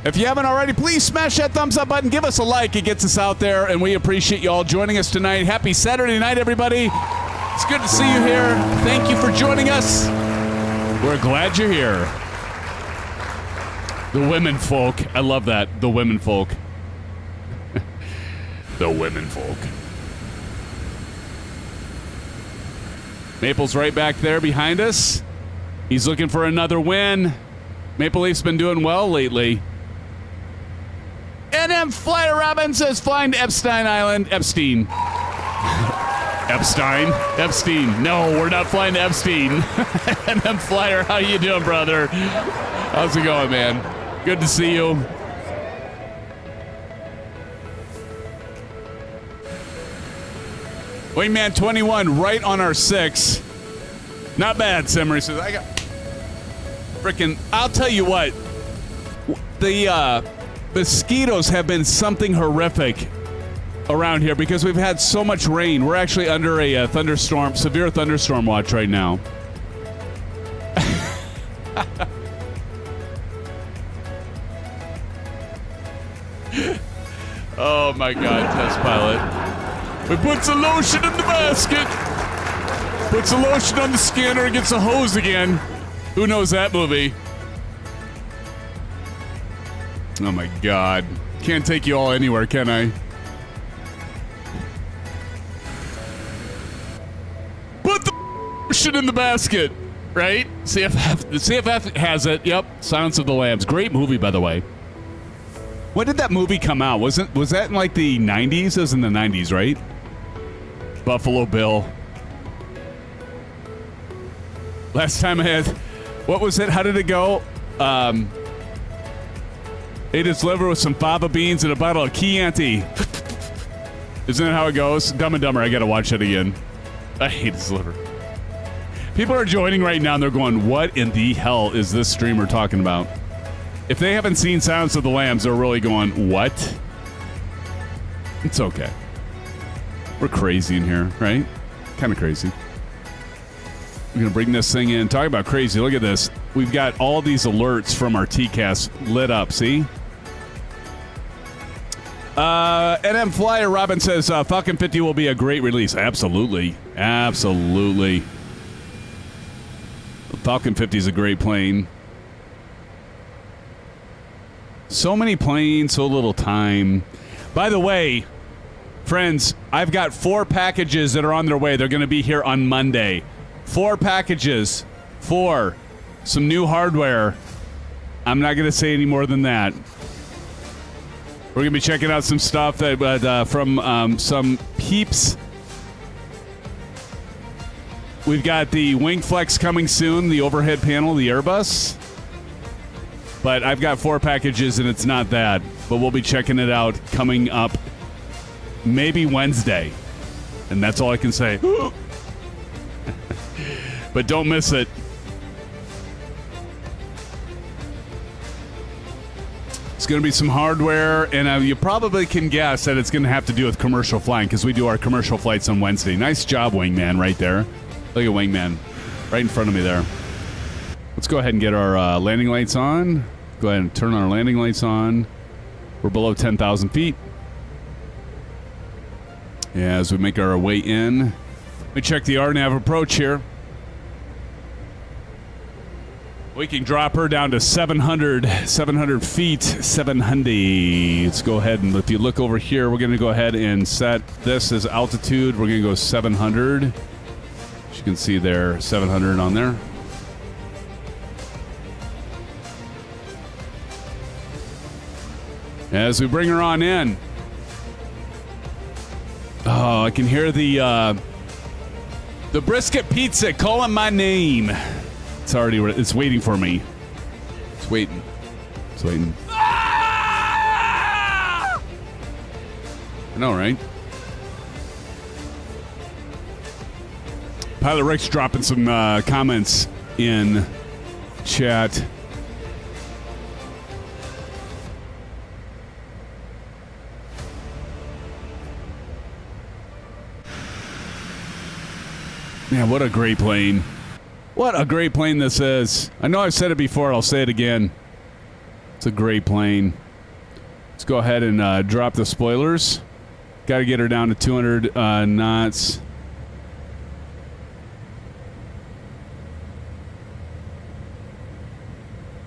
If you haven't already, please smash that thumbs up button. Give us a like. It gets us out there, and we appreciate you all joining us tonight. Happy Saturday night, everybody. It's good to see you here. Thank you for joining us. We're glad you're here. The women folk. I love that. The women folk. The women folk. Maple's right back there behind us. He's looking for another win. Maple Leaf's been doing well lately. NM Flyer Robin says flying to Epstein Island. Epstein. Epstein. No, we're not flying to Epstein. NM Flyer, how you doing, brother? How's it going, man? Good to see you. Wingman 21 right on our 6. Not bad, Simmery says. I got freaking. I'll tell you what. The mosquitoes have been something horrific around here because we've had so much rain. We're actually under a thunderstorm, severe thunderstorm watch right now. Oh my God, test pilot. We puts the lotion in the basket. Puts the lotion on the scanner and gets a hose again. Who knows that movie? Oh my God. Can't take you all anywhere, can I? Put the lotion in the basket, right? CFF. The CFF has it. Yep. Silence of the Lambs. Great movie, by the way. When did that movie come out? Was that in like the 90s? It was in the 90s, right? Buffalo Bill. Last time I had, what was it? How did it go? Ate his liver with some fava beans and a bottle of Chianti. Isn't that how it goes? Dumb and Dumber. I gotta watch it again. I hate his liver. People are joining right now and they're going, what in the hell is this streamer talking about? If they haven't seen Silence of the Lambs, they're really going, what? It's okay. We're crazy in here, right? Kind of crazy. We're going to bring this thing in. Talk about crazy. Look at this. We've got all these alerts from our TCAS lit up. See? NM Flyer Robin says Falcon 50 will be a great release. Absolutely. Absolutely. Falcon 50 is a great plane. So many planes, so little time. By the way, friends, I've got 4 packages that are on their way. They're going to be here on Monday. 4 packages. 4. Some new hardware. I'm not going to say any more than that. We're going to be checking out some stuff that from some peeps. We've got the Wing Flex coming soon, the overhead panel, the Airbus. But I've got 4 packages, and it's not that. But we'll be checking it out coming up maybe Wednesday. And that's all I can say. But don't miss it. It's going to be some hardware, and you probably can guess that it's going to have to do with commercial flying because we do our commercial flights on Wednesday. Nice job, Wingman, right there. Look at Wingman right in front of me there. Let's go ahead and get our landing lights on. Go ahead and turn our landing lights on. We're below 10,000 feet. Yeah, as we make our way in. Let me check the RNAV approach here. We can drop her down to 700 feet, 700. Let's go ahead and if you look over here, we're going to go ahead and set this as altitude. We're going to go 700. As you can see there, 700 on there. As we bring her on in. Oh, I can hear the brisket pizza calling my name. It's waiting for me. It's waiting. Ah! I know, right? Pilot Rick's dropping some comments in chat. Man, what a great plane. What a great plane this is. I know I've said it before. I'll say it again. It's a great plane. Let's go ahead and drop the spoilers. Got to get her down to 200 knots.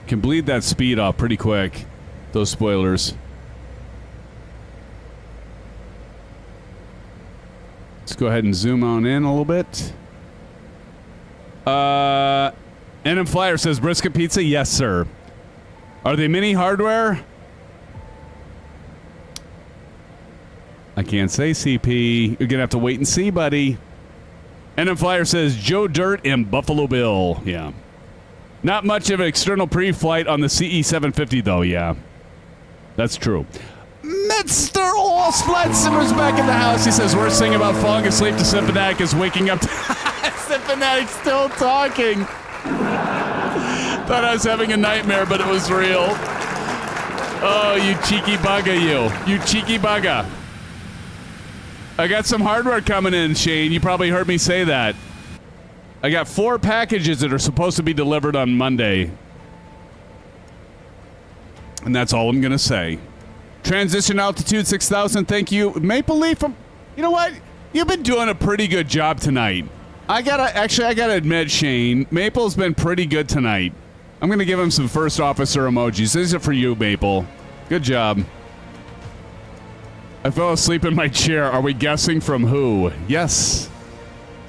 Can bleed that speed off pretty quick. Those spoilers. Let's go ahead and zoom on in a little bit. NM Flyer says brisket pizza. Yes, sir. Are they mini hardware? I can't say, CP. You're gonna have to wait and see, buddy. NM Flyer says Joe Dirt and Buffalo Bill. Yeah. Not much of an external pre-flight on the CE750 though. Yeah, that's true. Mr. All Splat Simmer's back in the house. He says, worst thing about falling asleep to Symphonatic is waking up to Symphonatic's still talking. Thought I was having a nightmare, but it was real. Oh, you cheeky bugger, you. You cheeky bugger. I got some hardware coming in, Shane. You probably heard me say that. I got 4 packages that are supposed to be delivered on Monday. And that's all I'm going to say. Transition altitude 6,000. Thank you. Maple Leaf, you know what? You've been doing a pretty good job tonight. I gotta admit, Shane, Maple's been pretty good tonight. I'm going to give him some first officer emojis. These are for you, Maple. Good job. I fell asleep in my chair. Are we guessing from who? Yes.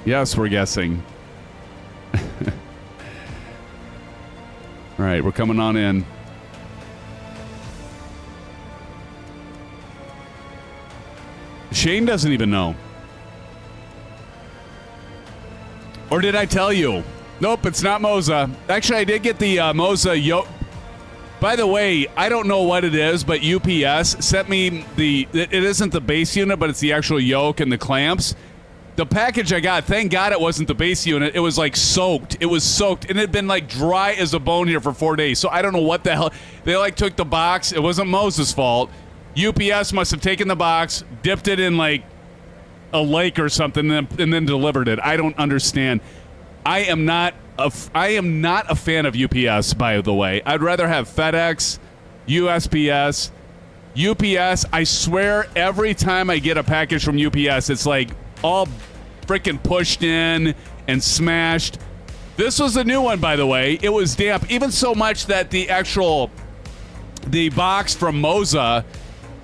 Yes, we're guessing. All right, we're coming on in. Shane doesn't even know. Or did I tell you? Nope, it's not Moza. Actually, I did get the Moza Yoke. By the way, I don't know what it is, but UPS sent me it isn't the base unit, but it's the actual yoke and the clamps. The package I got, thank God it wasn't the base unit. It was like soaked. It was soaked, and it had been like dry as a bone here for 4 days. So I don't know what the hell. They like took the box. It wasn't Moza's fault. UPS must have taken the box, dipped it in like a lake or something, and then delivered it. I don't understand. I am not a fan of UPS, by the way. I'd rather have FedEx, USPS, UPS. I swear every time I get a package from UPS, it's like all freaking pushed in and smashed. This was a new one, by the way. It was damp, even so much that the box from Moza,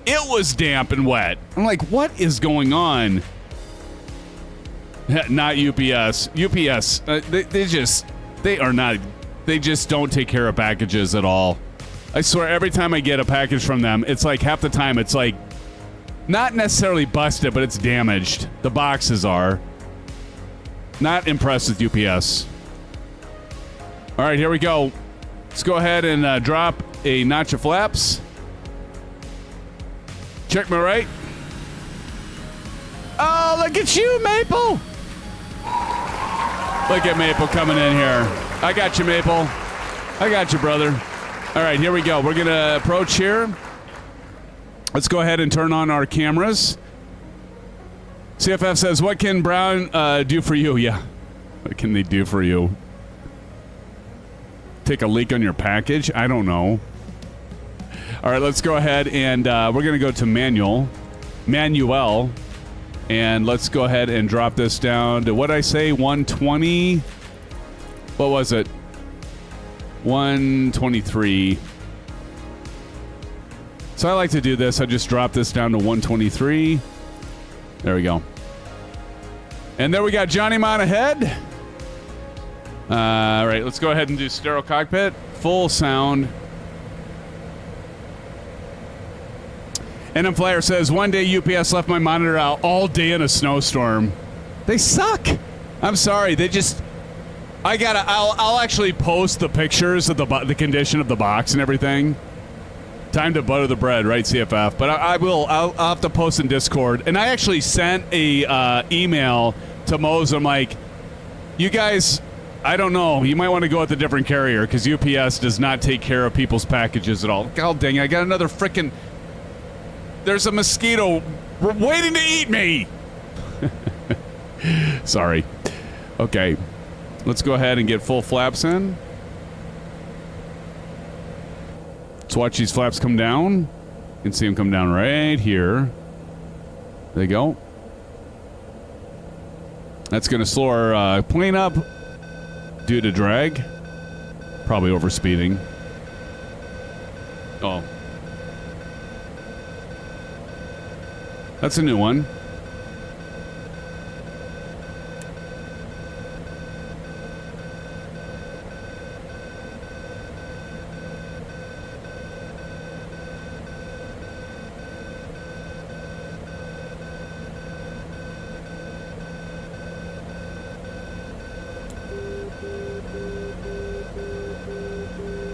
it was damp and wet. I'm like, what is going on? Not UPS. UPS, they just don't take care of packages at all. I swear, every time I get a package from them, it's like half the time it's like not necessarily busted, but it's damaged. The boxes are. Not impressed with UPS. All right, here we go. Let's go ahead and drop a notch of flaps. Check me right. Oh, look at you, Maple. Look at Maple coming in here. I got you, Maple. I got you, brother. All right, here we go. We're going to approach here. Let's go ahead and turn on our cameras. CFF says, what can Brown do for you? Yeah. What can they do for you? take a leak on your package. I don't know. All right, let's go ahead and we're going to go to manual, and let's go ahead and drop this down to what I say, 120. What was it? 123. So I like to do this. I just drop this down to 123. There we go. And there we got Johnny Mon ahead. All right, let's go ahead and do stereo cockpit, full sound. NM Flyer says, one day UPS left my monitor out all day in a snowstorm. They suck. I'm sorry. They just, I'll actually post the pictures of the condition of the box and everything. Time to butter the bread, right, CFF? But I'll have to post in Discord. And I actually sent a email to Mose. I'm like, you guys, I don't know. You might want to go with a different carrier because UPS does not take care of people's packages at all. God dang it, I got another frickin'... There's a mosquito waiting to eat me. Sorry. Okay. Let's go ahead and get full flaps in. Let's watch these flaps come down. You can see them come down right here. There they go. That's going to slow our plane up due to drag. Probably overspeeding. Oh. That's a new one.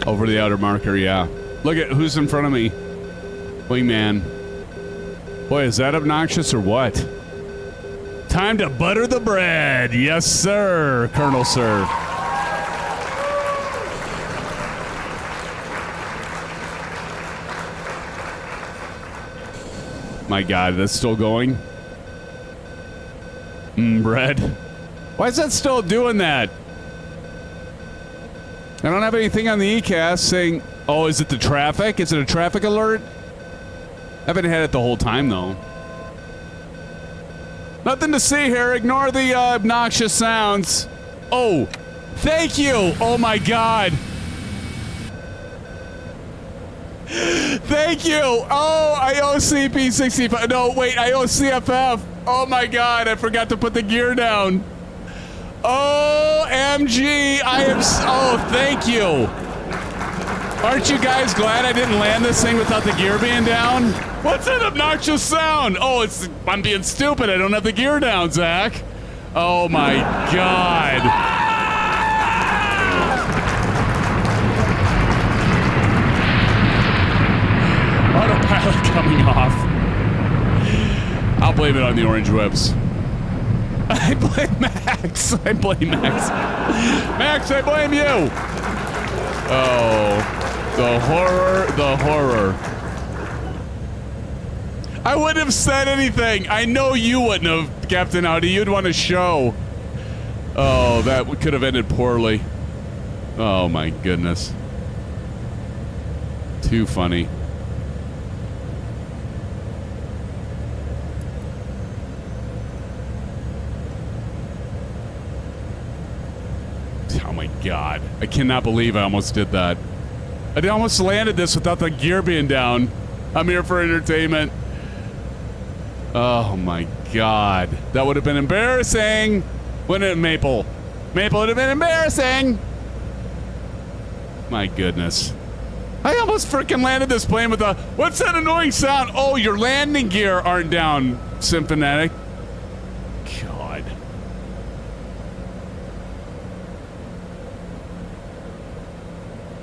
Over the outer marker, yeah. Look at who's in front of me. Wingman. Boy, is that obnoxious or what? Time to butter the bread. Yes, sir, Colonel Sir. My God, that's still going? Bread. Why is that still doing that? I don't have anything on the ECAS saying, oh, is it the traffic? Is it a traffic alert? I haven't had it the whole time, though. Nothing to see here. Ignore the obnoxious sounds. Oh, thank you. Oh, my God. Thank you. Oh, I owe CP65. No, wait, I owe CFF. Oh, my God. I forgot to put the gear down. OMG. Oh, thank you. Aren't you guys glad I didn't land this thing without the gear being down? What's that obnoxious sound? Oh, I'm being stupid. I don't have the gear down, Zach. Oh, my God. Autopilot coming off. I'll blame it on the orange whips. I blame Max. I blame Max. Max, I blame you. Oh, the horror, the horror. I wouldn't have said anything. I know you wouldn't have, Captain Audi. You'd want to show. Oh, that could have ended poorly. Oh, my goodness. Too funny. Oh, my God. I cannot believe I almost did that. I almost landed this without the gear being down. I'm here for entertainment. Oh, my God. That would have been embarrassing. Wouldn't it, Maple? Maple would have been embarrassing. My goodness. I almost freaking landed this plane with a... What's that annoying sound? Oh, your landing gear aren't down, Symphonic. God.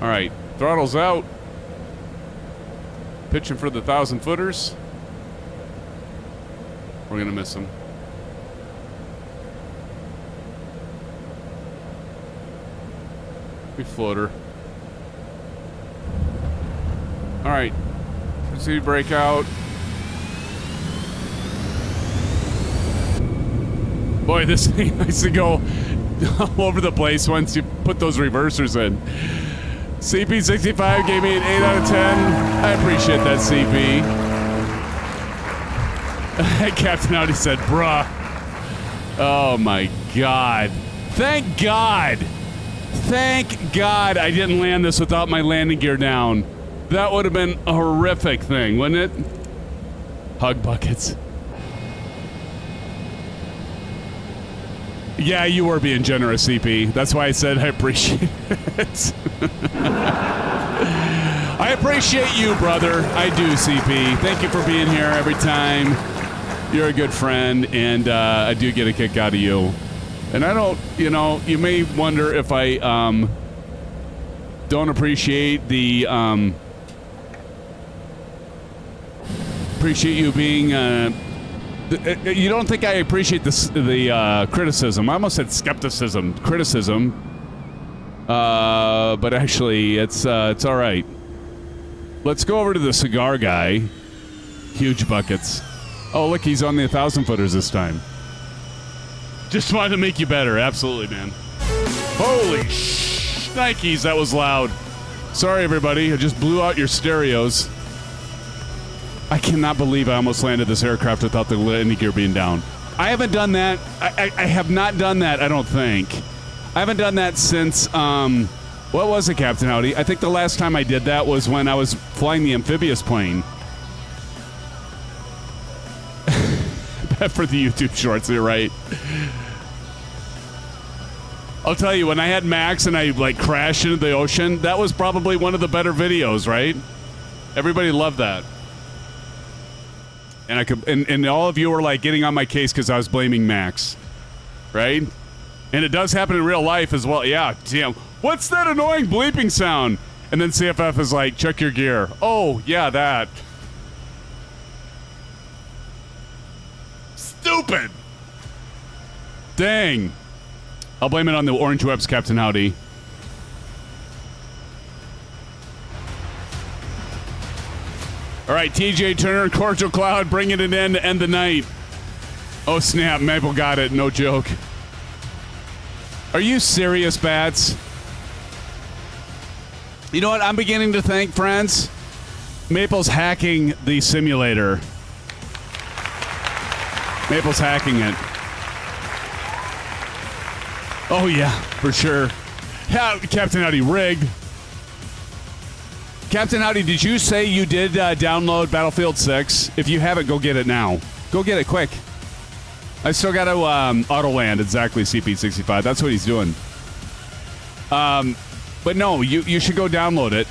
All right. Throttle's out. Pitching for the 1,000-footers. We're going to miss him. We floater. All right. Proceed breakout. Boy, this thing likes to go all over the place once you put those reversers in. CP65 gave me an 8 out of 10. I appreciate that, CP. Captain Audi said, bruh. Oh my God. Thank God. Thank God I didn't land this without my landing gear down. That would have been a horrific thing, wouldn't it? Hug buckets. Yeah, you were being generous, CP. That's why I said I appreciate it. I appreciate you, brother. I do, CP. Thank you for being here every time. You're a good friend, and I do get a kick out of you. And I don't, you know, you may wonder if I don't appreciate the, appreciate you being, you don't think I appreciate the criticism. I almost said skepticism. Criticism. But actually, it's all right. Let's go over to the cigar guy. Huge buckets. Oh, look, he's on the 1,000-footers this time. Just wanted to make you better. Absolutely, man. Holy Nikes, that was loud. Sorry, everybody. I just blew out your stereos. I cannot believe I almost landed this aircraft without the landing gear being down. I haven't done that. I have not done that, I don't think. I haven't done that since, what was it, Captain Audi? I think the last time I did that was when I was flying the amphibious plane. For the YouTube shorts, you're right. I'll tell you, when I had Max and I like crashed into the ocean, that was probably one of the better videos, right? Everybody loved that. And I could, and all of you were like getting on my case because I was blaming Max, right? And it does happen in real life as well. Yeah, damn. What's that annoying bleeping sound? And then CFF is like, check your gear. Oh, yeah, that. Stupid. Dang. I'll blame it on the orange webs, Captain Howdy. All right, TJ Turner, Cordial Cloud, bringing it in to end the night. Oh, snap. Maple got it. No joke. Are you serious, Bats? You know what? I'm beginning to think, friends, Maple's hacking the simulator. Maple's hacking it. Oh, yeah, for sure. Yeah, Captain Howdy rigged. Captain Howdy, did you say you did download Battlefield 6? If you haven't, go get it now. Go get it quick. I still got to auto land exactly CP65. That's what he's doing. But no, you should go download it.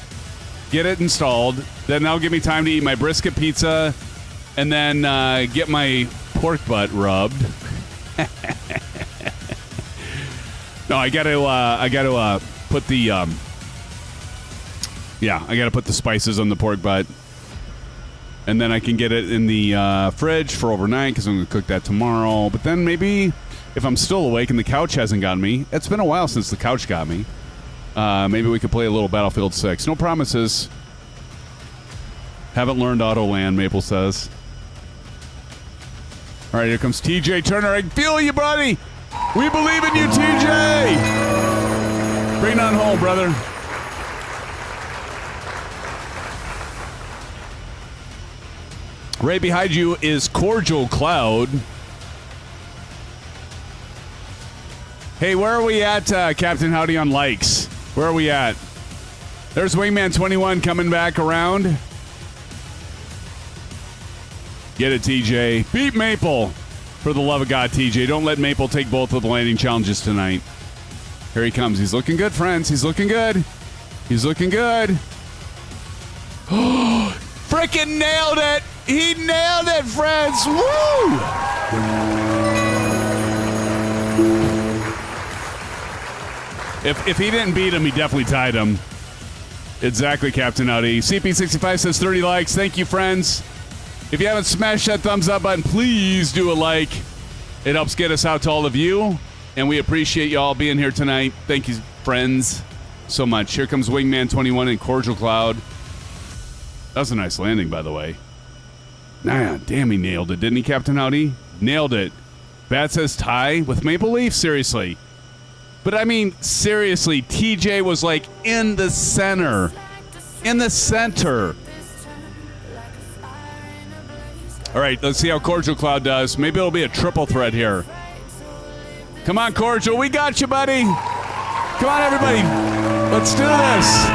Get it installed. Then that'll give me time to eat my brisket pizza and then get my pork butt rubbed. No, I gotta put the I gotta put the spices on the pork butt, and then I can get it in the fridge for overnight because I'm gonna cook that tomorrow. But then maybe if I'm still awake and the couch hasn't gotten me, it's been a while since the couch got me. Maybe we could play a little Battlefield 6. No promises. Haven't learned auto land, Maple says. All right, here comes TJ Turner. I feel you, buddy. We believe in you, TJ. Bring it on home, brother. Right behind you is Cordial Cloud. Hey, where are we at, Captain Howdy, on likes? Where are we at? There's Wingman 21 coming back around. Get it, TJ. Beat Maple. For the love of God, TJ. Don't let Maple take both of the landing challenges tonight. Here he comes. He's looking good, friends. He's looking good. He's looking good. Frickin' nailed it. He nailed it, friends. Woo! If he didn't beat him, he definitely tied him. Exactly, Captain Audi. CP65 says 30 likes. Thank you, friends. If you haven't smashed that thumbs up button, please do a like. It helps get us out to all of you, and we appreciate you all being here tonight. Thank you, friends, so much. Here comes Wingman 21 and Cordial Cloud. That was a nice landing, by the way. Nah, damn, he nailed it, didn't he, Captain Howdy? Nailed it. Bat says tie with Maple Leaf? Seriously. But I mean, seriously, TJ was like in the center. In the center. All right, let's see how Cordial Cloud does. Maybe it'll be a triple threat here. Come on, Cordial. We got you, buddy. Come on, everybody. Let's do this.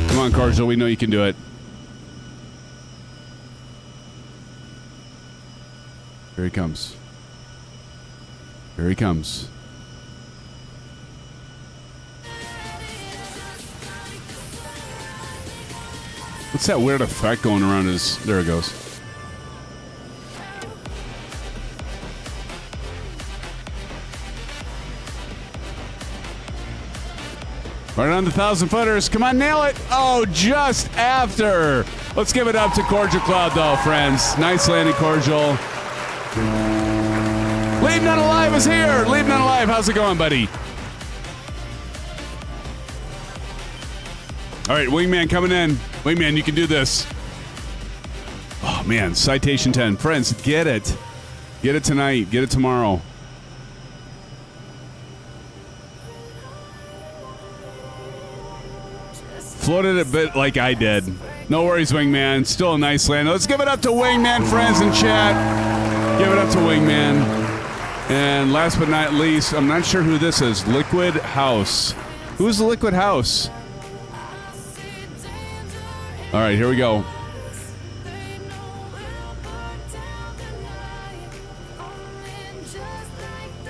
Come on, Cordial. We know you can do it. Here he comes. Here he comes. What's that weird effect going around his... There it goes. Right on the 1,000 footers. Come on, nail it. Oh, just after. Let's give it up to Cordial Cloud, though, friends. Nice landing, Cordial. Leave None Alive is here. Leave None Alive. How's it going, buddy? All right, Wingman coming in. Wingman, you can do this. Oh, man, Citation 10. Friends, get it. Get it tonight. Get it tomorrow. Floated a bit like I did. No worries, Wingman. Still a nice land. Let's give it up to Wingman, friends in chat. Give it up to Wingman. And last but not least, I'm not sure who this is. Liquid House. Who's the Liquid House? All right, here we go.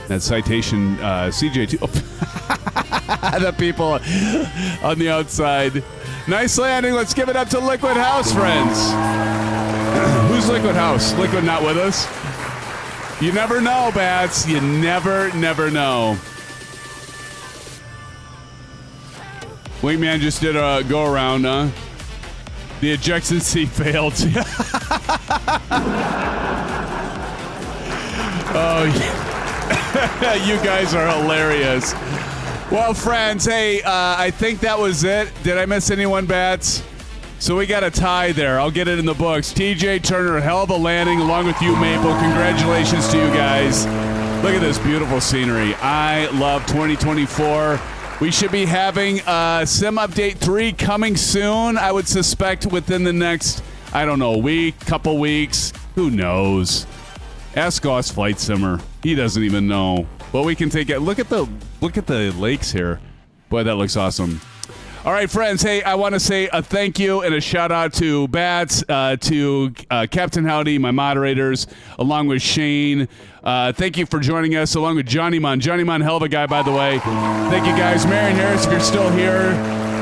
That Citation CJ2. Oh. The people on the outside. Nice landing. Let's give it up to Liquid House, friends. Who's Liquid House? Liquid not with us? You never know, Bats. You never know. Wingman just did a go-around, huh? The ejection seat failed. Oh, yeah. You guys are hilarious. Well, friends, hey, I think that was it. Did I miss anyone, Bats? So we got a tie there. I'll get it in the books. TJ Turner, hell of a landing along with you, Maple. Congratulations to you guys. Look at this beautiful scenery. I love 2024. We should be having Sim Update 3 coming soon. I would suspect within the next, I don't know, week, couple weeks. Who knows? Ask Goss Flight Simmer. He doesn't even know. But we can take it. Look at the lakes here. Boy, that looks awesome. All right, friends. Hey, I want to say a thank you and a shout out to Bats, to Captain Howdy, my moderators, along with Shane. Thank you for joining us, along with Johnny Mon. Johnny Mon, hell of a guy, by the way. Thank you, guys. Marion Harris, if you're still here,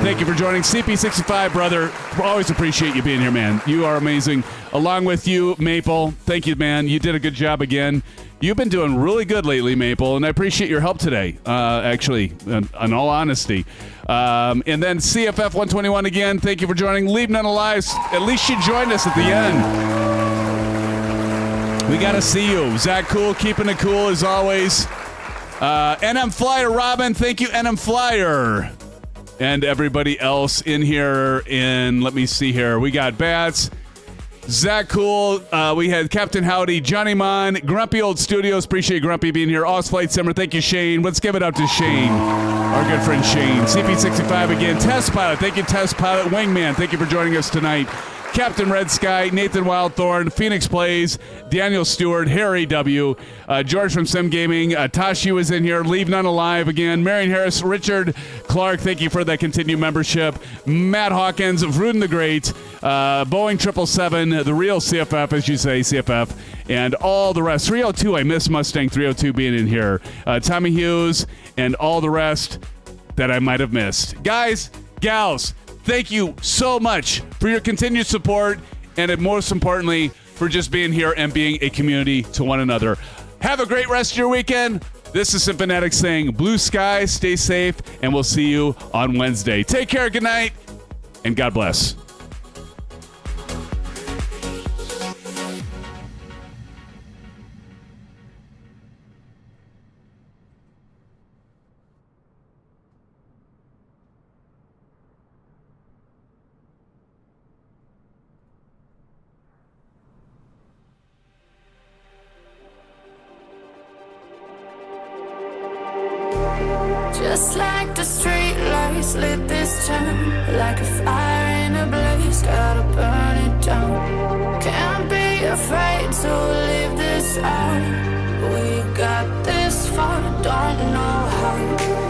thank you for joining. CP65, brother, always appreciate you being here, man. You are amazing. Along with you, Maple, thank you, man. You did a good job again. You've been doing really good lately, Maple, and I appreciate your help today, actually, in all honesty. And then CFF 121 again, thank you for joining. Leave None Alive. At least you joined us at the end. We got to see you. Zach Cool, keeping it cool as always. NM Flyer, Robin, thank you, NM Flyer. And everybody else in here. Let me see here. We got Bats, Zach Cool, we had Captain Howdy, Johnny Mon, Grumpy Old Studios. Appreciate Grumpy being here. Oz Flight Simmer, thank you, Shane. Let's give it up to Shane, our good friend Shane. CP65 again. Test Pilot, thank you, Test Pilot. Wingman, thank you for joining us tonight. Captain Red Sky, Nathan Wildthorn, Phoenix Plays, Daniel Stewart, Harry W., George from Sim Gaming, Tashi was in here, Leave None Alive again, Marion Harris, Richard Clark, thank you for that continued membership, Matt Hawkins, Vruden the Great, Boeing 777, the real CFF, as you say, CFF, and all the rest. 302, I miss Mustang 302 being in here. Tommy Hughes, and all the rest that I might have missed. Guys, gals, thank you so much for your continued support, and most importantly, for just being here and being a community to one another. Have a great rest of your weekend. This is SimFanatics saying blue sky, stay safe, and we'll see you on Wednesday. Take care, good night, and God bless. the street lights lit this town like a fire in a blaze, gotta burn it down. Can't be afraid to leave this out. We got this far, don't know how.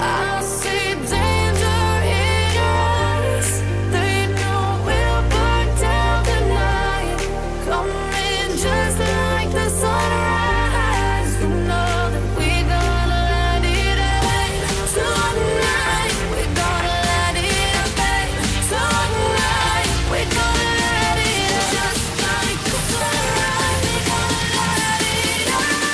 I see danger in your eyes. They know we'll burn down the night. Coming just like the sunrise. You know that we gonna let it rain. Tonight we gonna let it rain. Tonight we gonna let it rain. Just like the sunrise, we gonna let it rain.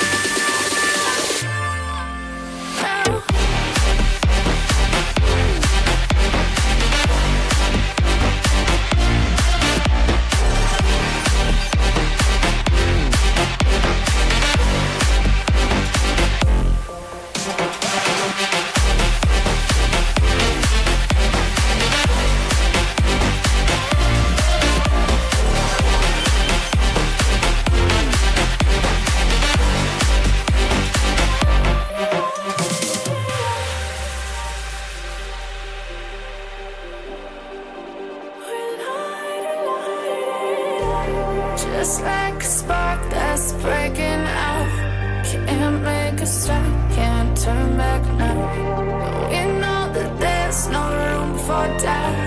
Just like a spark that's breaking out. Can't make a stop, can't turn back now. We know that there's no room for doubt.